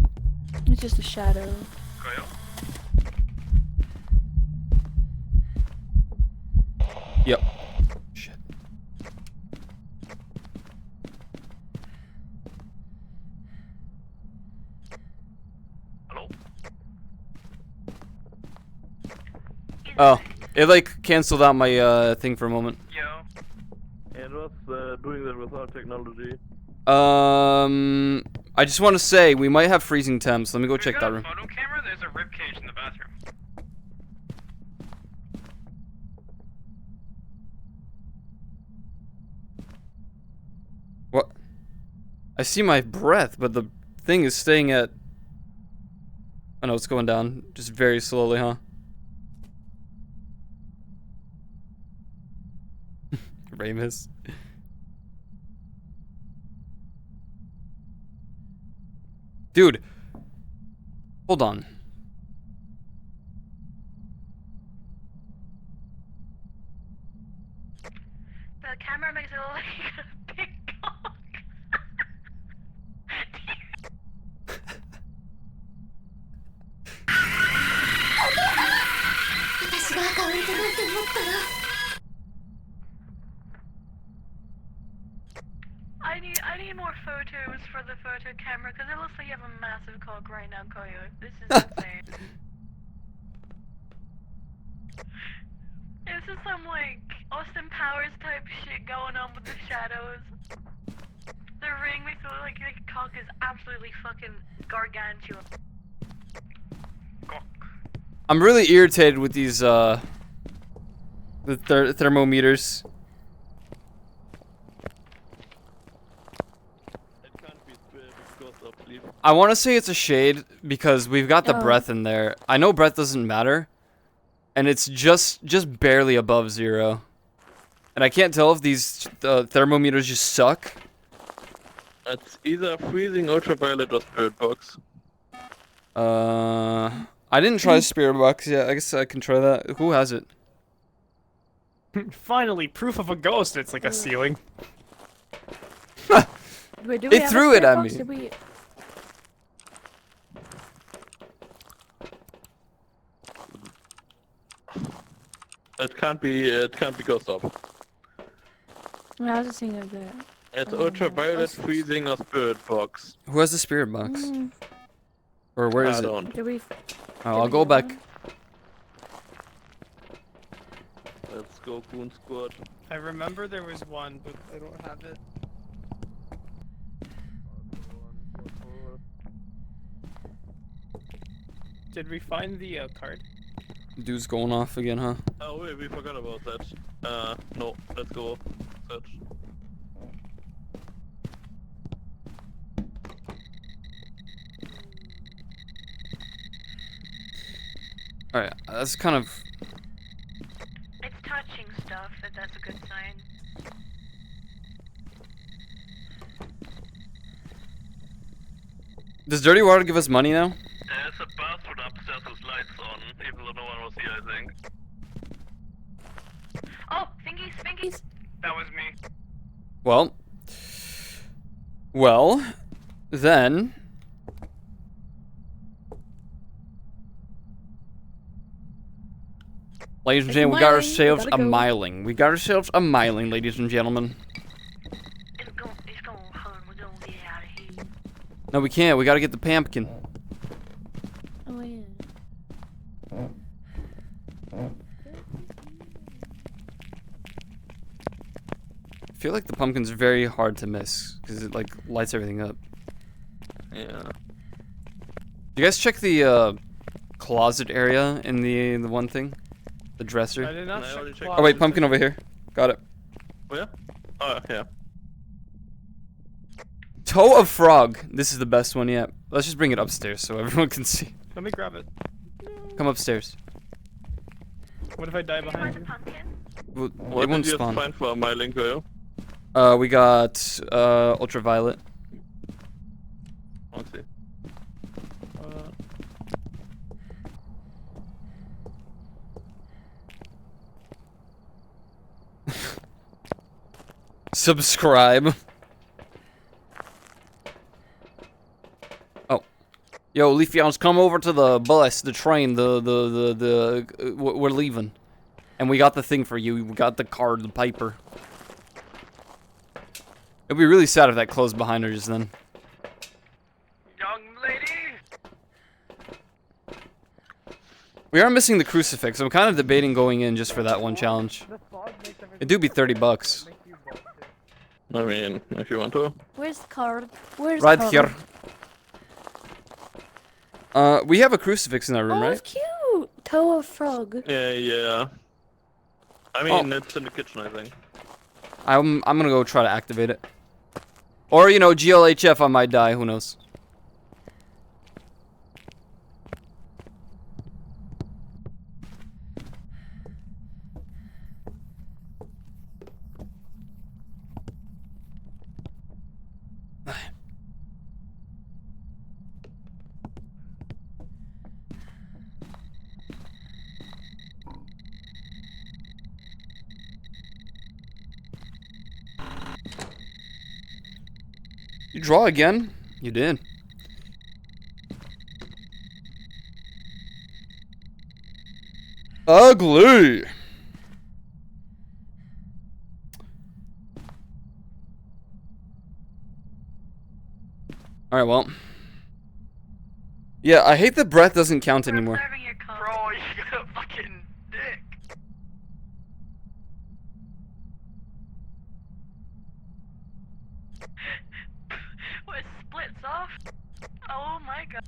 It's just a shadow. Yep. Shit. Hello? Oh, It like canceled out my thing for a moment. Yo. It was doing that without technology. I just want to say we might have freezing temps. Let me go check that room. Photo camera. There's a rib cage in the bathroom. What? I see my breath, but the thing is staying at. I know it's going down, just very slowly, huh? Ramus. Dude, hold on. The camera makes it look like a big cock. I need more photos for the photo camera because it looks like you have a massive cock right now, Koyo. This is insane. This is some like Austin Powers type shit going on with the shadows. The ring makes it look like your cock is absolutely fucking gargantuan. I'm really irritated with these the thermometers. It can't be because of sleep. I want to say it's a shade because we've got the breath in there. I know breath doesn't matter, and it's just barely above 0. And I can't tell if these thermometers just suck. It's either freezing, ultraviolet, or spirit box. I didn't try Spirit Box yet. I guess I can try that. Who has it? Finally, proof of a ghost. It's like a ceiling. Wait, do we It have threw a it at spirit me. box? Did we... It can't be ghost up. I was just thinking of that. It's ultraviolet, freezing, or spirit box. Who has the Spirit Box? Or where is I it? don't. Did we... Oh, I'll go back. Let's go, Goon Squad. I remember there was one, but I don't have it. Did we find the card? Dude's going off again, huh? Oh wait, we forgot about that. No, let's go search. Alright, that's kind of... It's touching stuff, if that's a good sign. Does Dirty Water give us money now? There's a bathroom upstairs with lights on, even though no one was here, I think. Oh, Fingies! That was me. Well, then... Ladies and gentlemen, we got ourselves a miling. We got ourselves a miling, ladies and gentlemen. It's going home. We're gonna get out of here. No, we can't. We gotta get the pumpkin. Oh, yeah. I feel like the pumpkin's very hard to miss because it like lights everything up. Yeah. You guys check the closet area in the one thing, the dresser. I did not I already check. checked. Oh wait, pumpkin over here. Got it. Where? Oh yeah. Toe of frog. This is the best one yet. Let's just bring it upstairs so everyone can see. Let me grab it. Come upstairs. What if I die behind you? Well, What it did won't you spawn. find for my link, Koyo? We got ultraviolet. Let's see. Subscribe. Oh, yo, Leafeons, come over to the bus, the train, we're leaving, and we got the thing for you. We got the card, the paper. It'd be really sad if that closed behind her just then. Young lady. We are missing the crucifix. I'm kind of debating going in just for that one challenge. It do be $30. I mean, if you want to. Where's the card? Where's Right the here. card? We have a crucifix in our room, Oh, right? it's cute. Toe of frog. Yeah. I mean, it's in the kitchen, I think. I'm gonna go try to activate it. Or, you know, GLHF, I might die. Who knows? You draw again? You did. Ugly. Alright, well. Yeah, I hate that breath doesn't count anymore. Bro, you got a fucking dick. What, splits off? Oh my god.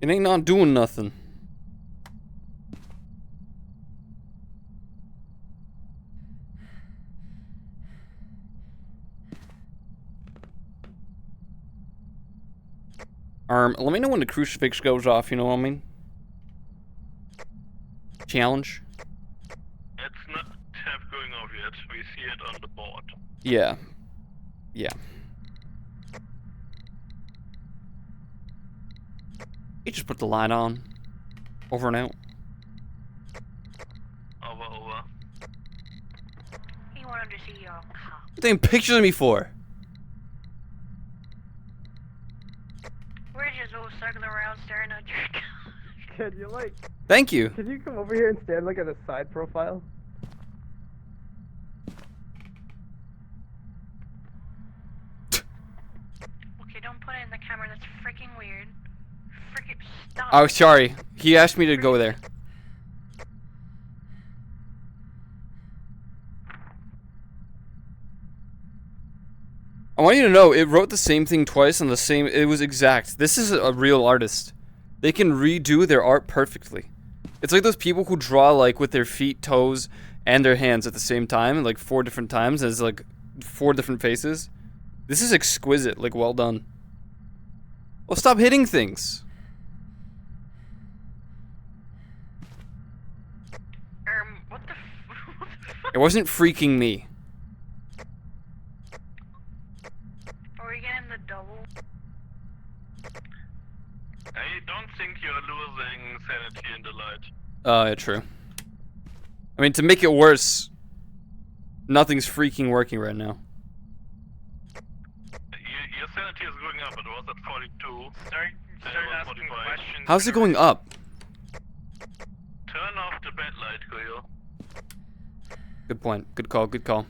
It ain't not doing nothing. Let me know when the crucifix goes off, you know what I mean? Challenge? It's not going off yet. We see it on the board. Yeah. Yeah. You just put the light on. Over and out. Over. He wanted to see your cock. What are you taking pictures of me for? We're just all circling around staring at your cock. Can you like? Thank you. Can you come over here and stand like at a side profile? Okay, don't put it in the camera. That's freaking weird. Freaking stop. Oh, sorry. He asked me to go there. I want you to know, it wrote the same thing twice on the same... It was exact. This is a real artist. They can redo their art perfectly. It's like those people who draw, like, with their feet, toes, and their hands at the same time, like 4 different times, as, like, 4 different faces. This is exquisite, like, well done. Well, stop hitting things. What the It wasn't freaking me. Are we getting the double? I don't think you're losing sanity in the light. Yeah, true. I mean, to make it worse, nothing's freaking working right now. Your sanity is going up. It was at 42. Start asking questions. How's it going up? Turn off the bed light, Goyo. Good point. Good call. Good call.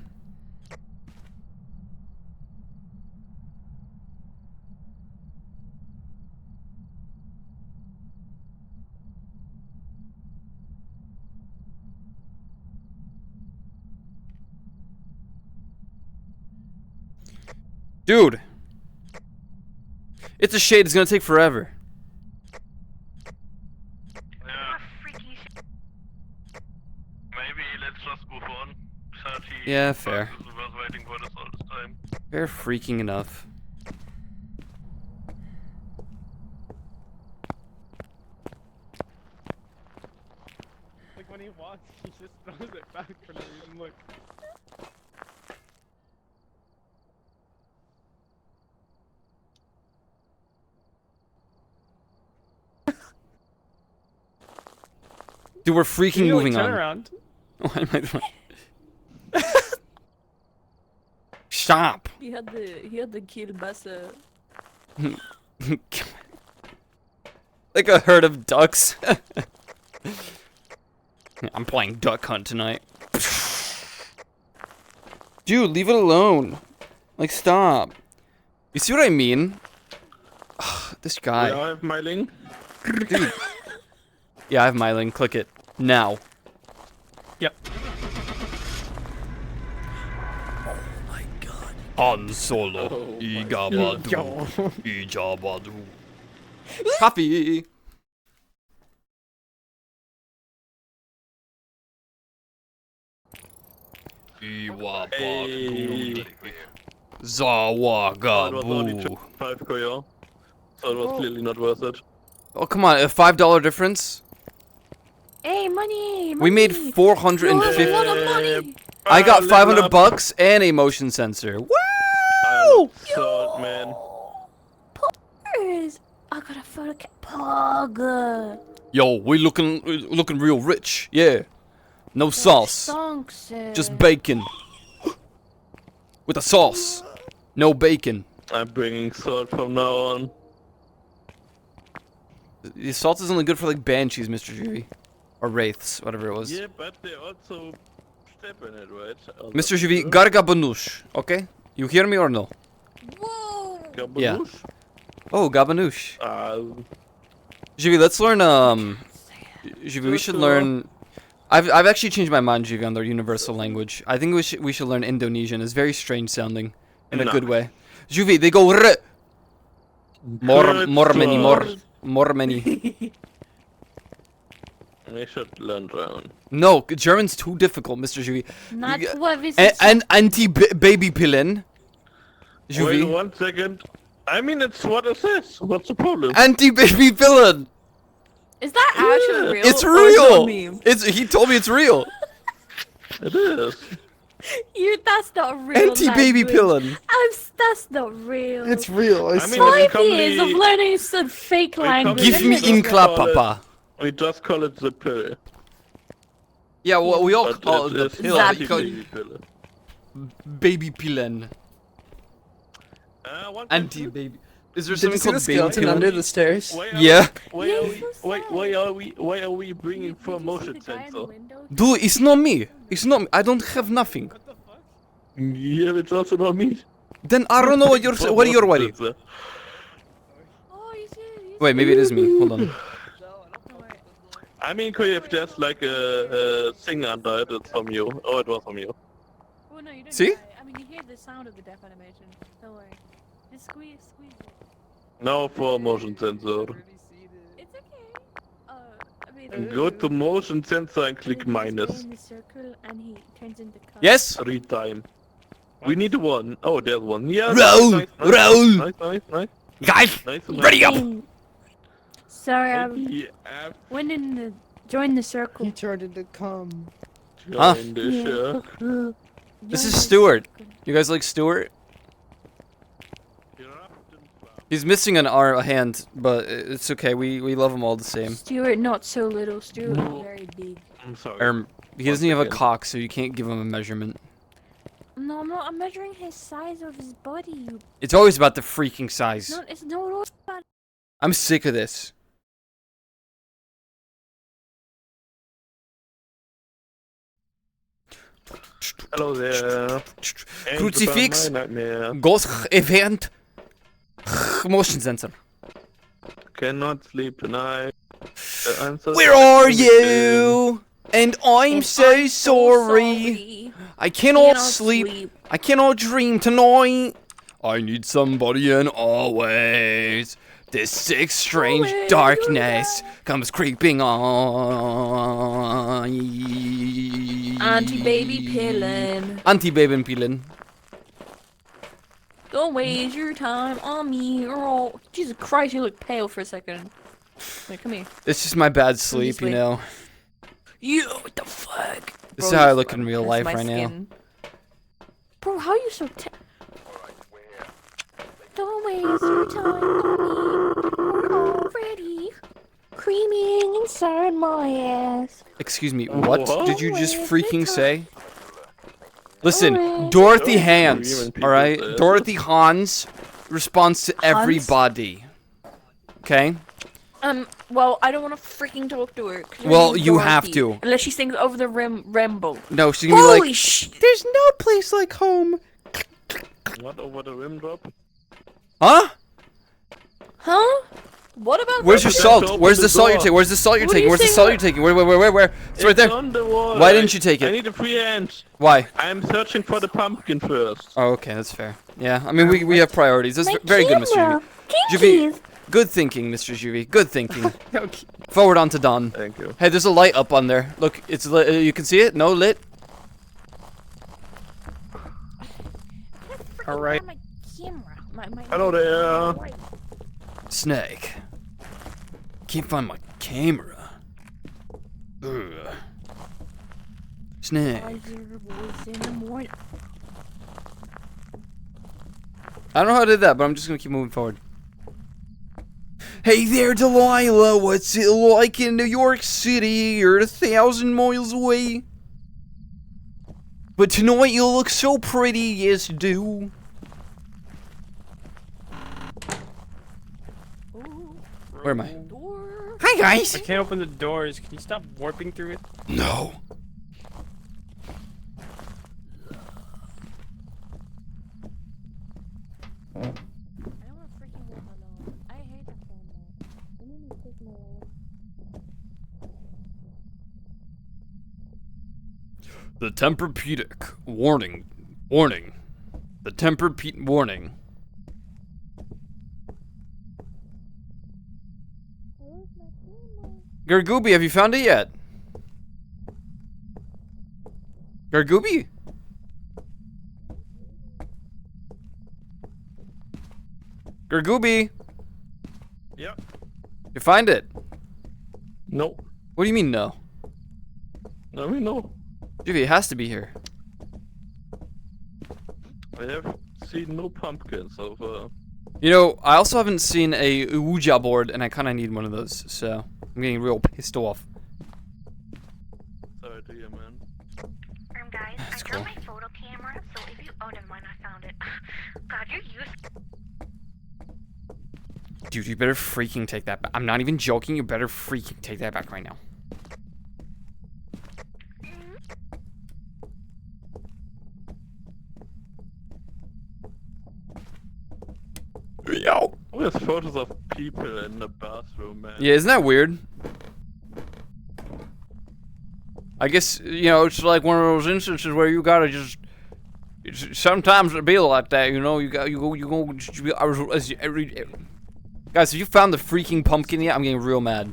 Dude! It's a shade. It's gonna take forever. Yeah. Maybe let's just move on. 30. Yeah, fair. Was waiting for this all this time. Fair freaking enough. Like when he walks, he just throws it back for no reason. Look. Dude, we're freaking You, like, moving turn on. around. Why am I doing? Stop! He had the kielbasa. Like a herd of ducks. I'm playing Duck Hunt tonight. Dude, leave it alone. Like, stop. You see what I mean? This guy. Yeah, I have my link. Dude. Yeah, I have my link. Click it. Now. Yep. Han Solo. Oh my Igabadu. Yo. Ijabadu. Coffee. Iwabadu. Hey. That was only Zawagabu. 5 koyo. So it was clearly not worth it. Oh, come on. A $5 difference? Hey, money! We made money. 450. You have a lot of money. I got level 500 up. bucks and a motion sensor. Woo! Sword, man. Poggers! I got a photo cap. Pog. Yo, we looking real rich. Yeah. No sauce. Song said. Just bacon. With a sauce. No bacon. I'm bringing sword from now on. The salt is only good for like banshees, Mr. Juvie. Or wraiths, whatever it was. Yeah, but they also step in it, right? Mr. Juvie, gargabanoosh, okay? You hear me or no? Whoa! Yeah. Oh, gabanoosh. Uh, Juvie, let's learn, Juvie, we should learn... I've actually changed my mind, Juvie, on their universal language. I think we should learn Indonesian. It's very strange sounding. In a good way. Juvie, they go r. More many. we should learn German. No, German's too difficult, Mr. Juvie. Not You- what is And anti-baby pillen. Wait Juvie. 1 second. I mean, it's what it says. What's the problem? Anti-baby pillen. Is that actually real? It's or is it a real. meme? He told me it's real. It is. That's not real. Anti-baby pillen. That's not real. It's real. I I swear. mean, we 5 years of commonly- learning some fake language. Give me Just inkla, call it- papa. We just call it the pill. Yeah, well, we all But call it it the is pill. Zap. We call baby pill. baby pillen. One Anti-baby. Is there Did you something see the called baby skeleton pillen? under the stairs? Why are Yeah. Why Yeah, are it's we? so Why sad. are we bringing for Did you see motion the guy in the sensor? window? Dude, it's not me. It's not me. I don't have nothing. Yeah, it's also not me. Then I don't know what you're what you're worried. Sensor. Oh, you see it. Wait, maybe it is me. Hold on. Don't worry. I mean, if there's like a thing under it, it's from you. Oh, it was from you. Oh no, you didn't. See? die. I mean, you hear the sound of the death animation. Don't worry. Just squeeze it. Now for motion sensor. It's okay. I mean. Go to motion sensor and click He stays minus in the circle and he turns into color. Yes. 3 times. We need one. Oh, there's one. Yeah. Roll, nice. roll. Guys, Nice. ready up. Sorry, I Yeah. went in the join the circle. He turned into cum. Huh? Join the circle. This Join is the Stuart. circle. You guys like Stuart? He's missing a hand, but it's okay. We love him all the same. Stuart, not so little. Stuart, very big. I'm sorry. He doesn't even have a again. cock, so you can't give him a measurement. No, I'm not. I'm measuring his size of his body. You. It's always about the freaking size. No, it's not about. I'm sick of this. Hello there. Ain't Crucifix. about my nightmare. Ghost event. Motion sensor. Cannot sleep tonight. I'm so Where are you? And I'm so sorry. I cannot sleep. I cannot dream tonight. I need somebody and always. This sick, strange Always darkness comes creeping on. Anti-baby pillin'. Anti-baby pillen. Don't waste your time on me. Oh, Jesus Christ, you look pale for a second. Wait, come here. It's just my bad sleep, you sleep. know. You, what the fuck? This is Bro, how I you look in real that's life my right now. skin. Bro, how are you so Don't waste your time on me. We're already creaming inside my ass. Excuse me, what What? did you just Always freaking the say? Listen, Always. Dorothy Don't Hans, scream when people alright? say it. Dorothy Hans responds to everybody. Okay? Well, I don't want to freaking talk to her. 'Cause her Well, name's you have Dorothy. to. Unless she sings over the rainbow. No, she's gonna be Holy like, shit! there's no place like home. What over the rim drop? Huh? Huh? What about Where's your that? salt? Open Where's the the salt you're door. taking? Where's the salt you're What are taking? you Where's the saying salt about- you're taking? Where? It's right there. On the wall. Why didn't you take I it? need a free hand. Why? I'm searching for the pumpkin first. Oh, okay, that's fair. Yeah, I mean, we have priorities. That's My very good, Mr. camera. Juvie. Jinkies. Good thinking, Mr. Juvie. Good thinking. Okay. Forward on to Don. Thank you. Hey, there's a light up on there. Look, it's lit. You can see it? No, lit? All right. My camera. My Hello there. Snake. Can't find my camera. Ugh. Snake. I hear a voice in the morning. I don't know how I did that, but I'm just gonna keep moving forward. Hey there, Delilah. What's it like in New York City? You're 1,000 miles away. But tonight you look so pretty, yes you do. Where am I? Door. Hi guys. I can't open the doors. Can you stop warping through it? No. I don't want to freaking walk alone. I hate that camera. I need to take my. The Tempur-Pedic. Warning. Warning. The Tempur-Pedic. Warning. Gargooby, have you found it yet? Gargooby? Gargooby, Yeah. you find it? No. What do you mean no? I mean, no. Juvie, it has to be here. I have seen no pumpkins so far. You know, I also haven't seen a Ouija board, and I kind of need one of those, so I'm getting real pissed off. Sorry to hear, man. Guys, That's I cool. got my photo camera, so if you... Oh, never mind, I found it. God, you're used... Dude, you better freaking take that back. I'm not even joking, you better freaking take that back right now. Yo. Oh, there's photos of people in the bathroom, man. Yeah, isn't that weird? I guess, you know, it's like one of those instances where you gotta just... Sometimes it be like that, you know, Guys, have you found the freaking pumpkin yet? I'm getting real mad.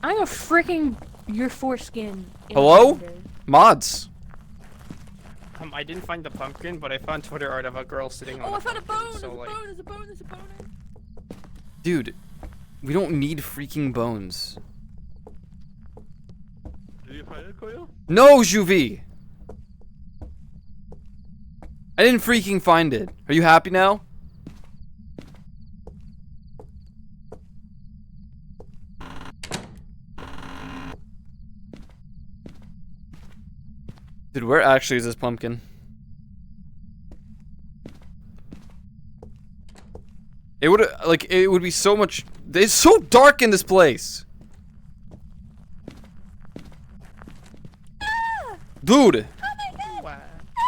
I'm a freaking your foreskin. in Hello? Tinder. Mods. I didn't find the pumpkin, but I found Twitter art of a girl sitting on Oh, a I found a pumpkin, bone! so, There's a like, bone! There's a bone! There's a bone! Dude, we don't need freaking bones. Did you find it, Koyo? No, Juvie! I didn't freaking find it. Are you happy now? Dude, where actually is this pumpkin? It would like it would be so much. It's so dark in this place. Dude,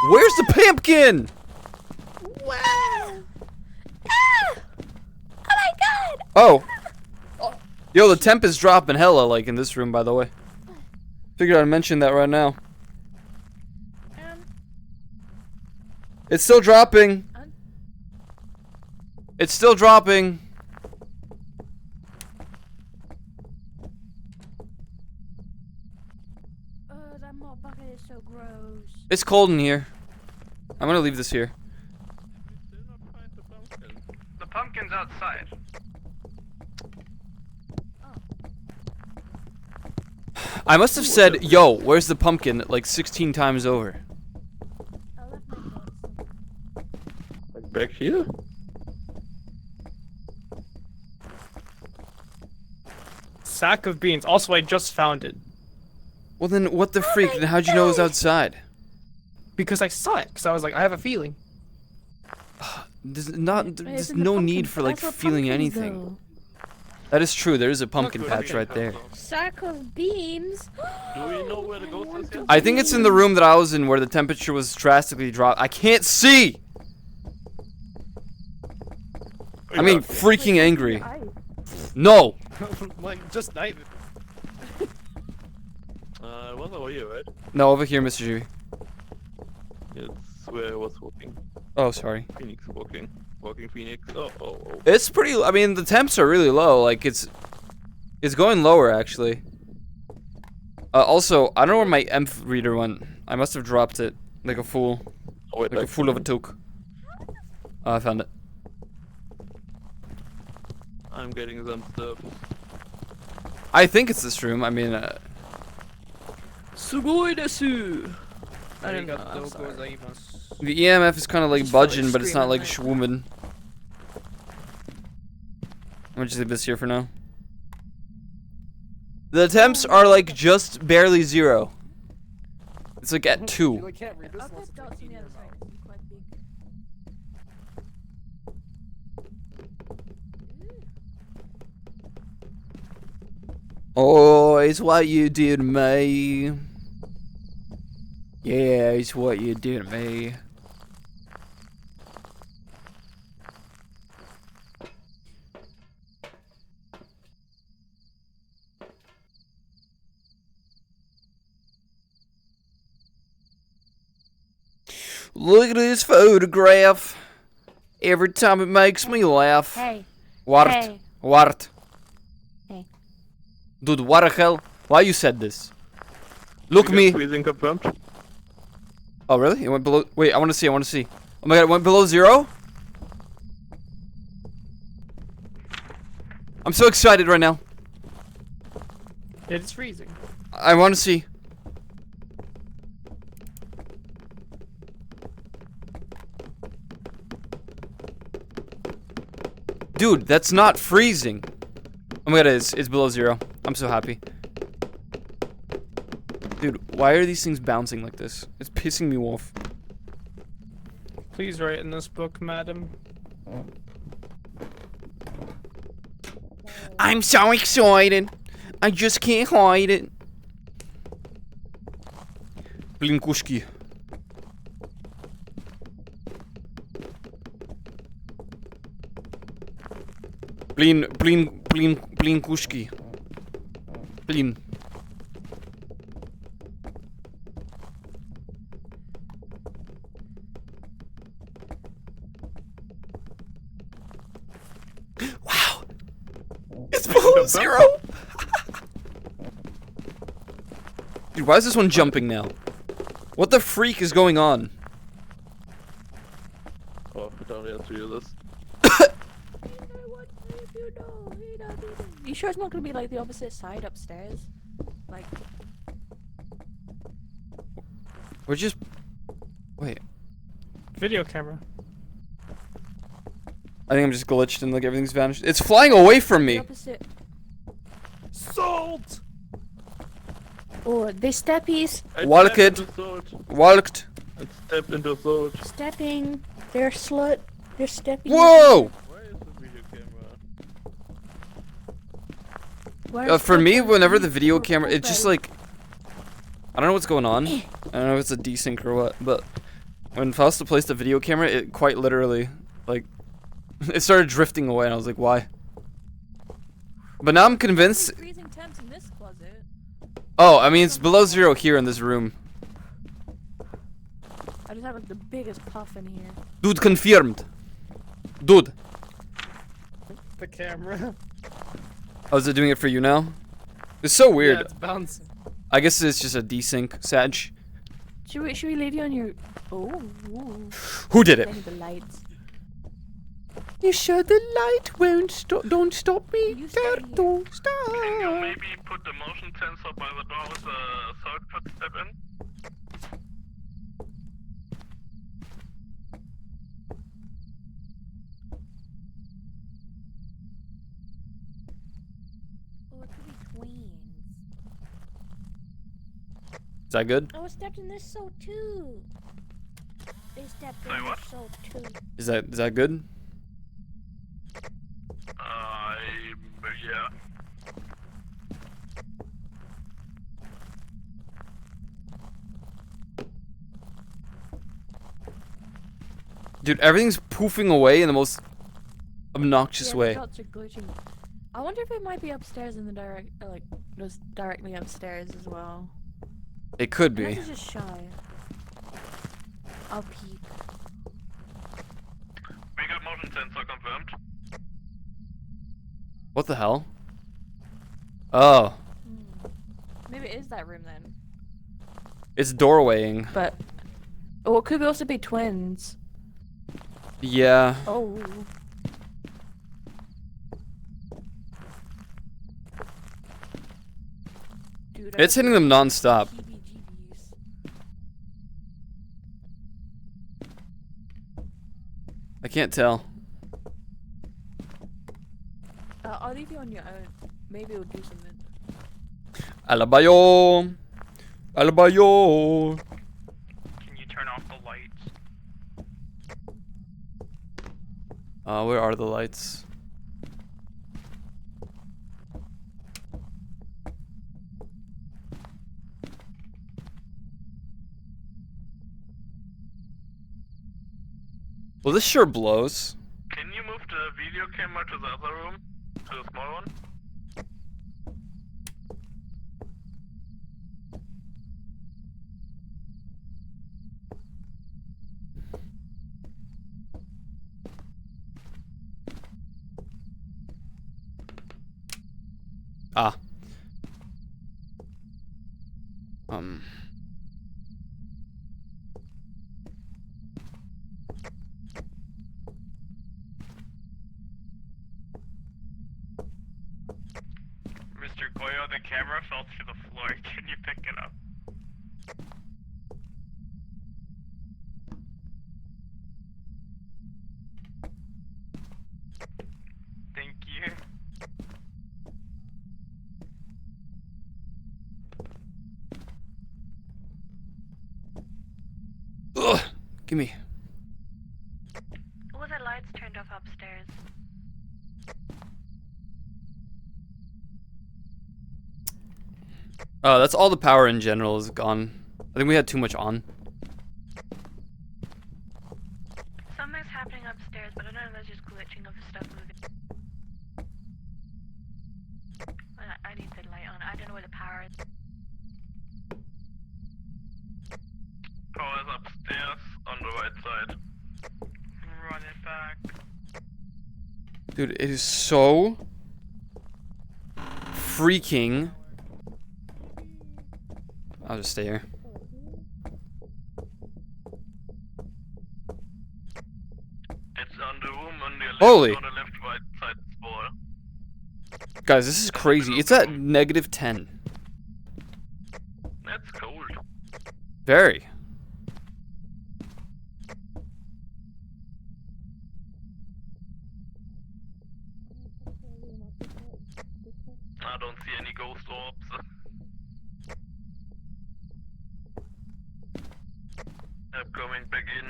where's the pumpkin? Wow! Ah! Oh my god! Oh. Yo, the temp is dropping hella like in this room, by the way. Figured I'd mention that right now. It's still dropping. It's still dropping. That mop bucket is so gross. It's cold in here. I'm gonna leave this here. Still not find the pumpkin. The pumpkin's outside. I must have said, yo, where's the pumpkin, like 16 times over. I left my books. Like back here? Sack of beans. Also, I just found it. Well then, what the freak? Then how'd you know it was outside? Because I saw it. Because I was like, I have a feeling. There's It's no in the need pumpkin- for like that's what feeling pumpkins anything. do. That is true. There is a pumpkin patch right there. Sack of beans. Do we know where the ghost is yet? I think it's in the room that I was in where the temperature was drastically dropped. I can't see! I'm being freaking angry. No! Like, just knife it. It was over here, right? No, over here, Mr. G. It's where I was walking. Oh, sorry. Phoenix walking. Walking Phoenix. Oh. It's pretty. I mean, the temps are really low. Like it's going lower actually. Also, I don't know where my EMF reader went. I must have dropped it like a fool, Oh, wait, like a fool of a took. Oh, I found it. I'm getting some stuff. I think it's this room. I mean, Sugoi desu. I didn't know. Arigatou I'm sorry. gozaimasu. the EMF is kind of like Just felt like budging, but it's not like screaming. schwoomin'. I'm gonna just leave this here for now. The temps are like just barely 0. It's like at 2. You can't read this I'll unless put it's dots like on in the your other side. mouth. It's quite big. Oh, it's what you do to me. Yeah, it's what you do to me. Look at this photograph. Every time it makes me laugh. Hey. What? Hey. What? Hey. Dude, what the hell? Why you said this? Look me. Freezing confirmed. Oh, really? It went below. Wait, I want to see. Oh my god, it went below 0? I'm so excited right now. It's freezing. I want to see. Dude, that's not freezing. Oh my god, it's below 0. I'm so happy. Dude, why are these things bouncing like this? It's pissing me off. Please write in this book, madam. I'm so excited. I just can't hide it. Blinkushki. Blinkushki. Blin. Wow. It's below 0. Dude, why is this one jumping now? What the freak is going on? Oh, I don't have to use this. You sure it's not gonna be like the opposite side upstairs? Like, We're just... Wait. Video camera. I think I'm just glitched and like everything's vanished. It's flying away from the me. opposite. Salt! Oh, they steppies. Walk it. Walked. I stepped into salt. Stepping. They're slut. They're stepping. Whoa! Where is the video camera? Where's For me, fucking whenever the me? video Oh, camera, oh, it's just babe. like... I don't know what's going on. I don't know if it's a desync or what, but... When Fausta placed the video camera, it quite literally, like... It started drifting away, and I was like, why? But now I'm convinced... Freezing temps in this closet. Oh, I mean, it's below 0 here in this room. I just have like the biggest puff in here. Dude, confirmed. Dude. The camera. Oh, is it doing it for you now? It's so weird. Yeah, it's bouncing. I guess it's just a desync, Sag. Should we leave you on your... Oh. Ooh. Who did it? I need the lights. You sure the light won't stop? Don't stop me. You stay here. Don't stop. Can you maybe put the motion sensor by the door with a third footstep in? Oh, it could be twins. Is that good? I was stepped in this soul too. They stepped Say in what? this soul too. Is that good? Yeah. Dude, everything's poofing away in the most obnoxious Yeah, way. the dots are glitching. I wonder if it might be upstairs in the like, just directly upstairs as well. It could Unless be. it's just shy. I'll peek. We got motion sensor confirmed. What the hell? Oh, Maybe it is that room then. it's doorwaying. But oh, it could also be twins. Yeah. Oh. Dude, It's hitting them non-stop. heebie-jeebies. I can't tell. I'll leave you on your own. Maybe it'll do something. Alabayo. Alabayo. Can you turn off the lights? Where are the lights? Well, this sure blows. Can you move the video camera to the other room? To the small one? Ah. Mr. Goyo, the camera fell to the floor. Can you pick it up? Thank you. Ugh. Gimme. All the lights turned off upstairs. That's all the power in general is gone. I think we had too much on. Something's happening upstairs, but I don't know if that's just glitching of stuff moving. I need the light on. I don't know where the power is. Power is upstairs on the right side. Run it back. Dude, it is so freaking. I'll just stay here. It's on the room on the left, Holy. on the left right side wall. Guys, this is crazy. It's at -10. That's cold. Very. I don't see any ghost orbs. I'm coming back in.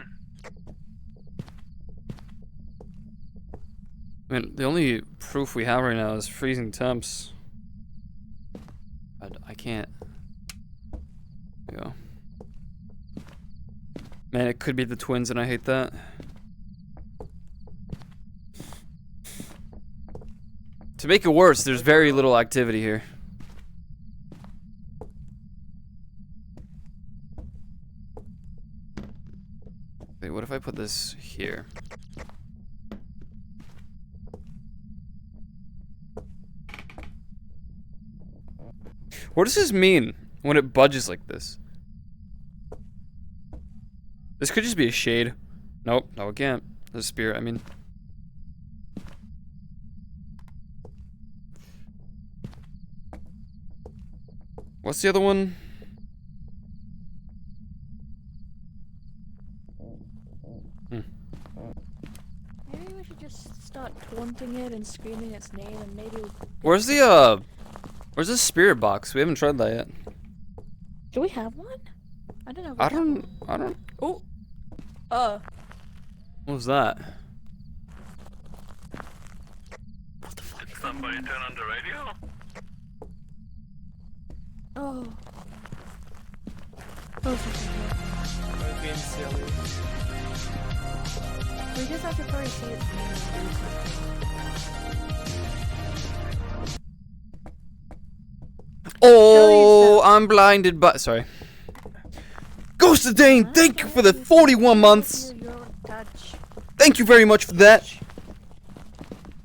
I mean, the only proof we have right now is freezing temps. I can't. There you go. Man, it could be the twins, and I hate that. To make it worse, there's very little activity here. Wait, what if I put this here? What does this mean when it budges like this? This could just be a shade. Nope, no it can't. There's a spirit, I mean. What's the other one? Maybe we should just start taunting it and screaming its name, and maybe. Where's the spirit box? We haven't tried that yet. Do we have one? I don't know. If we I have don't. one. I don't. Oh. What was that? Did somebody turn on the radio? Oh. Oh. I'm being silly. We just have to probably see its name and do something. Oh, I'm blinded by. Sorry. Ghost of Dane, thank you for the 41 months. Feel your touch. Thank you very much for that.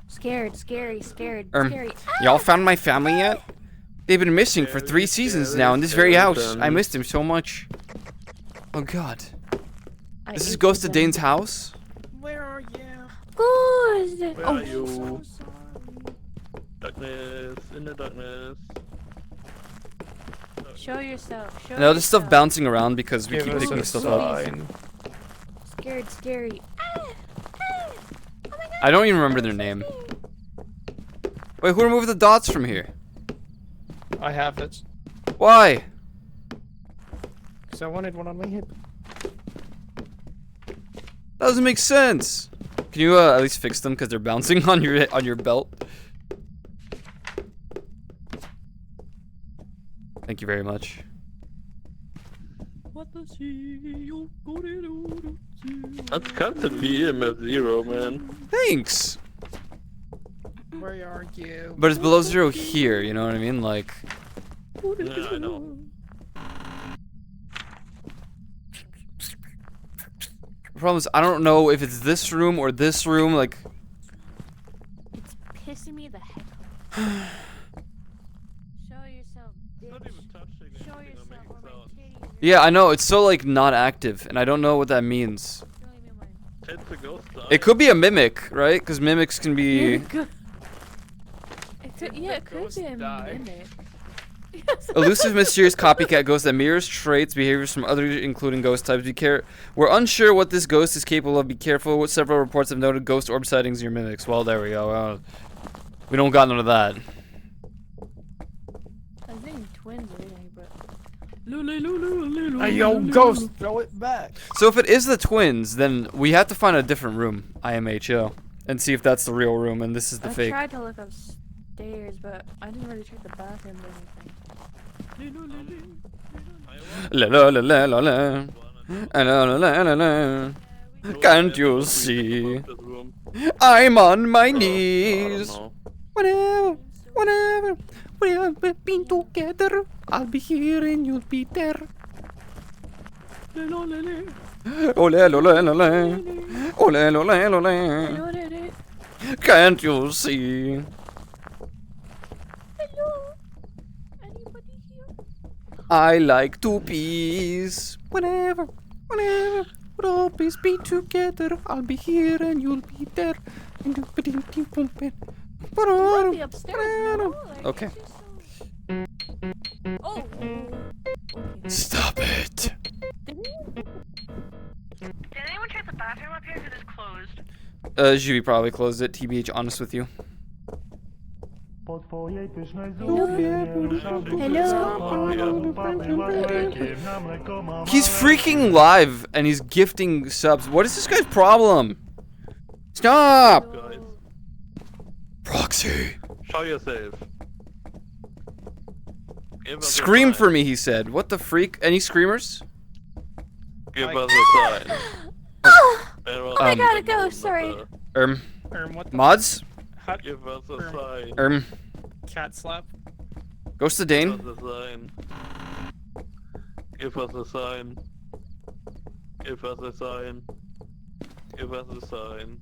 Scared, scary. Y'all found my family yet? They've been missing for 3 seasons now in this very house. I missed him so much. Oh god. This is Ghost of Dane's house? Where are you? Ghost! Where Oh, are you? Darkness, in the darkness. show yourself. Show Now there's stuff yourself. bouncing around because we Give keep us picking a stuff up. sign. Scared, scary. I don't even remember their name. Wait, who removed the dots from here? I have it. Why? Because I wanted one on my hip. That doesn't make sense. Can you at least fix them because they're bouncing on your belt? Thank you very much. That's constantly EMF 0, man. Thanks. Where are you? But it's below 0 here, you know what I mean? Like, Yeah, I know. the problem is I don't know if it's this room or this room, like, It's pissing me the heck off. Show yourself, Not bitch. even touching Show anything or yourself making on my sound. titties. yeah, I know, it's so like not active and I don't know what that means. Don't even mind. It's a ghost die. It could be a mimic, right? Because mimics can be It could be a minute. elusive, mysterious copycat ghost that mirrors traits, behaviors from others, including ghost types. We're unsure what this ghost is capable of. Be careful. What several reports have noted ghost orb sightings near mimics. Well, there we go. We don't got none of that. I was thinking twins or anything, but Hey, yo, ghost, throw it back. So if it is the twins, then we have to find a different room, IMHO, and see if that's the real room and this is the I fake. tried to look upstairs, but I didn't really check the bathroom or anything. La la la la la la. La la la la la. Can't you see? I'm on my knees. Whenever we've been together, I'll be here and you'll be there. Ole, ole, ole. Ole, ole, ole. Can't you see? Hello? Anybody here? I like to peace. Whenever we'll always be together, I'll be here and you'll be there. You might be upstairs, no? Like, Okay. it's just so- Oh! Okay. Stop it. Did anyone check the bathroom up here? Because it's closed. Juvi probably closed it, TBH, honest with you. He's freaking live and he's gifting subs. What is this guy's problem? Stop! Guys, Proxy. show yourself. Give us a Scream sign. for me, he said. What the freak? Any screamers? Give us a sign. Oh my Um, god, a ghost, sorry. What the Mods? Hot Give us a sign. cat slap? Ghost of Give Dane? us a sign. Give us a sign. Give us a sign. Give us a sign.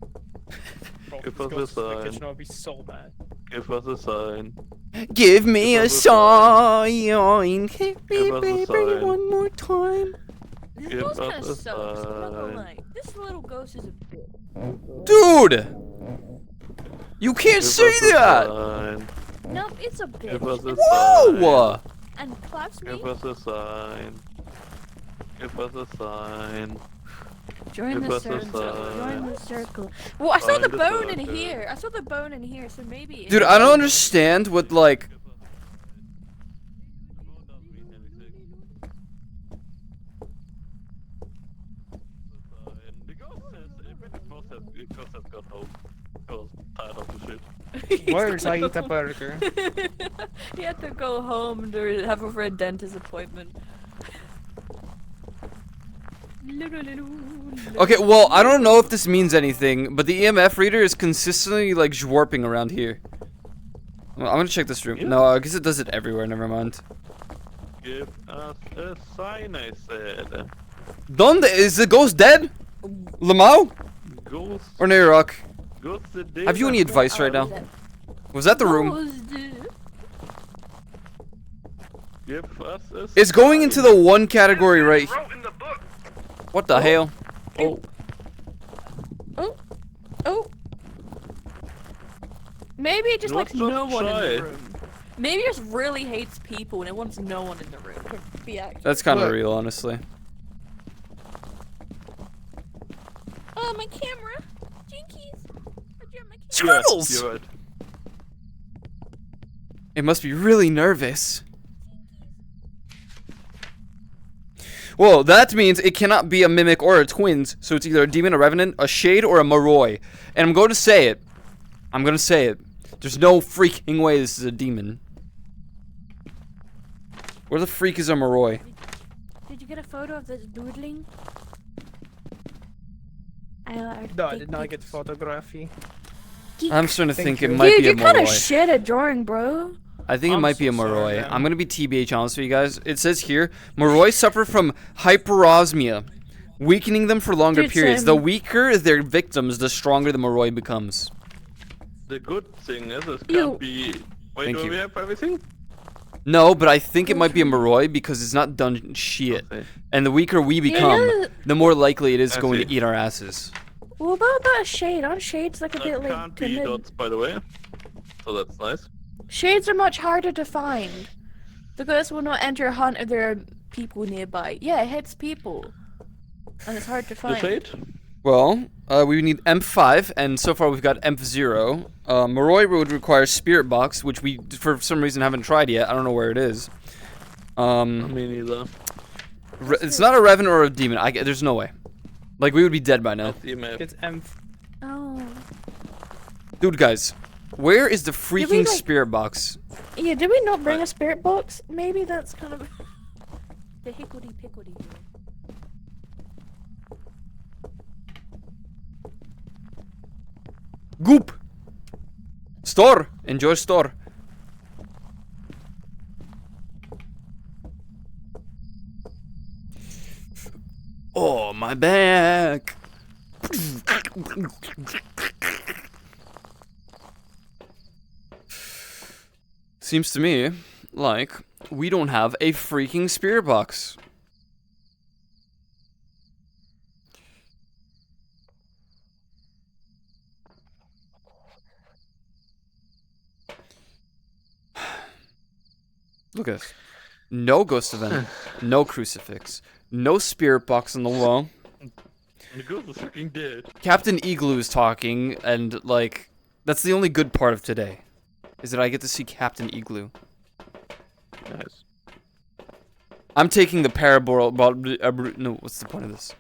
Bro, Give this us a ghost in the sign. kitchen, I'll be so mad. Give us a sign. Give me Give a us a sign. sign. Hit me, Give us a baby, sign. one more time. This Give ghost us kinda a sucks, I'm not gonna sign. lie. This little ghost is a bit. Dude! You can't Give say us a that! sign. Nope, it's a bitch. Give us a Whoa! And claps me. Give us a sign. Give us a sign. Join give the us a circle. Join sign. the circle. Well, I saw Find the the bone in circle. here. I saw the bone in here, so maybe. Dude, I don't understand what, like... The ghost has got home. I was tired of the shit. Where's I eat a burger? He had to go home to have a dentist appointment. Okay, well, I don't know if this means anything, but the EMF reader is consistently like zwarping around here. I'm gonna check this room. No, I guess it does it everywhere. Never mind. Give us a sign, I said. Donde is the ghost dead? Lamau Ghost. or Nayrok? Ghost the day. Have you any advice right now? Was that the room? Give us a It's going into the one category right. Wrote in the book. What the hell? Oh. Oh. Maybe it just No, likes it's not no one in shy. the room. Maybe it just really hates people and it wants no one in the room to be active. That's kind of Look. real, honestly. Oh, my camera! Jinkies! I dropped my camera. Squirrels! You're right. It must be really nervous. Well, that means it cannot be a mimic or a twins, so it's either a demon, a revenant, a shade, or a Moroi. And I'm going to say it. I'm going to say it. There's no freaking way this is a demon. Where the freak is a Moroi? Did you get a photo of this doodling? No, I did not get photography. I'm starting to Thank think you. it might Dude, be a you're kind of Moroi. shit at drawing, bro. I think it I'm might be a so sorry, Moroi. man. I'm gonna be TBH honest with you guys. It says here, Moroi suffer from hyperosmia, weakening them for longer Dude, periods. same. The weaker their victims, the stronger the Moroi becomes. The good thing is this You- can't be. Wait, Thank do you. we have everything? No, but I think it might be a Moroi because it's not done shit. Okay. And the weaker we become, Yeah. the more likely it is I going to see. eat our asses. What about a shade? Aren't shades like a That bit like can't be timid? dots, by the way. So that's nice. Shades are much harder to find. The ghosts will not enter a hunt if there are people nearby. Yeah, it hits people. And it's hard to The find. shade? Well, we need EMP5, and so far we've got EMP0. Moroi would require Spirit Box, which we, for some reason, haven't tried yet. I don't know where it is. Me neither. It's not a Revenant or a Demon. There's no way. Like, we would be dead by now. EMF. It's M. Oh. Dude, guys, where is the we, freaking like- Spirit Box? Yeah, did we not bring a spirit box? Maybe that's kind of the hickledy pickledy here. Goop! Store! Enjoy store. Oh, my back! Seems to me like we don't have a freaking spirit box. Look at this. No ghost event, no crucifix, no spirit box on the wall. The ghost is freaking dead. Captain Igloo is talking, and like, that's the only good part of today, is that I get to see Captain Igloo. Nice. I'm taking the parabol. No, what's the point of this?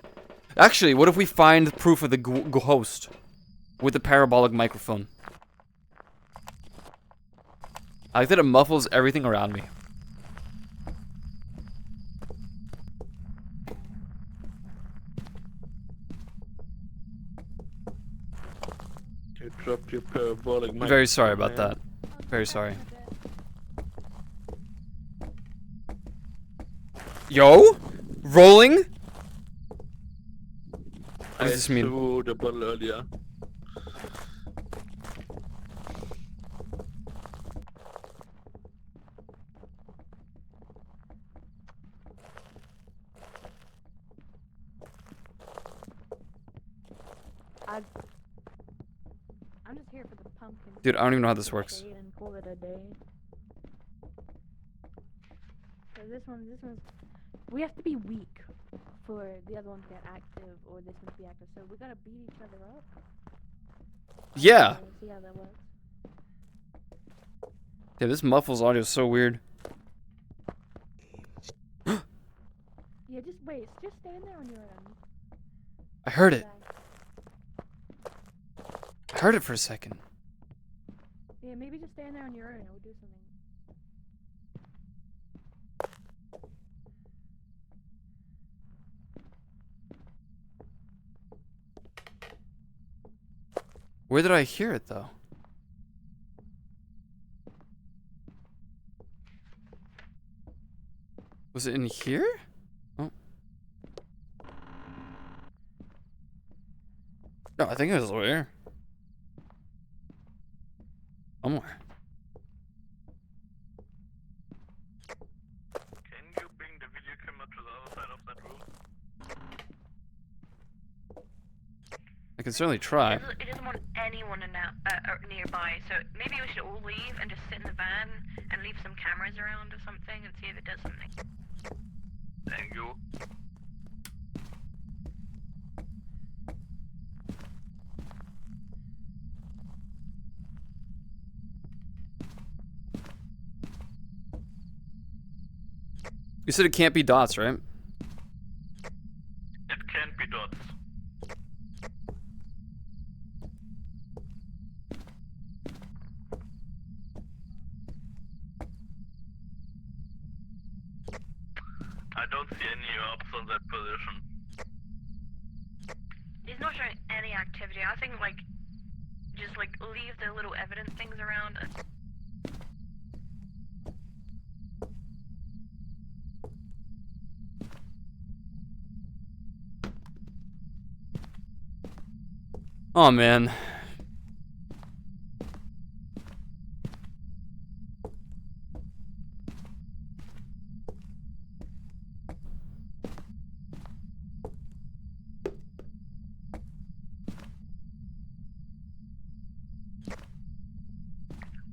Actually, what if we find proof of the ghost with the parabolic microphone? I like that it muffles everything around me. You dropped your parabolic mic. Very sorry about man. that. Very sorry. Yo? Rolling? What does this mean? I threw the bottle earlier. I'm just here for the pumpkin. Dude, I don't even know how this works. And call it a day. So this one's. We have to be weak for the other one to get active or this one to be active. So we gotta beat each other up. Yeah. So see how that works. Yeah, this muffles audio is so weird. Yeah, just wait. Just stand there on your end. I heard it. I heard it for a second. Yeah, maybe just stand there on your own. It will do something. Where did I hear it though? Was it in here? Oh. No, I think it was over here. Somewhere. Can you bring the video camera to the other side of that room? I can certainly try. It doesn't want anyone nearby, so maybe we should all leave and just sit in the van and leave some cameras around or something and see if it does something. Thank you. You said it can't be dots, right? It can't be dots. I don't see any ops on that position. It's not showing any activity. I think like just like leave the little evidence things around. Oh man.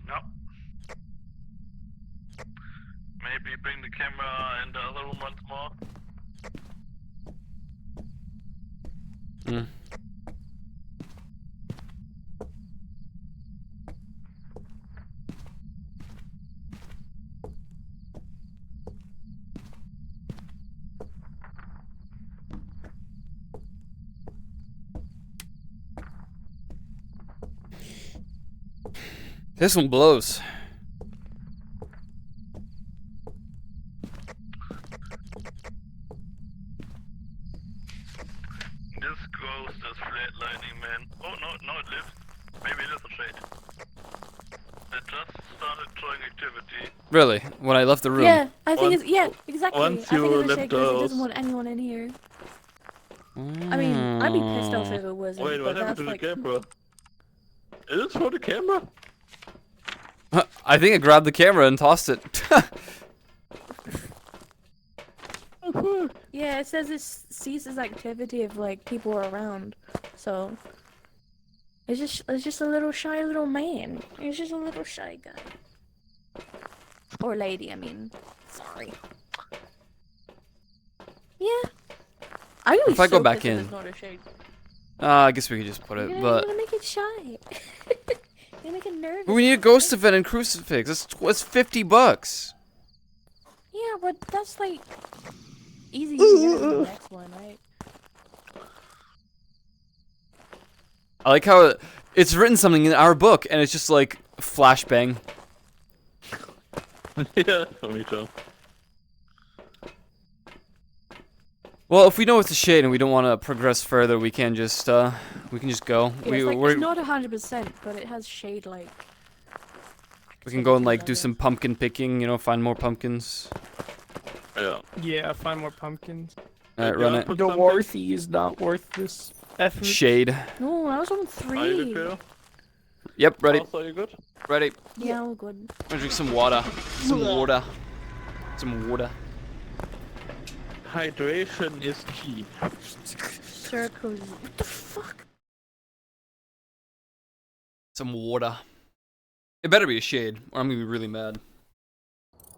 No. Maybe bring the camera in the other room once more. Hmm. This one blows. This ghost is flatlining, man. Oh no, no, it lives. Maybe it is a shade. It just started showing activity. Really? When I left the room. Yeah, I think Once- it's yeah, exactly. I once think you it's a shade left because it those- doesn't want anyone in here. I mean, I'd be pissed off if it wasn't. Wait, what but happened that's to the like, camera? Is it for the camera? I think I grabbed the camera and tossed it. yeah, it says it ceases activity if like people are around. So it's just a little shy little man. It's just a little shy guy or lady. I mean, sorry. Yeah. I If I go back in. Not a shade. I guess we could just put it, You're but gonna make it shy. You're gonna make it nervous. we need a ghost event and crucifix. That's $50. Yeah, but that's like easy to get in the next one, right? I like how it's written something in our book, and it's just like flashbang. Yeah, for me too. Well, if we know it's a shade and we don't want to progress further, we can just go. Yeah, it's not 100%, but it has shade like. We can go and like do some pumpkin picking, you know, find more pumpkins. Yeah. Yeah, find more pumpkins. Alright, run it. Put The something- Worthy is not worth this effort. Shade. No, I was on Are you 3. good, Pedro? Yep, ready. Also, are you good? Ready. Yeah, all good. I'm gonna drink some water. Some water. Some water. Hydration is key. Circles. What the fuck? Some water. It better be a shade, or I'm gonna be really mad.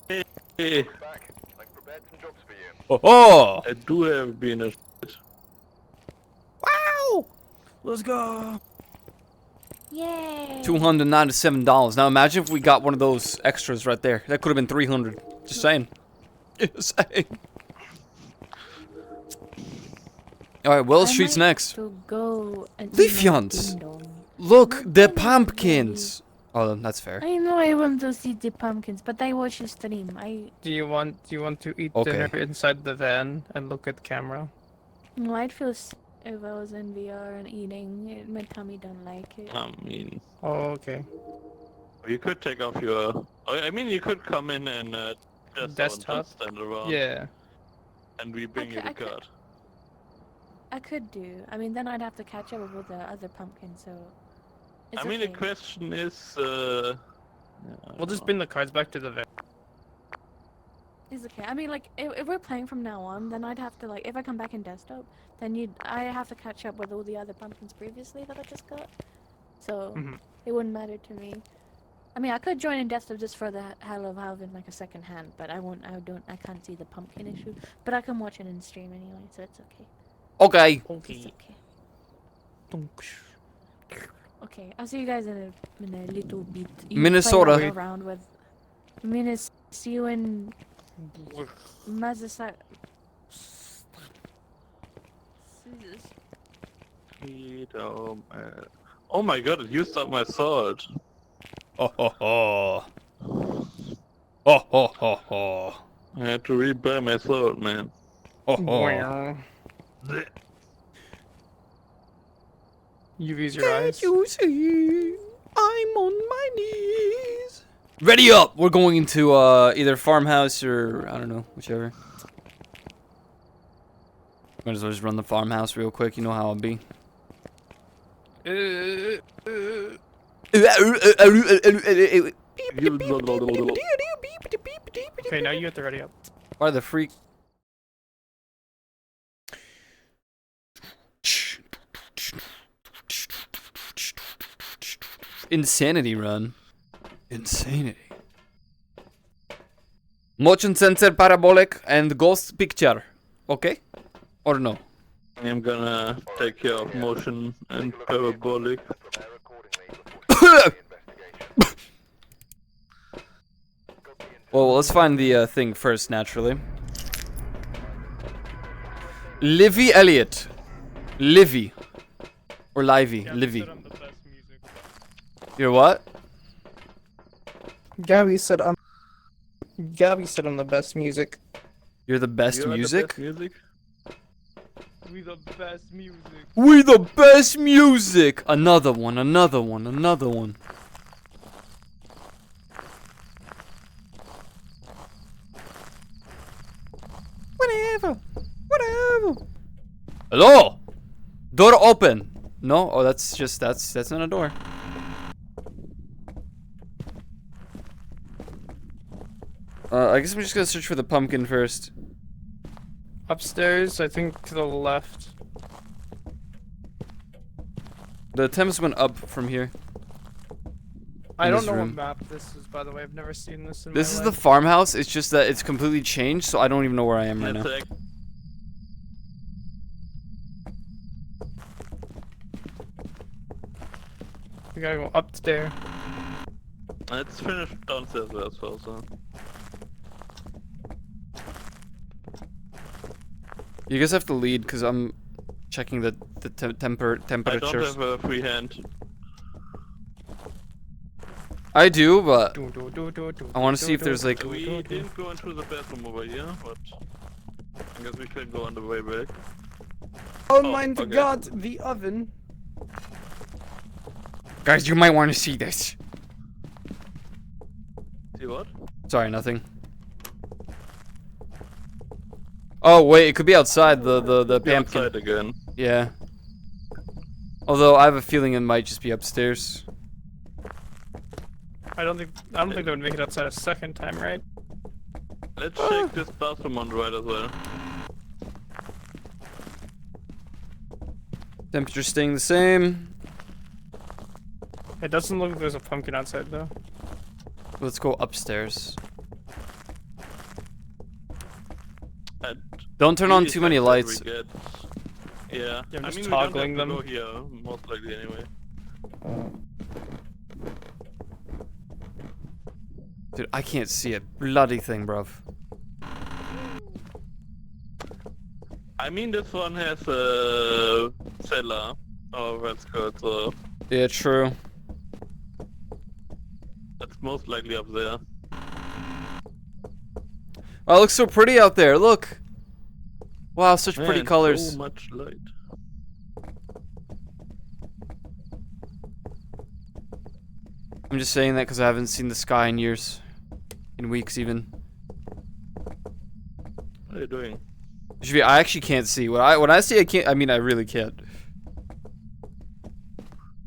Hey, Back. I've prepared some jobs for you. Oh! I do have been a shit. Wow! Let's go. Yay! $297. Now imagine if we got one of those extras right there. That could have been 300. Just saying. Just saying. Alright, Wells Street's next. To go and Leafeons! Look, the pumpkins! Oh, that's fair. I know I want to see the pumpkins, but I watch the stream. Do you want to eat Okay. dinner inside the van and look at camera? No, I'd feel if I was in VR and eating. My tummy don't like it. I mean, Oh, okay. you could take off your. I mean, you could come in and Desktop? stand around. Yeah. And we bring you the card. I could do. I mean, then I'd have to catch up with the other pumpkin, so. It's I mean, okay. the question is. We'll just bring the cards back to the van. It's okay. I mean, like, if we're playing from now on, then I'd have to, like, if I come back in desktop, then I have to catch up with all the other pumpkins previously that I just got. So, it wouldn't matter to me. I mean, I could join in desktop just for the hell of having, like, a second hand, but I can't see the pumpkin issue. But I can watch it in stream anyway, so it's okay. Okay. It's okay. Okay, I'll see you guys in a little bit. You Minnesota. play around with see you in Mazasa. Oh my god, it used up my sword. Oh ho ho. Oh ho ho ho. I had to rebuy my sword, man. Oh ho. You use your eyes. You see, I'm on my knees. Ready up! We're going into either farmhouse or I don't know, whichever. Might as well just run the farmhouse real quick. You know how I'll be. Okay, now you have to ready up. Why the freak? Insanity run. Insanity. Motion sensor parabolic and ghost picture. Okay? Or no? I'm gonna take care of motion and parabolic. Well, let's find the thing first, naturally. Livy Elliott. Livy. Or Livy. Livy. You're what? Gabby said I'm the best music. You're the best You are the music? best music? We the best music. We the best music! Another one, another one, another one. Whatever. Whatever. Hello? Door open. No? Oh, that's just, that's not a door. I guess I'm just gonna search for the pumpkin first. Upstairs, I think to the left. The Thames went up from here. I In don't this know room. what map this is, by the way. I've never seen this in This my is life. the farmhouse. It's just that it's completely changed, so I don't even know where I am right now. We gotta go upstairs. It's finished downstairs as well, so. You guys have to lead because I'm checking the temperatures. I don't have a free hand. I do, but I want to see if there's like. We didn't go into the bathroom over here, but I guess we can go on the way back. Oh, Oh, my okay. god, the oven. Guys, you might want to see this. See what? Sorry, nothing. Oh wait, it could be outside the Be pumpkin. outside again. Yeah. Although I have a feeling it might just be upstairs. I don't think they would make it outside a second time, right? Let's check this bathroom on the right as well. Temperature staying the same. It doesn't look like there's a pumpkin outside though. Let's go upstairs. And Don't turn on really too many sucks that lights. we get- Yeah, Yeah, I'm I just mean we don't toggling have them. to go here, most likely anyway. Dude, I can't see a bloody thing, bruv. I mean this one has a cellar, or what's called, so Yeah, true. that's most likely up there. Oh, it looks so pretty out there. Look. Wow, such pretty Man, colors. So much light. I'm just saying that because I haven't seen the sky in years. In weeks, even. What are you doing? I actually can't see. When I see, I can't. I mean, I really can't.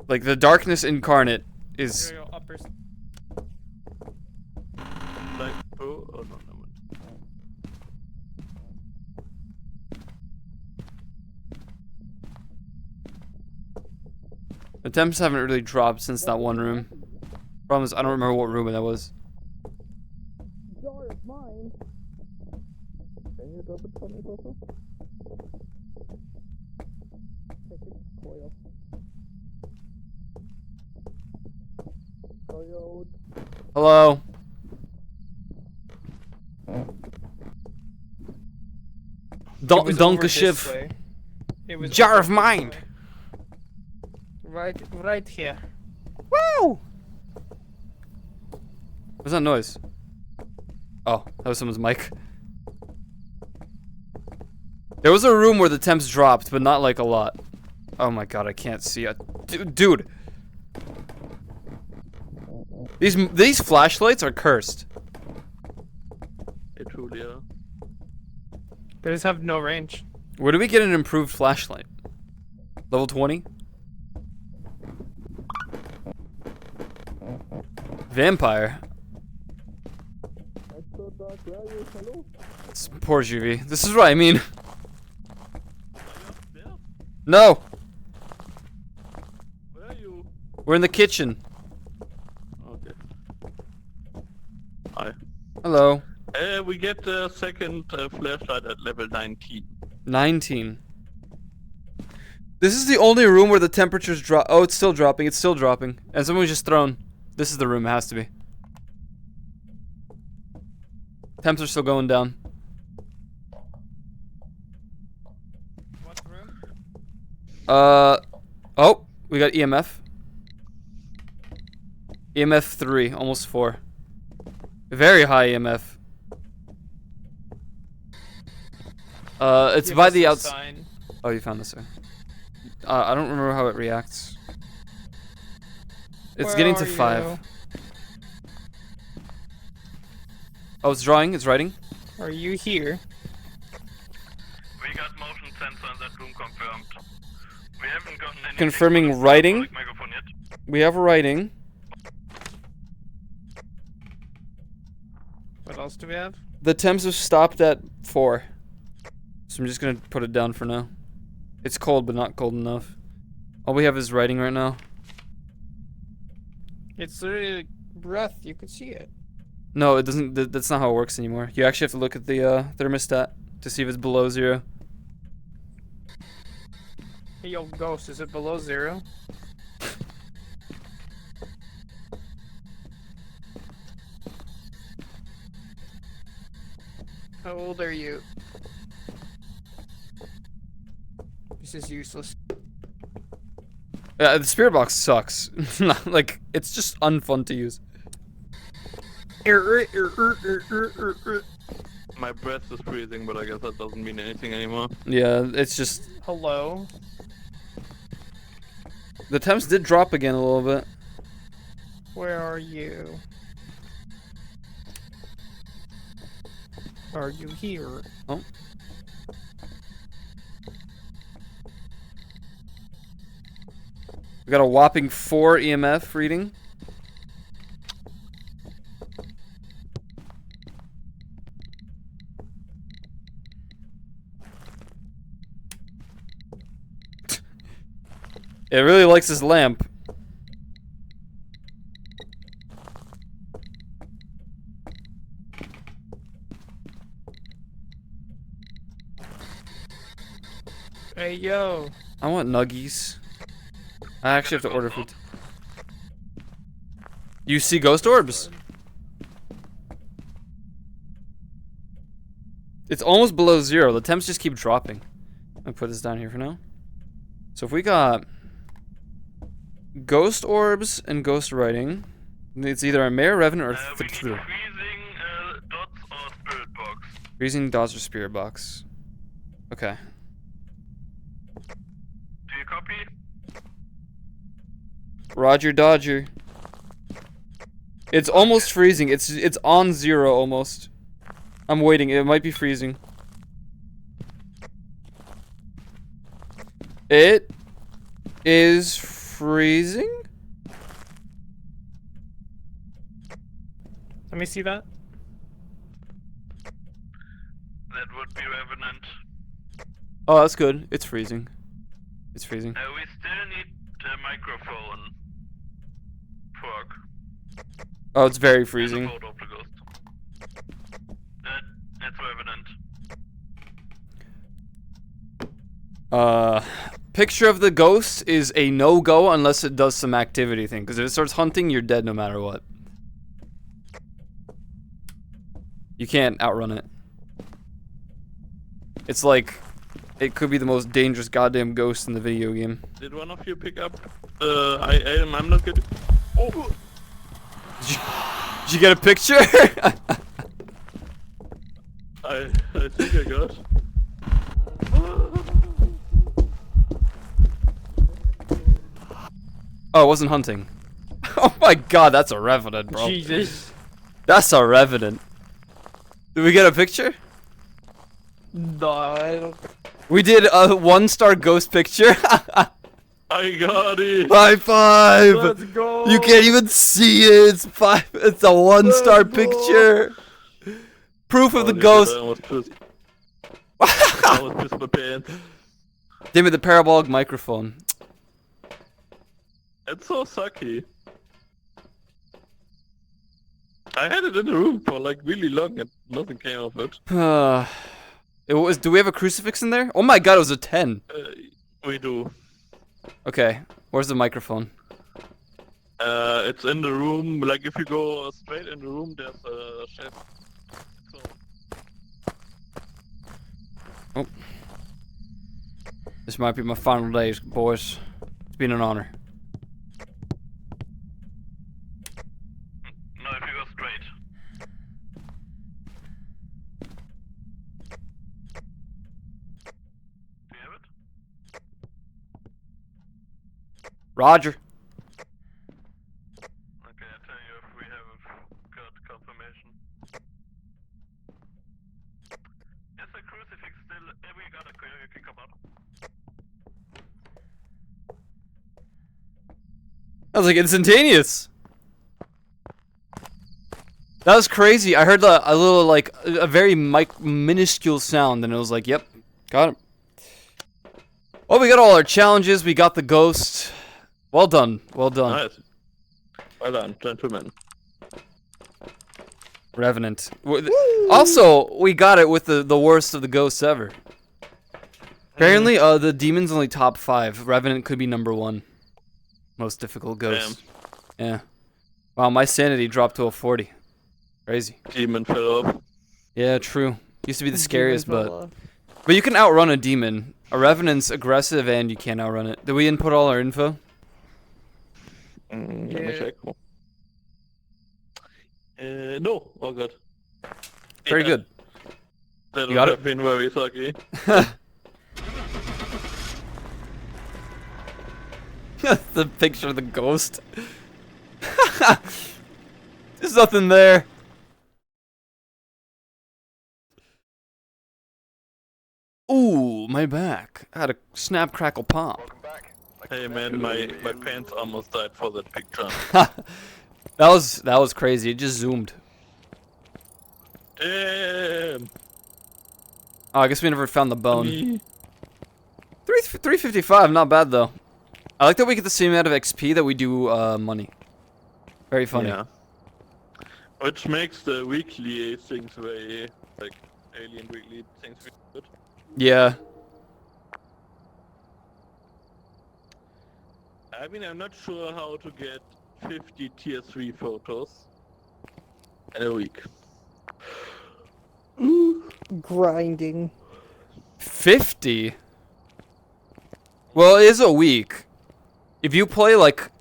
Like, the darkness incarnate is... Here we go, uppers. Like, oh no, never mind. The temps haven't really dropped since that one room. Problem is, I don't remember what room that was. Jar of mine. Can you drop it for me, Coco? Take it, coil. Coiled. Hello? Donkashiv. Jar of mind! Right here. Woo! What's that noise? Oh, that was someone's mic. There was a room where the temps dropped, but not like a lot. Oh my god, I can't see it. Dude! These flashlights are cursed. They truly are. They just have no range. Where do we get an improved flashlight? Level 20? Vampire. Poor Juvie. This is what I mean. No! Where are you? We're in the kitchen. Okay. Hi. Hello. We get the second flashlight at level 19. 19. This is the only room where the temperature's drop. Oh, it's still dropping. It's still dropping. And someone was just thrown. This is the room. It has to be. Temps are still going down. What room? Oh, we got EMF. EMF 3, almost 4. Very high EMF. It's Give by us the a outside. sign. Oh, you found this one. I don't remember how it reacts. It's Where getting to are 5. you? Oh, it's drawing. It's writing. Are you here? We got motion sensor in that room confirmed. We haven't gotten any Confirming writing. microphone yet. We have writing. What else do we have? The temps have stopped at 4. So I'm just gonna put it down for now. It's cold, but not cold enough. All we have is writing right now. It's literally breath. You could see it. No, it doesn't. That's not how it works anymore. You actually have to look at the thermostat to see if it's below 0. Hey, yo, Ghost, is it below 0? How old are you? This is useless. The spirit box sucks. Like, it's just unfun to use. My breath is freezing, but I guess that doesn't mean anything anymore. Yeah, it's just... Hello? The temps did drop again a little bit. Where are you? Are you here? Oh. We got a whopping 4 EMF reading. It really likes his lamp. Hey, yo. I want nuggies. I actually have to order food. You see ghost orbs? It's almost below 0. The temps just keep dropping. I'll put this down here for now. So if we got ghost orbs and ghost writing, it's either a Mayor Revenant or We need freezing dots or spirit box. freezing dots or spirit box. Okay. Do you copy? Roger Dodger. It's almost freezing. It's on 0 almost. I'm waiting. It might be freezing. It is freezing? Let me see that. That would be Revenant. Oh, that's good. It's freezing. It's freezing. We still need the microphone. Fork. Oh, it's very And the freezing. photo of the ghost. That's Revenant. Picture of the ghost is a no-go unless it does some activity thing. Because if it starts hunting, you're dead no matter what. You can't outrun it. It's like, it could be the most dangerous goddamn ghost in the video game. Did one of you pick up? I'm not good. Oh! Did you get a picture? I think I got. Oh, it wasn't hunting. Oh my god, that's a revenant, bro. Jesus. That's a revenant. Did we get a picture? No, I don't. We did a 1-star ghost picture. I got it! High five! Let's go. You can't even see it. It's 5. It's a 1-star picture. Proof of the ghost. I almost pissed. I almost pissed my pants. Damn it, the parabolic microphone. It's so sucky. I had it in the room for like really long and nothing came of it. It was. Do we have a crucifix in there? Oh my god, it was a 10. We do. Okay, where's the microphone? It's in the room. Like if you go straight in the room, there's a chef. So. Oh. This might be my final days, boys. It's been an honor. No, if you go straight. Do you have it? Roger. Okay, I'll tell you if we have got confirmation. There's a crucifix still. We got a you can come out. That was like instantaneous. That was crazy. I heard a little, like, a very minuscule sound, and it was like, yep, got it. Well, we got all our challenges. We got the ghost. Well done. Well done. Nice. Well done, gentlemen. Revenant. Also, we got it with the worst of the ghosts ever. Apparently, the demon's only top 5. Revenant could be number 1. Most difficult ghost. Yeah. Wow, my sanity dropped to a 40. Crazy. Demon fell off. Yeah, true. Used to be the scariest, but you can outrun a demon. A revenant's aggressive, and you can't outrun it. Did we input all our info? Let me check. No. Oh god. Very good. That You got would it? have been very sucky. The picture of the ghost. There's nothing there. Ooh, my back. I had a snap, crackle, pop. Hey man, my pants almost died for that picture. That was crazy. It just zoomed. Damn. Oh, I guess we never found the bone. Me. 355, not bad though. I like that we get the same amount of XP that we do money. Very funny. Yeah. Which makes the weekly things very, like, alien weekly things very good. Yeah. I mean, I'm not sure how to get 50 tier 3 photos in a week. Grinding. 50? Well, it is a week. If you play like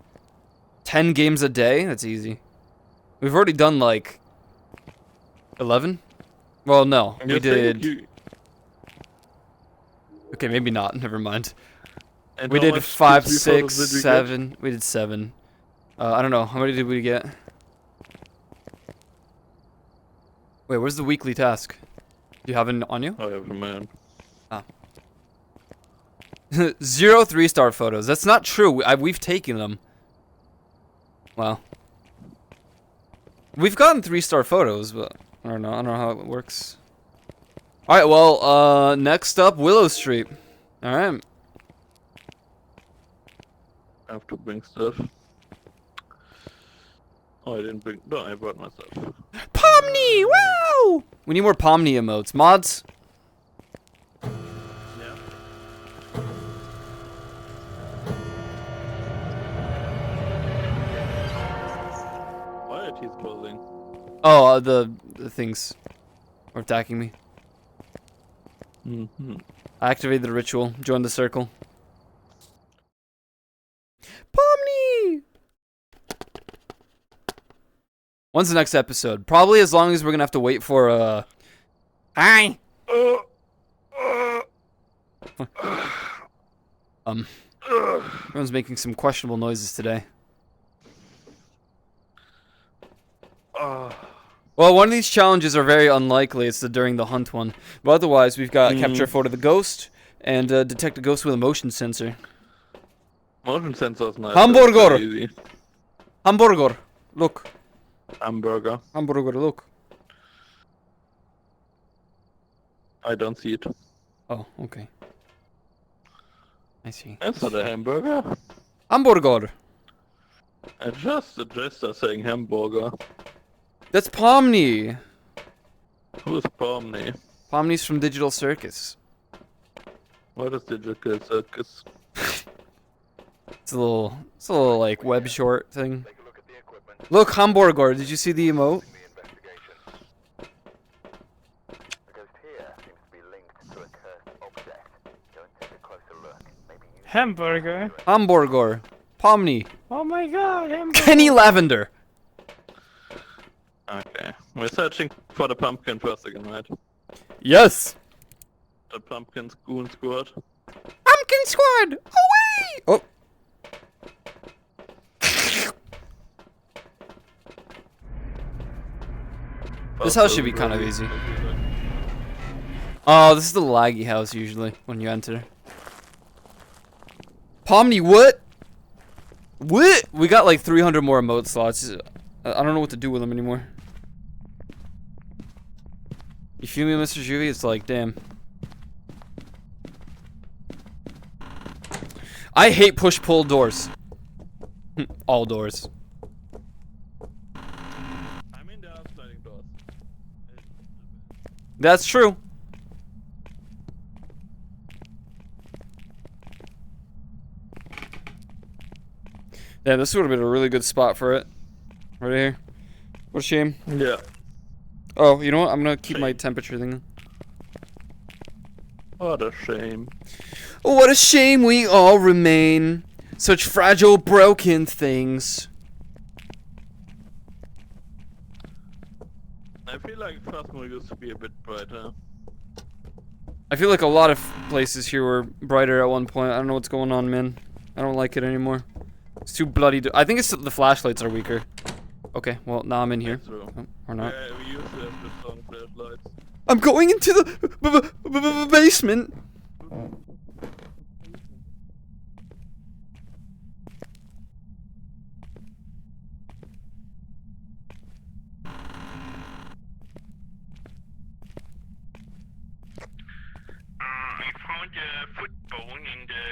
10 games a day, that's easy. We've already done like 11? Well, no, we did. Okay, maybe not. Never mind. And We how did much 5, tier 3 photos 6, did we get? 7. We did 7. I don't know. How many did we get? Wait, where's the weekly task? Do you have it on you? I have a man. 0 3-star photos. That's not true. We've taken them. Wow. We've gotten 3-star photos, but I don't know how it works. All right. Well, next up, Willow Street. All right. I have to bring stuff. Oh, I didn't bring. No, I brought my stuff. Pomni! Wow! We need more Pomni emotes. Mods? Yeah. Why are teeth closing? Oh, the things are attacking me. Mm-hmm. I activated the ritual. Join the circle. Pomni! When's the next episode? Probably as long as we're gonna have to wait for Hi! Everyone's making some questionable noises today. Well, one of these challenges are very unlikely. It's the during the hunt one. But otherwise, we've got capture a photo of the ghost and detect a ghost with a motion sensor. Motion sensor's nice. Hamburger! That's easy. Hamburger! Look. Hamburger. Hamburger, look. I don't see it. Oh, okay. I see. That's not a hamburger. Hamburger! I just the jester saying hamburger. That's Pomni! Who's Pomni? Pomni's from Digital Circus. What is Digital Circus? It's a little like web short thing. Look, Hamburger, did you see the emote? Hamburger. Hamburger. Pomni. Oh my god, hamburger. Kenny Lavender. Okay. We're searching for the pumpkin first again, right? Yes! The pumpkin goon squad. Pumpkin Squad! Away! Oh. This house should be kind of easy. Oh, this is the laggy house usually when you enter. Pomni, what? What? We got like 300 more emote slots. I don't know what to do with them anymore. You feel me, Mr. Juvie? It's like, damn. I hate push-pull doors. All doors. I'm in the sliding doors. That's true. Yeah, this would have been a really good spot for it. Right here. What a shame. Yeah. Oh, you know what? I'm gonna keep my temperature thing. What a shame. Oh, what a shame we all remain such fragile, broken things. I feel like Phasmo used to be a bit brighter. I feel like a lot of places here were brighter at one point. I don't know what's going on, man. I don't like it anymore. It's too bloody. I think it's the flashlights are weaker. Okay, well, now I'm in here. True. Oh, or not. Yeah, we used to have the strong flashlights. I'm going into the basement. I found a foot bone in the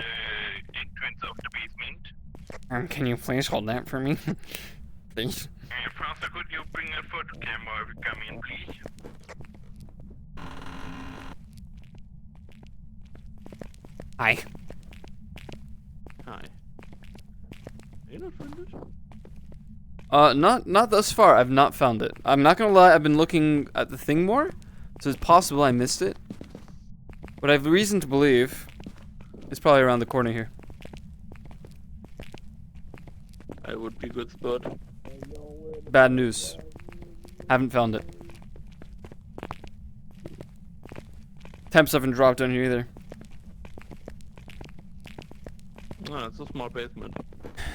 entrance of the basement. Can you please hold that for me? Please. Francis, could you bring a photo camera if you come in, please? Hi. Hi. Are you not friended? Not thus far. I've not found it. I'm not gonna lie. I've been looking at the thing more, so it's possible I missed it. But I have reason to believe it's probably around the corner here. I would be a good spot. Bad news. Haven't found it. Temps haven't dropped down here either. Ah, it's a small basement.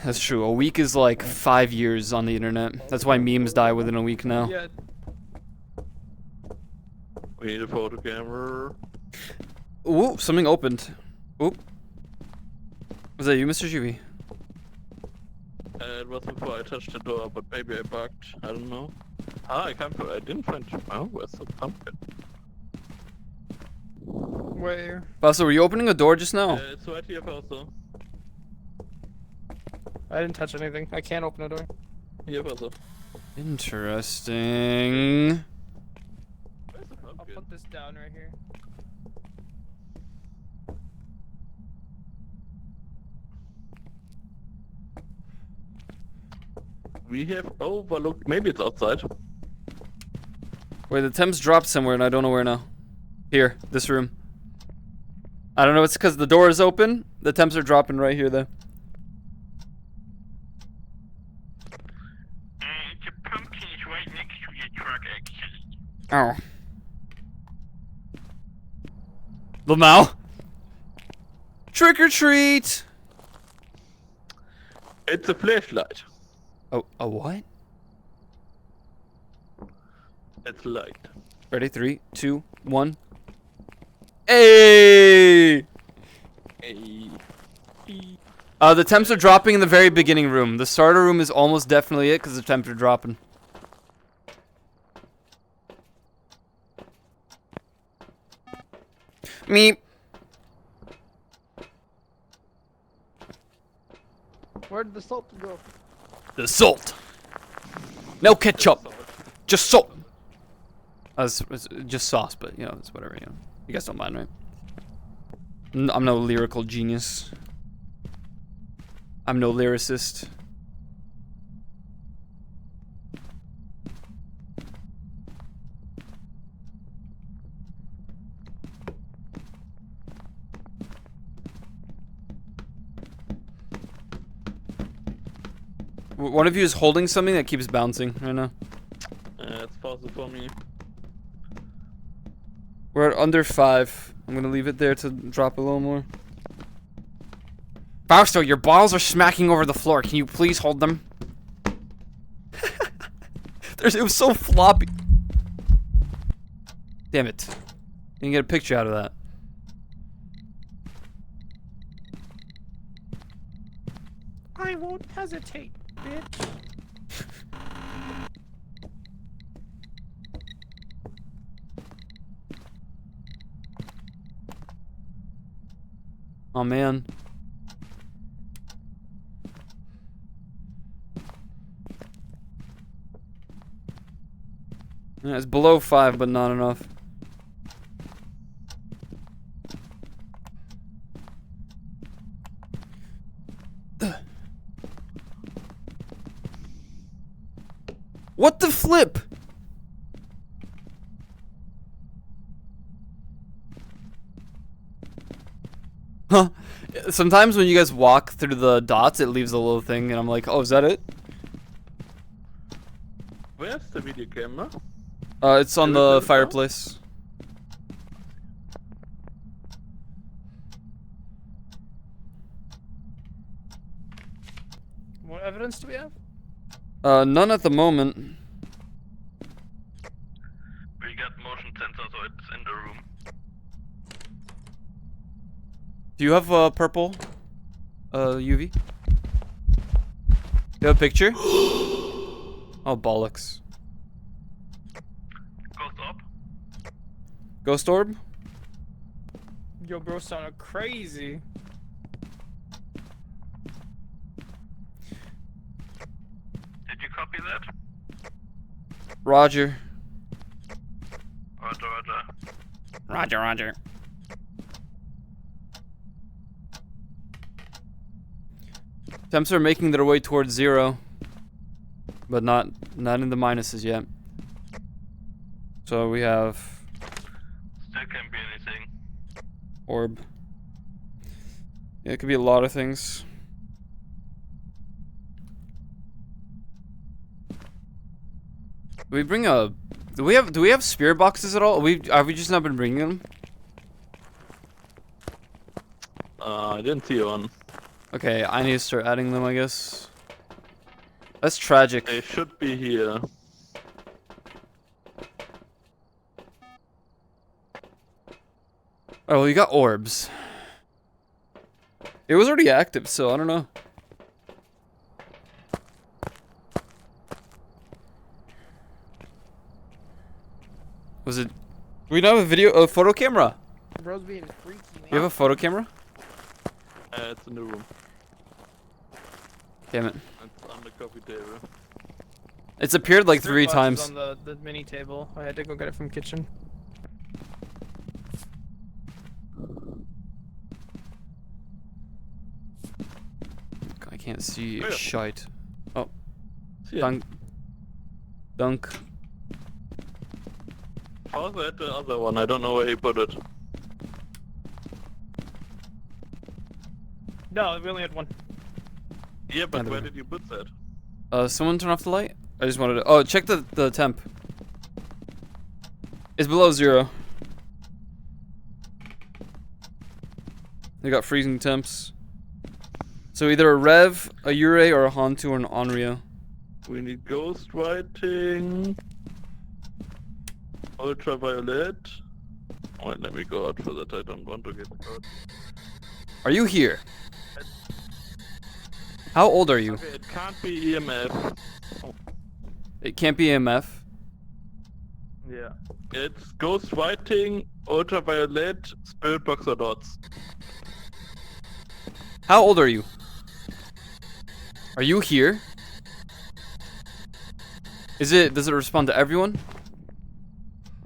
That's true. A week is like 5 years on the internet. That's why memes die within a week now. Yeah. We need a photo camera. Ooh, something opened. Oop. Was that you, Mr. Juvi? It was before I touched the door, but maybe I bugged. I don't know. I didn't find. Oh, where's the pumpkin? Where? Fausto, were you opening a door just now? It's right here, Fausto. I didn't touch anything. I can't open a door. Here, Fausto. Interesting. Where's the I'll pumpkin? put this down right here. We have overlooked. Maybe it's outside. Wait, the Thames dropped somewhere and I don't know where now. Here, this room. I don't know, it's because the door is open. The Thames are dropping right here though. The pumpkin is right next to your truck, actually. Oh. Lamau. Trick or treat. It's a flashlight. Oh, a what? It's light. Ready? 3, 2, 1. Hey! Hey. The temps are dropping in the very beginning room. The starter room is almost definitely it because the temps are dropping. Meep. Where did the salt go? The salt. No ketchup. Just salt. It's just sauce, but you know, it's whatever, you know. You guys don't mind, right? I'm no lyrical genius. I'm no lyricist. One of you is holding something that keeps bouncing right now. It's possible for me. We're at under 5. I'm gonna leave it there to drop a little more. Fausto, your balls are smacking over the floor. Can you please hold them? It was so floppy. Damn it. You can get a picture out of that. I won't hesitate, bitch. Oh man. Yeah, it's below 5, but not enough. What the flip? Huh. Sometimes when you guys walk through the dots, it leaves a little thing, and I'm like, oh, is that it? Where's the video camera? It's on the fireplace. What evidence do we have? None at the moment. We got motion sensor, so it's in the room. Do you have purple UV? You have a picture? Oh, bollocks. Ghost up. Ghost orb? Yo, bro, sounded crazy. Did you copy that? Roger. Roger, roger. Roger, roger. Temps are making their way towards 0. But not in the minuses yet. So we have Still can't be anything. orb. Yeah, it could be a lot of things. Do we have spirit boxes at all? Have we just not been bringing them? I didn't see one. Okay, I need to start adding them, I guess. That's tragic. They should be here. Oh, well, you got orbs. It was already active, so I don't know. Was it? We don't have a photo camera. Bro's being freaky, man. You have a photo camera? It's in the room. Damn it. It's on the coffee table. It's appeared like 3 Spirit box times. is on the mini table. I had to go get it from kitchen. I can't see Yeah. shite. Oh. See ya. Dunk. Dunk. How's that the other one? I don't know where he put it. No, we only had one. Yeah, but Another where one. did you put that? Someone turn off the light? I just wanted to. Oh, check the temp. It's below 0. They got freezing temps. So either a Rev, a Yurei, or a Hantu, or an Onryo. We need ghostwriting. Ultraviolet. Wait, let me go out for that. I don't want to get caught. Are you here? How old are you? Okay, it can't be EMF. It can't be EMF. Yeah. It's ghostwriting, ultraviolet, spirit box or dots. How old are you? Are you here? Does it respond to everyone?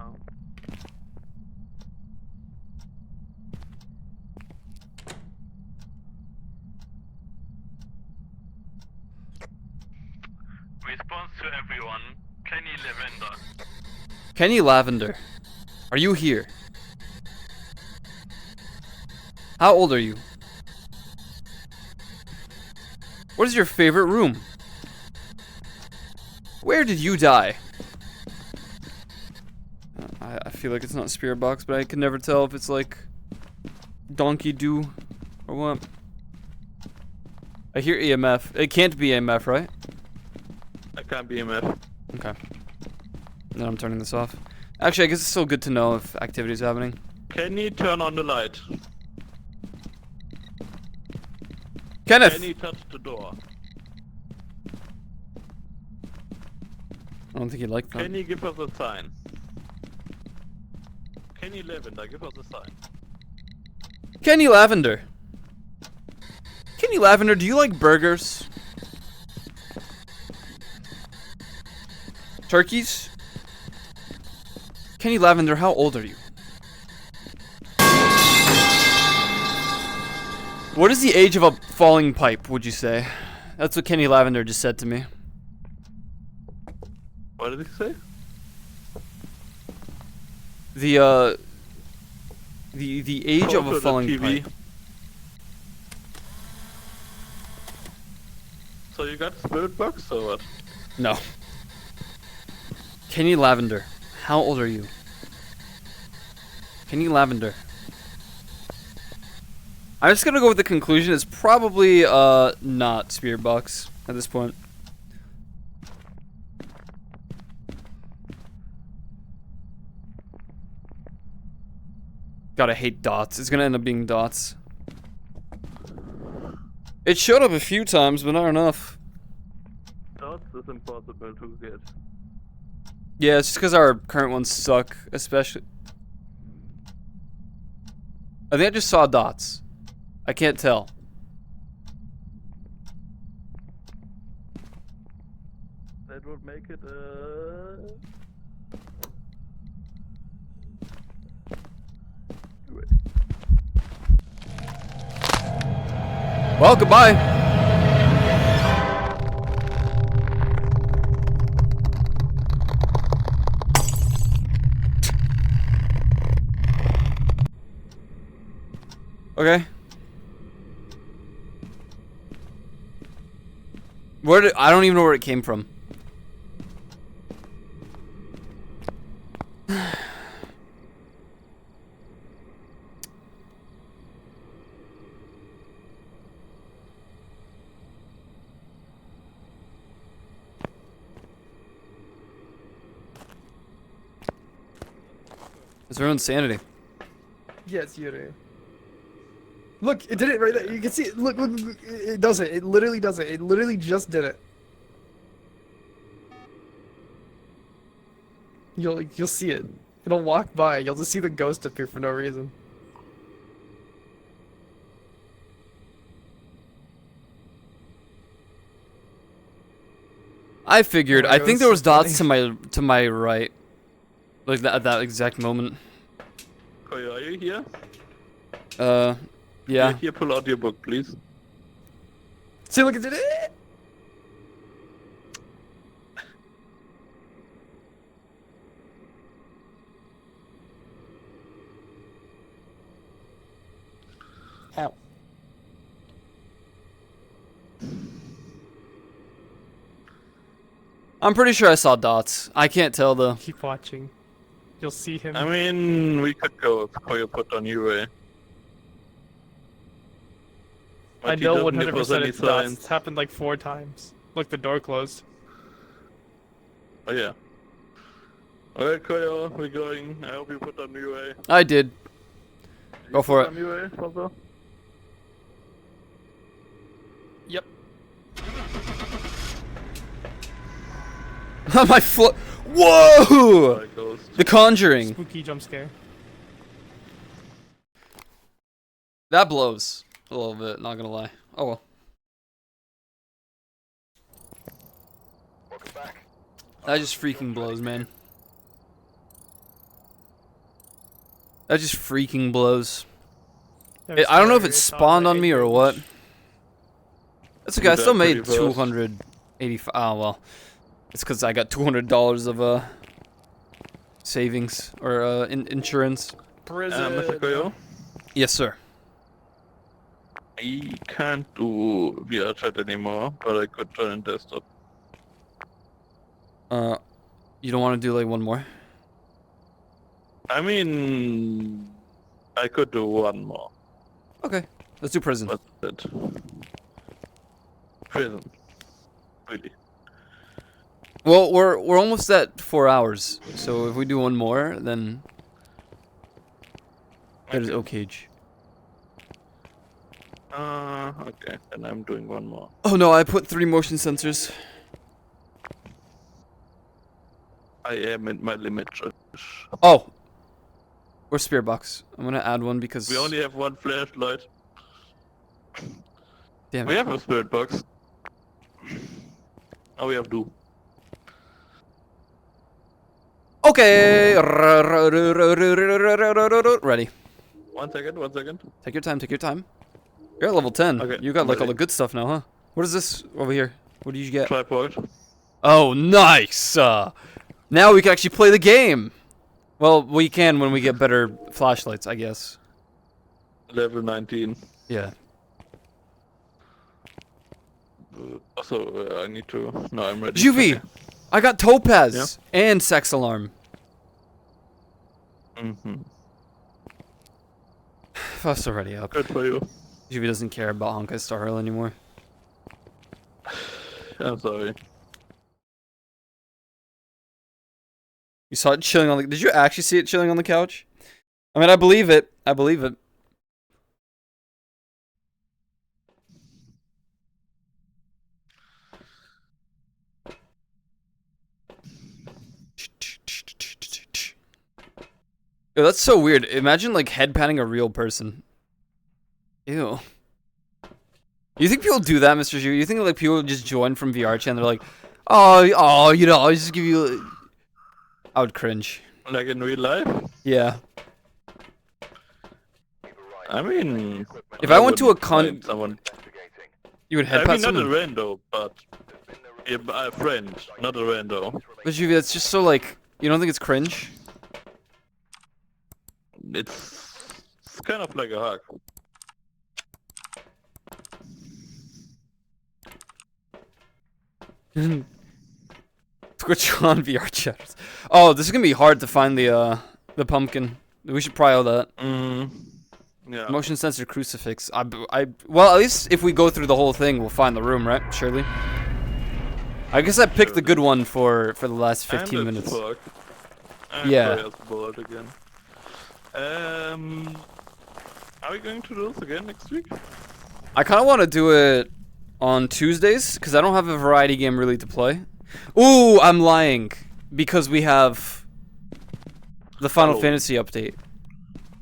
Oh. Response to everyone. Kenny Lavender. Kenny Lavender. Are you here? How old are you? What is your favorite room? Where did you die? I feel like it's not Spirit Box, but I can never tell if it's like Donkey Doo or what. I hear EMF. It can't be EMF, right? I can't be EMF. Okay. Then I'm turning this off. Actually, I guess it's still good to know if activity is happening. Kenny, turn on the light. Kenneth! Kenny, touch the door. I don't think he liked that. Kenny, give us a sign. Kenny Lavender, give us a sign. Kenny Lavender. Kenny Lavender, do you like burgers? Turkeys? Kenny Lavender, how old are you? What is the age of a falling pipe, would you say? That's what Kenny Lavender just said to me. What did he say? The age of Photo a the falling TV. pipe. So you got spirit box or what? No. Kenny Lavender, how old are you? Kenny Lavender. I'm just gonna go with the conclusion. It's probably not Spirit Box at this point. God, I hate dots. It's gonna end up being dots. It showed up a few times, but not enough. Dots is impossible to get. Yeah, it's just because our current ones suck, especially. I think I just saw dots. I can't tell. That would make it Well, goodbye. Okay. I don't even know where it came from. It's their own sanity. Yeah, it's Yuri. Look, it did it right there. You can see it. Look, look, it does it. It literally does it. It literally just did it. You'll see it. It'll walk by. You'll just see the ghost appear for no reason. I figured. Oh my I God, think that's there was so dots funny. to my right, like that at that exact moment. Koyo, are you here? Yeah. Here, pull out your book, please. See, look, it did it. Ow. I'm pretty sure I saw dots. I can't tell though. Keep watching. You'll see him. I mean, we could go if Koyo put on Yuri. I know 100% it's dots. It's happened like 4 times. Look, the door closed. Oh yeah. Alright, Koyo, we're going. I hope you put on Yuri. I did. Go for it. On Yuri, also? Yep. My foot. Whoa! Alright, ghost. The Conjuring. Spooky jump scare. That blows a little bit. Not gonna lie. Oh well. Welcome back. That just freaking blows, man. That just freaking blows. I don't know if it spawned on me or what. That's okay. I still made 285. Oh well. It's because I got $200 of savings or insurance. Mr. Koyo? Yes, sir. I can't do VR chat anymore, but I could join desktop. You don't want to do like one more? I mean, I could do one more. Okay, let's do prison. What's it? Prison. Really. Well, we're almost at 4 hours, so if we do one more, then that is okay. Okay, then I'm doing one more. Oh no, I put 3 motion sensors. I am in my limit. Oh, or spirit box. I'm gonna add one because We only have one flashlight. damn We it. have a spirit box. Oh, we have two. Okay, ready. 1 second, 1 second. Take your time. Take your time. You're at level 10. Okay, You got like all ready. the good stuff now, huh? What is this over here? What did you get? Tripod. Oh, nice! Now we can actually play the game! Well, we can when we get better flashlights, I guess. Level 19. Yeah. Also, I need to... No, I'm ready. Juvie! Okay. I got Topaz! And Sex Alarm. Mm-hmm. Fuss already up. Good for you. Juvie doesn't care about Honkai Star Rail anymore. I'm sorry. You saw it chilling on the... Did you actually see it chilling on the couch? I mean, I believe it. I believe it. Yo, that's so weird. Imagine, like, head patting a real person. Ew. You think people do that, Mr. Zhu? You think, like, people just join from VR chat and they're like, oh, you know, I'll just give you... I would cringe. Like in real life? Yeah. I mean... If I went to a wouldn't con... mind someone... You would head I pat mean, not a someone? rando, but... Yeah, a friend, not a rando. But Juvie, that's just so, like... You don't think it's cringe? It's kind of like a hug. Twitch on VR chat. Oh, this is gonna be hard to find the pumpkin. We should pry all that. Yeah. Motion sensor crucifix. Well, at least if we go through the whole thing, we'll find the room, right? Surely. I guess I picked the good one for the last 15 minutes. And Yeah. Koya's bored again. Are we going to do this again next week? I kind of want to do it on Tuesdays because I don't have a variety game really to play. Ooh, I'm lying because we have the Final Fantasy update.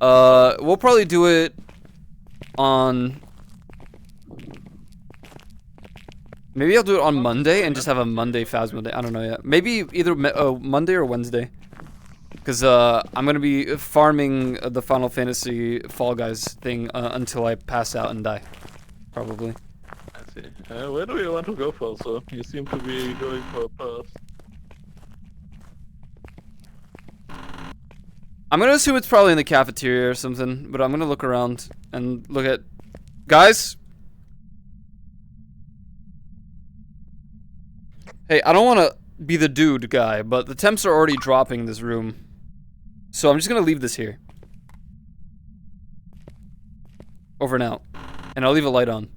We'll probably do it on. Maybe I'll do it on Monday and just have a Monday Phasma day. I don't know yet. Maybe either Monday or Wednesday. Because I'm going to be farming the Final Fantasy Fall Guys thing until I pass out and die. Probably. I see. Where do you want to go for, so? You seem to be going for a pass. I'm going to assume it's probably in the cafeteria or something, but I'm going to look around and look at... Guys? Hey, I don't want to be the dude guy, but the temps are already dropping in this room. So I'm just going to leave this here. Over and out. And I'll leave a light on.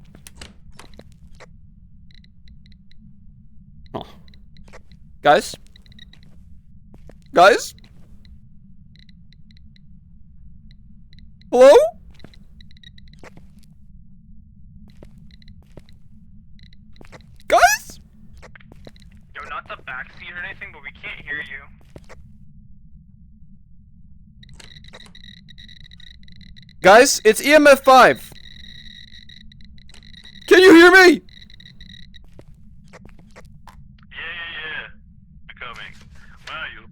Oh. Guys? Guys? Hello? Guys? Yo, not the backseat or anything, but we can't hear you. Guys, it's EMF 5. Can you hear me? Yeah. I'm coming. Where are you?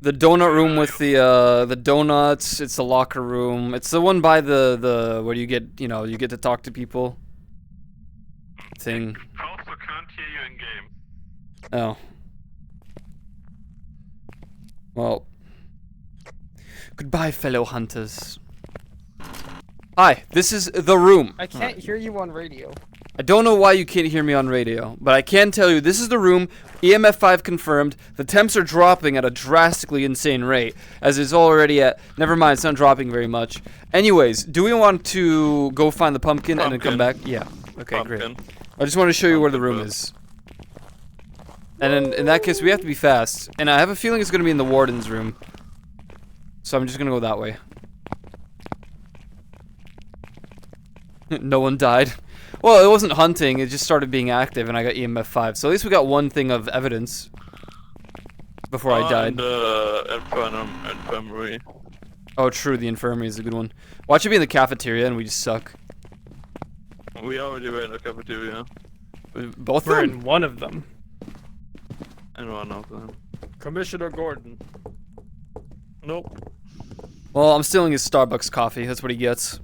The donut room with the donuts. It's the locker room. It's the one by the where you get, you know, you get to talk to people. Thing. Also can't hear you in game. Oh. Well. Goodbye, fellow hunters. Hi, this is the room. I can't hear you on radio. I don't know why you can't hear me on radio, but I can tell you this is the room. EMF 5 confirmed. The temps are dropping at a drastically insane rate, as it's already at. Never mind, it's not dropping very much. Anyways, do we want to go find the pumpkin and then come back? Yeah. Okay, great. I just want to show you where the room is. And in that case, we have to be fast. And I have a feeling it's going to be in the warden's room. So I'm just going to go that way. No one died. Well, it wasn't hunting, it just started being active and I got EMF 5. So at least we got one thing of evidence before I died. And infirmary. Oh, true, the infirmary is a good one. Watch it be in the cafeteria and we just suck. We already were in the cafeteria. Both We're of them? in one of them. And one of them. Commissioner Gordon. Nope. Well, I'm stealing his Starbucks coffee, that's what he gets.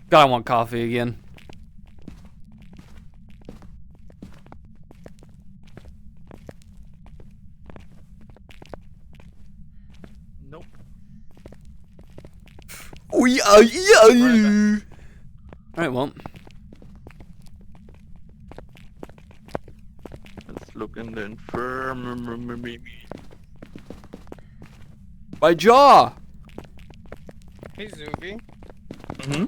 God, I want coffee again. Nope. Alright, well. Let's look in the infirmary. My jaw! Hey, Zuby. Mm-hmm.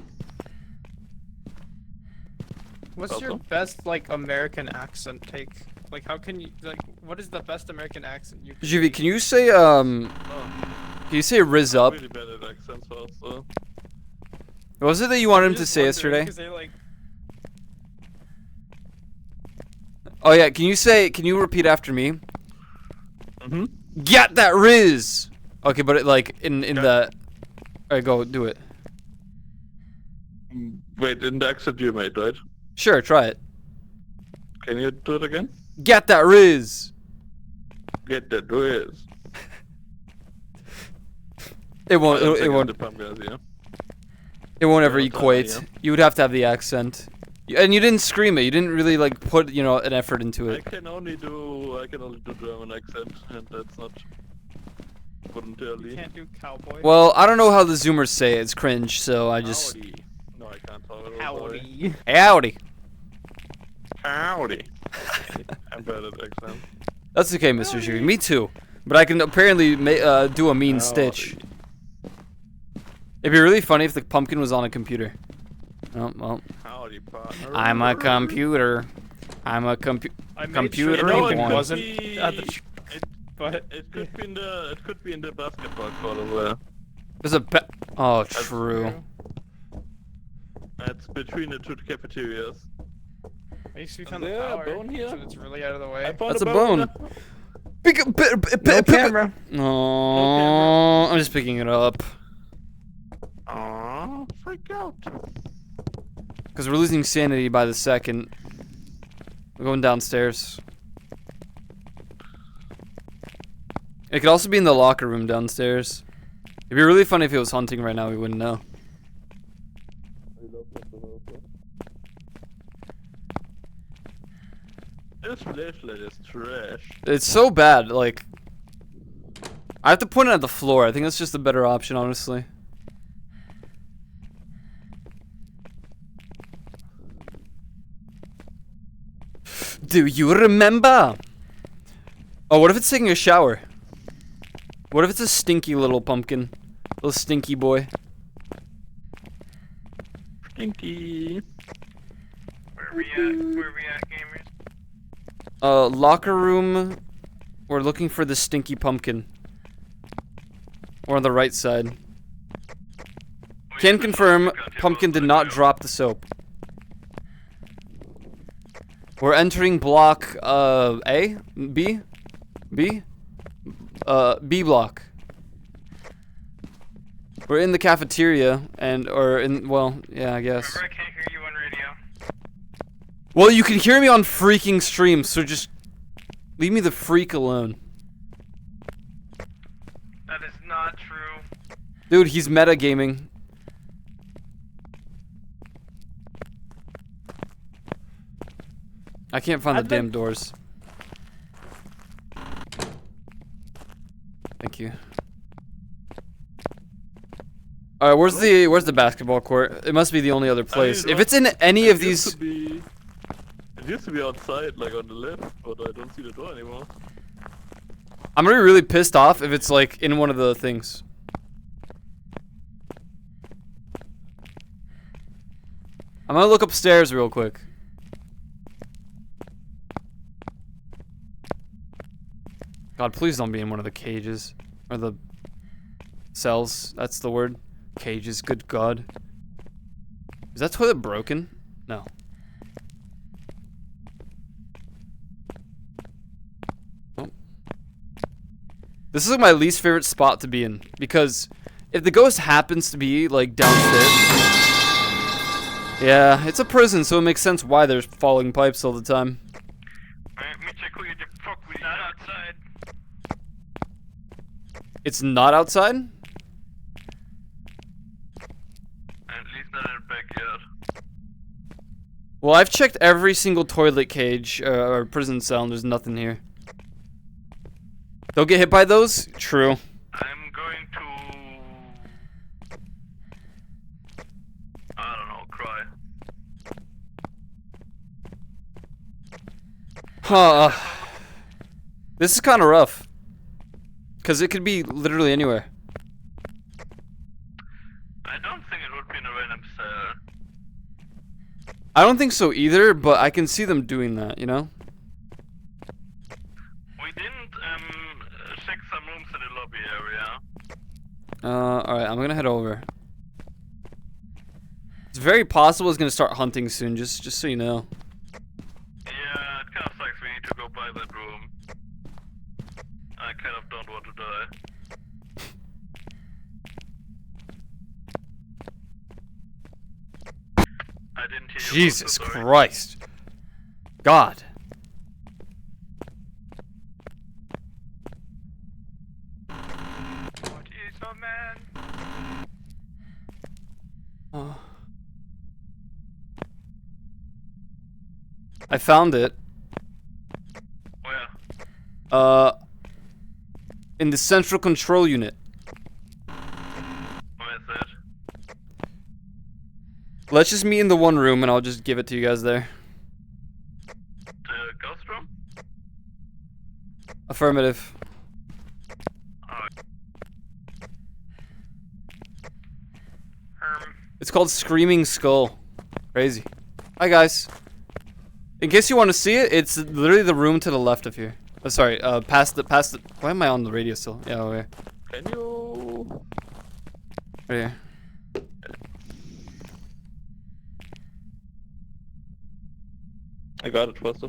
What's your best, like, American accent take? Like, how can you, like, what is the best American accent you can Juvie, can you say, can you say Riz up? Really bad at accents also. What was it that you wanted him to say yesterday? Oh yeah, can you repeat after me? Mm-hmm. Get that Riz! Okay, but it, like, in the... Alright, go, do it. Wait, in the accent you made, right? Sure, try it. Can you do it again? Get that Riz! Get that Riz. It won't, I it won't, the pumpkins, yeah. it won't ever Yeah, equate. yeah. You would have to have the accent. And you didn't scream it, you didn't really, like, put, you know, an effort into I it. can only do German accent, and that's not voluntarily. You can't do cowboy. Well, I don't know how the Zoomers say it, it's cringe, so I just... Howdy. No, I can't talk about Howdy. Howdy! Howdy. I'm bad at accent. That's okay, Mr. Juvie. Me too. But I can apparently do a mean stitch. It'd be really funny if the pumpkin was on a computer. Oh, well. Howdy, partner. I'm a computer. I'm a I made sure computer Ethan born. wasn't be- at the but It could be in the basketball court as well. There's a oh, true. It's between the two cafeterias. I used to found the There, power, bone here. so it's really out of the way. I found That's a bone. bone. Pick up, No camera. No, I'm just picking it up. Aww, freak out. Because we're losing sanity by the second. We're going downstairs. It could also be in the locker room downstairs. It'd be really funny if it was hunting right now, we wouldn't know. This flashlight is trash. It's so bad, like... I have to point it at the floor. I think that's just a better option, honestly. Do you remember? Oh, what if it's taking a shower? What if it's a stinky little pumpkin? Little stinky boy. Stinky. Where we at, gamers? Locker room. We're looking for the stinky pumpkin. We're on the right side. Can confirm, pumpkin did not drop the soap. We're entering block, A? B? B? B block. We're in the cafeteria, well, yeah, I guess. Remember, I can't hear you on radio. Well, you can hear me on freaking stream, so just leave me the freak alone. That is not true. Dude, he's metagaming. I can't find the damn doors. Thank you. Alright, where's the basketball court? It must be the only other place. If it's in any of these... It used to be outside, like on the left, but I don't see the door anymore. I'm gonna be really pissed off if it's like in one of the things. I'm gonna look upstairs real quick. God, please don't be in one of the cages. Or the cells. That's the word. Cages, good God. Is that toilet broken? No. Oh. This is like my least favorite spot to be in. Because if the ghost happens to be like downstairs. Yeah, it's a prison, so it makes sense why there's falling pipes all the time. Let me check who you fuck with. Not outside. It's not outside? At least not in the backyard. Well, I've checked every single toilet cage or prison cell and there's nothing here. They'll get hit by those? True. I'm going to... I don't know, cry. Huh. This is kind of rough. Because it could be literally anywhere. I don't think it would be in a random cell. I don't think so either, but I can see them doing that, you know? We didn't check some rooms in the lobby area. Alright, I'm gonna head over. It's very possible it's gonna start hunting soon, just so you know. Yeah, it kind of sucks we need to go by that room. I kind of don't want to die. I didn't hear you. Jesus so sorry. Christ. God. What is a man? I found it. Where? In the central control unit. Where is it? Let's just meet in the one room and I'll just give it to you guys there. The ghost room? Affirmative. Herm. It's called Screaming Skull. Crazy. Hi guys. In case you want to see it, it's literally the room to the left of here. Oh, sorry, past the. Why am I on the radio still? Yeah, over here. Can you? Right here. I got it, first.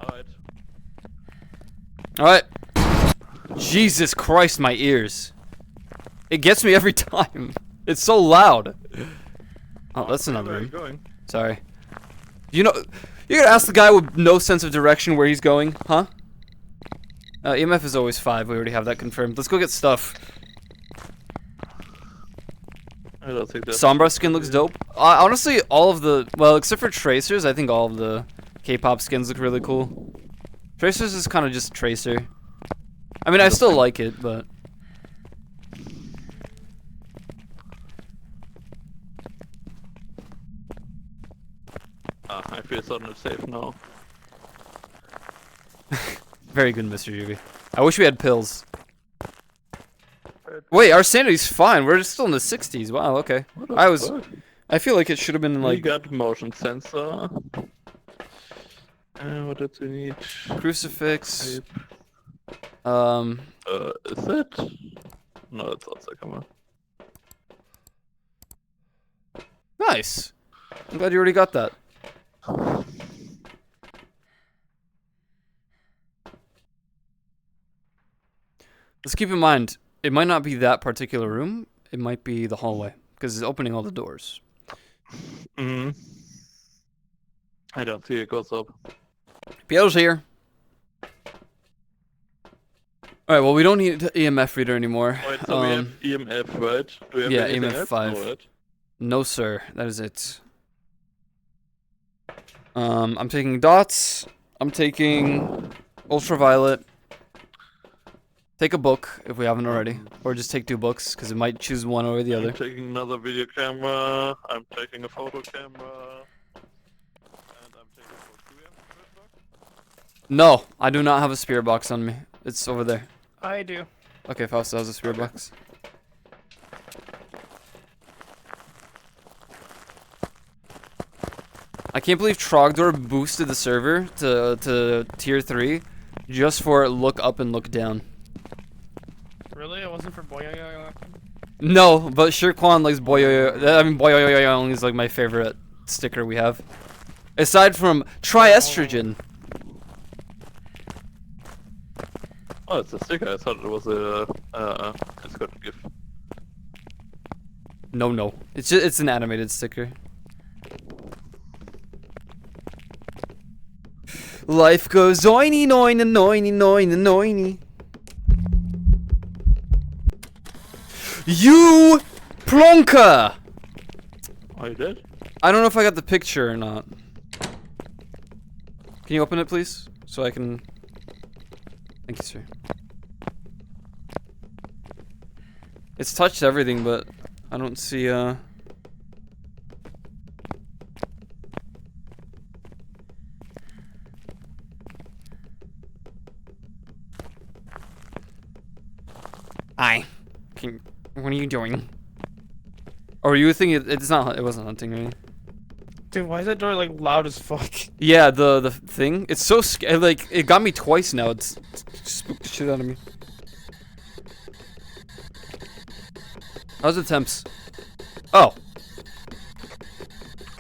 Alright. Alright. Jesus Christ, my ears. It gets me every time. It's so loud. Oh, that's another Where are you room. going? Sorry. You know, you're gonna ask the guy with no sense of direction where he's going, huh? EMF is always 5. We already have that confirmed. Let's go get stuff. I don't think that's... Sombra skin looks dope. Honestly, all of the... Well, except for Tracers, I think all of the K-pop skins look really cool. Tracers is kind of just Tracer. I mean, I still like it, but... I feel suddenly safe now. Very good, Mr. Yugi. I wish we had pills. Wait, our sanity's fine. We're still in the 60s. Wow, okay. I feel like it should have been We like got motion sensor. What did we need? crucifix. Is it? No, it's outside camera. Nice. I'm glad you already got that. Let's keep in mind, it might not be that particular room. It might be the hallway because it's opening all the doors. Mm-hmm. I don't see it goes up. Pieto's here. Alright, well, we don't need an EMF reader anymore. Wait, so we have EMF, right? Do we have yeah, anything EMF else? 5. No, right? No, sir. That is it. I'm taking dots. I'm taking ultraviolet. Take a book if we haven't already, or just take 2 books because it might choose one over the other. I'm taking another video camera. I'm taking a photo camera. And I'm taking a book. Do we have a spirit box? No, I do not have a spirit box on me. It's over there. I do. Okay, Fausto has a spirit box. I can't believe Trogdor boosted the server to tier 3 just for look up and look down. Really? It wasn't for Boyoyo? No, but Shirkwan likes Boyoyo. I mean, Boyoyo is like my favorite sticker we have. Aside from Triestrogen. Oh, it's a sticker. I thought it was a Discord gift. No. It's an animated sticker. Life goes oiny noiny noiny noiny noiny. You plonker! Oh, you did? I don't know if I got the picture or not. Can you open it, please? So I can... Thank you, sir. It's touched everything, but I don't see, Hi. What are you doing? Or you think it's not? It wasn't hunting, right? Dude, why is that door like loud as fuck? Yeah, the thing. It's so like it got me twice now. It's spooked the shit out of me. How's the temps? Oh.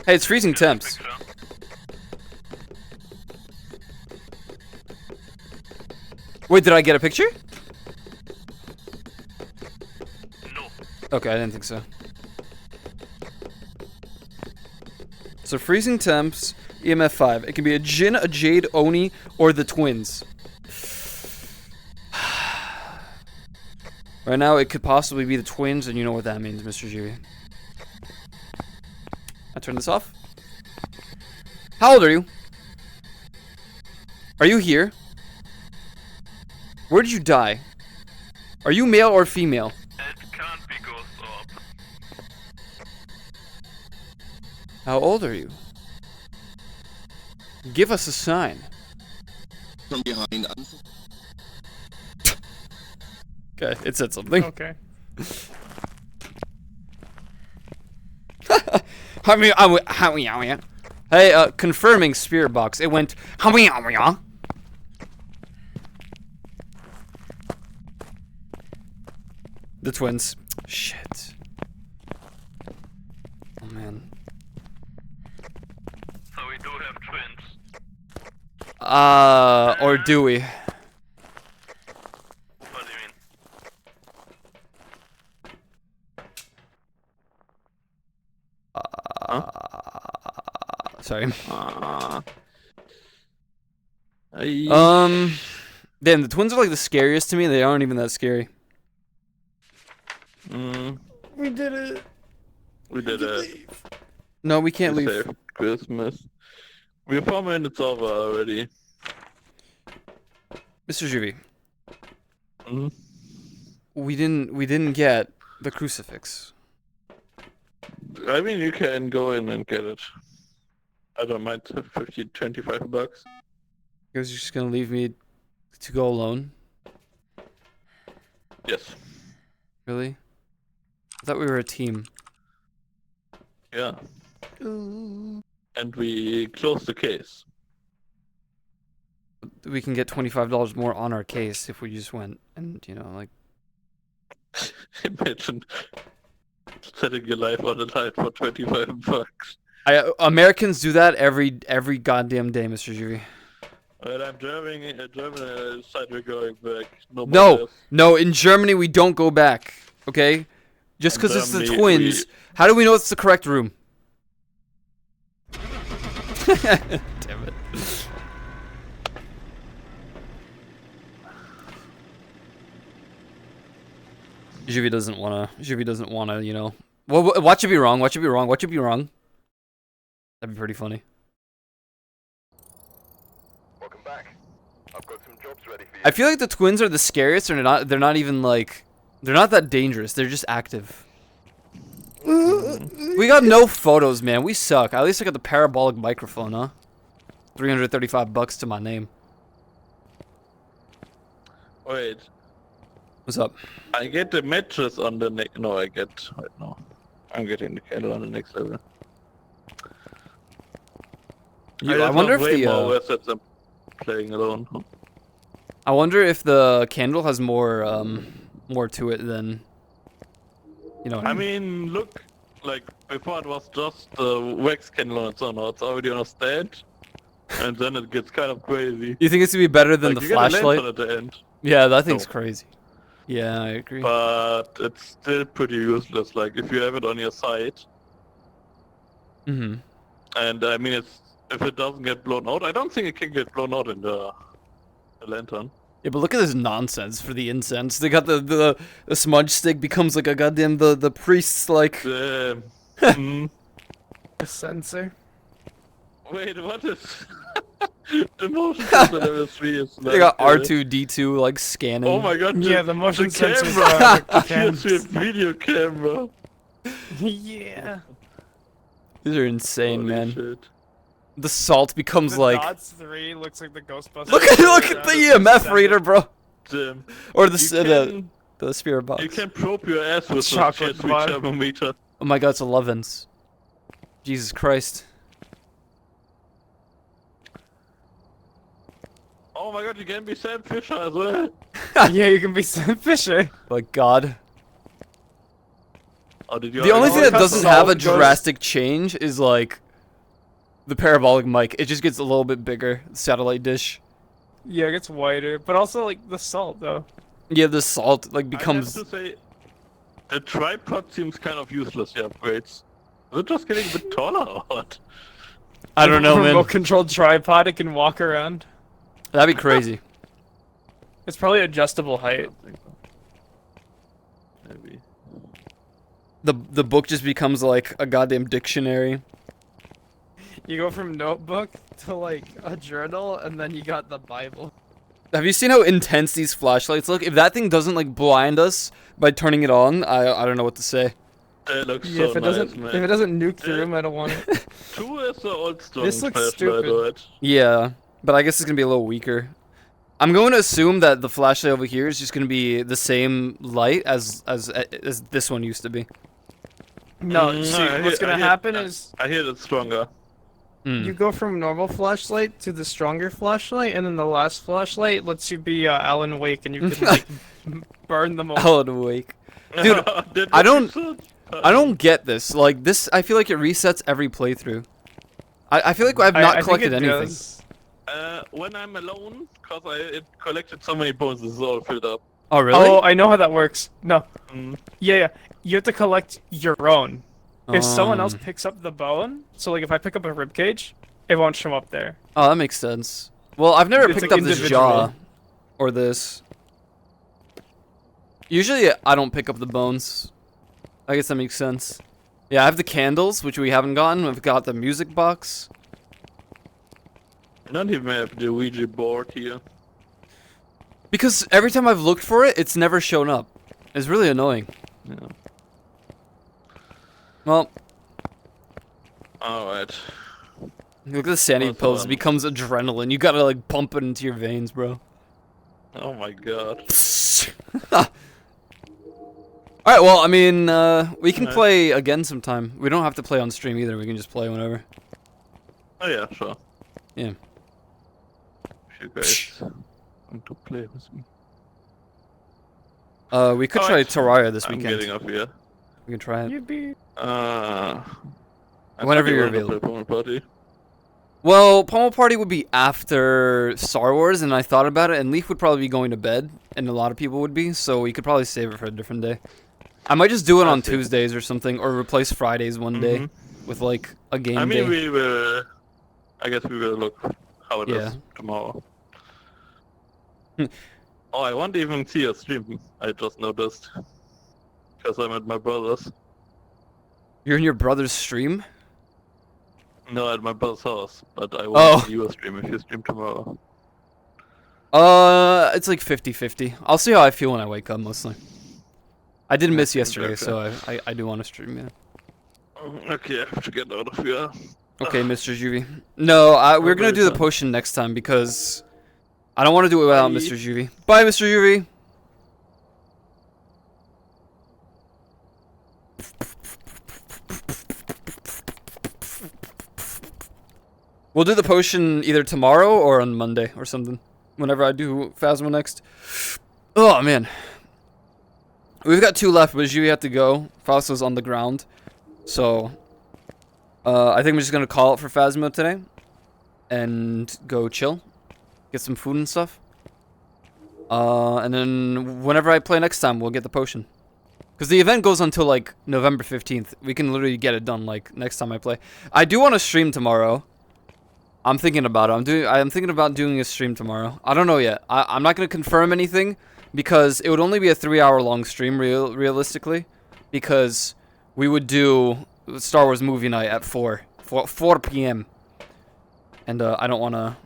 Hey, it's freezing temps. Wait, did I get a picture? Okay, I didn't think so. So freezing temps, EMF 5. It can be a Jin, a Jade, Oni, or the twins. Right now, it could possibly be the twins, and you know what that means, Mr. Jiri. I turn this off. How old are you? Are you here? Where did you die? Are you male or female? How old are you? Give us a sign. From behind. Okay, it said something. Okay. Hey, confirming spirit box. It went. The twins. Shit. Oh man. So we do have twins. Or do we? What do you mean? Sorry. I- Damn, the twins are like the scariest to me. They aren't even that scary. We did it. We did it. No, we can't leave. Safe Christmas. We're 4 minutes over already. Mr. Juvie, Mhm. we didn't get the crucifix. I mean, you can go in and get it. I don't mind 50, 25 bucks. You guys are just gonna leave me to go alone? Yes. Really? I thought we were a team. Yeah. And we closed the case. We can get $25 more on our case if we just went and, you know, like... Imagine setting your life on the line for 25 bucks. Americans do that every goddamn day, Mr. Juvie. And I'm German side we're going back. No, in Germany we don't go back, okay? Just because it's the twins. How do we know it's the correct room? Damn it. Juvie doesn't wanna, you know. Well, watch it be wrong, watch it be wrong, watch it be wrong. That'd be pretty funny. Welcome back. I've got some jobs ready for you. I feel like the twins are the scariest, and they're not even like, they're not that dangerous, they're just active. We got no photos, man, we suck. At least I got the parabolic microphone, huh? 335 bucks to my name. Wait. What's up? I get the mattress on the next. No, I get. Wait, no. I'm getting the candle on the next level. I wonder if the. More worth it than playing alone. Huh? I wonder if the candle has more more to it than. You know. I mean, look. Like before, it was just the wax candle on its own. Now it's already on a stand, and then it gets kind of crazy. You think it's gonna be better than like, the you get a flashlight? lantern at the end. Yeah, that thing's crazy. Yeah, I agree. But it's still pretty useless. Like if you have it on your side. Mhm. And I mean, if it doesn't get blown out, I don't think it can get blown out in the lantern. Yeah, but look at this nonsense for the incense. They got the smudge stick becomes like a goddamn the priest's like. The sensor. Wait, what is the motion sensor level 3 is like, They got R2D2 like scanning. Oh my god! Yeah, the motion sensor. Video camera. Yeah. These are insane, Holy man. shit. The salt becomes The like. Dots 3 looks like the Ghostbusters. Look at the EMF reader, bro. Damn. Or the spirit box. You can probe your ass with a Chocolate chest bar. thermometer. Oh my god, it's 11s. Jesus Christ. Oh my god, you can be Sam Fisher as well. Yeah, you can be Sam Fisher. Like God. Oh, did you The only thing that Because doesn't have a salt goes- drastic change is like the parabolic mic. It just gets a little bit bigger. Satellite dish. Yeah, it gets whiter, but also like the salt though. Yeah, the salt like I becomes. have to say, the tripod seems kind of useless, the upgrades. Is it just getting a bit taller or what? I don't know, man. Remote controlled tripod, it can walk around. That'd be crazy. It's probably adjustable height. Maybe. The book just becomes like a goddamn dictionary. You go from notebook to like a journal, and then you got the Bible. Have you seen how intense these flashlights look? If that thing doesn't like blind us by turning it on, I don't know what to say. It looks Yeah, so if it nice, doesn't man. if it doesn't nuke the room, I don't want it. 2 is the old strong This looks flashlight, stupid. right? Yeah, but I guess it's gonna be a little weaker. I'm going to assume that the flashlight over here is just gonna be the same light as this one used to be. No, Mm, see, I what's hear- gonna I hear- happen is I hear it's stronger. You go from normal flashlight to the stronger flashlight, and then the last flashlight lets you be Alan Wake, and you can like burn them all. Alan Wake. Dude, I don't get this. Like this, I feel like it resets every playthrough. I feel like I've not I think collected it anything. does. When I'm alone, cause it collected so many bones, it's all filled up. Oh really? Oh, I know how that works. No. Mm. Yeah. You have to collect your own. If someone else Um. picks up the bone, so like if I pick up a rib cage, it won't show up there. Oh, that makes sense. Well, I've never It's, picked like, up this individual. jaw or this. Usually, I don't pick up the bones. I guess that makes sense. Yeah, I have the candles, which we haven't gotten. We've got the music box. I don't even have the Ouija board here. Because every time I've looked for it, it's never shown up. It's really annoying. Yeah. Well, Alright. look at the sanity What's pills. It on? becomes adrenaline. You gotta like pump it into your veins, bro. Oh my god. Alright, well, I mean, we can Alright. play again sometime. We don't have to play on stream either. We can just play whenever. Oh yeah, sure. Yeah. If you guys want to play with me. We could try Alright. Terraria this I'm weekend. getting up here. We can try it. You'd be. I Whenever thought you you're wanted to play available. Pummel Party. Well, Pummel Party would be after Star Wars, and I thought about it, and Leaf would probably be going to bed, and a lot of people would be, so we could probably save it for a different day. I might just do it I on see. Tuesdays or something, or replace Fridays one day with like a game I mean, day. we will. I guess we will look how it is Yeah. tomorrow. Oh, I won't even see a stream. I just noticed. Because I'm at my brother's. You're in your brother's stream? No, at my brother's house. But I Oh. won't see you stream if you stream tomorrow. It's like 50-50. I'll see how I feel when I wake up, mostly. I did miss yesterday, so I do want to stream, yeah. Okay, I have to get out of here. Okay, Mr. Juvie. No, we're gonna do the potion next time, because I don't want to do it without Bye. Mr. Juvie. Bye, Mr. Juvie! We'll do the potion either tomorrow or on Monday or something. Whenever I do Phasma next. Oh, man. We've got 2 left, but Juvie had to go. Fausto's on the ground. So, I think we're just going to call it for Phasma today. And go chill. Get some food and stuff. And then whenever I play next time, we'll get the potion. Because the event goes until, like, November 15th. We can literally get it done, like, next time I play. I do want to stream tomorrow. I'm thinking about it. I'm thinking about doing a stream tomorrow. I don't know yet. I'm not going to confirm anything. Because it would only be a 3-hour-long stream, realistically. Because we would do Star Wars movie night at 4 p.m. And I don't want to,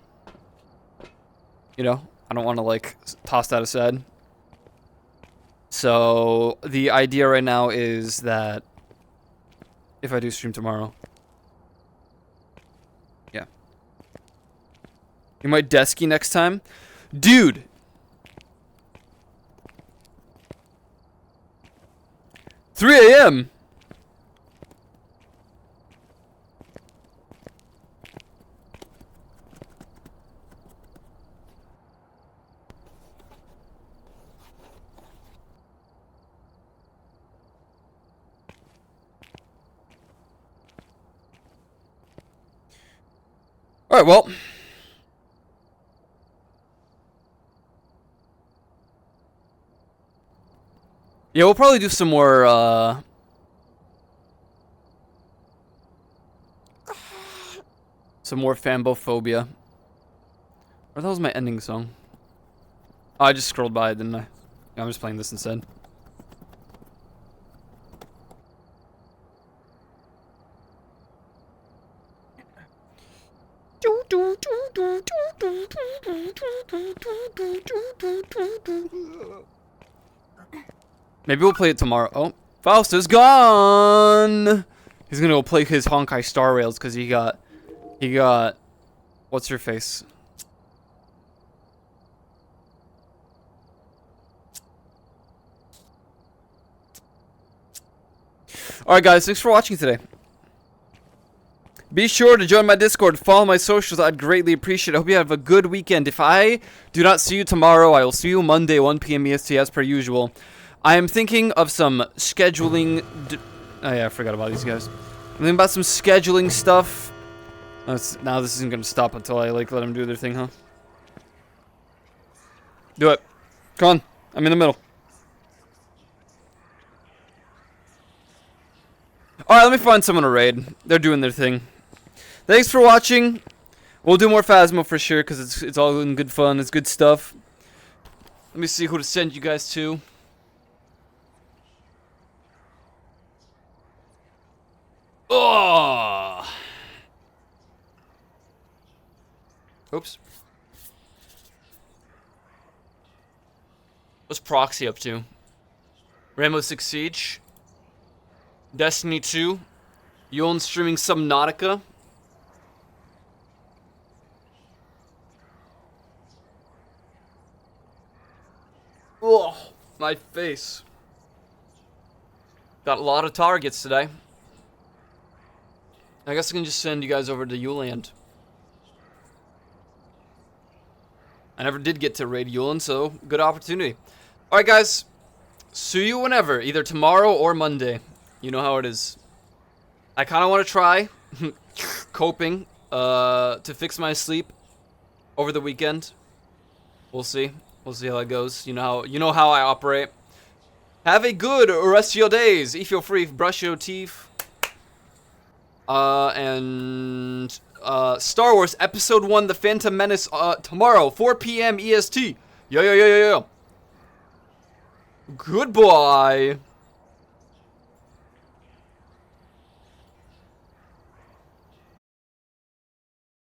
you know, I don't want to, like, toss that aside. So, the idea right now is that if I do stream tomorrow. Yeah. You might desky next time? Dude! $3 a.m. Alright, well. Yeah, we'll probably do some more, some more Fambophobia. Or that was my ending song. Oh, I just scrolled by it, didn't I? I'm just playing this instead. Maybe we'll play it tomorrow. Oh, Faust is gone. He's gonna go play his Honkai Star Rails because he got, what's her face? All right, guys, thanks for watching today. Be sure to join my Discord, follow my socials. I'd greatly appreciate it. I hope you have a good weekend. If I do not see you tomorrow, I will see you Monday, 1 p.m. EST as per usual. I am thinking of some scheduling. Oh yeah, I forgot about these guys. I'm thinking about some scheduling stuff. Now this isn't gonna stop until I like let them do their thing, huh? Do it. Come on. I'm in the middle. Alright, let me find someone to raid. They're doing their thing. Thanks for watching. We'll do more Phasmo for sure, because it's all in good fun. It's good stuff. Let me see who to send you guys to. Oh! Oops. What's Proxy up to? Rainbow Six Siege? Destiny 2? Yolan streaming Subnautica? Oh, my face. Got a lot of targets today. I guess I can just send you guys over to Uland. I never did get to raid Uland, so good opportunity. Alright guys, see you whenever, either tomorrow or Monday. You know how it is. I kind of want to try coping to fix my sleep over the weekend. We'll see. We'll see how it goes. You know how I operate. Have a good rest of your days. Eat your free, brush your teeth. And Star Wars Episode 1, The Phantom Menace, tomorrow, 4 p.m. EST. Yo. Goodbye.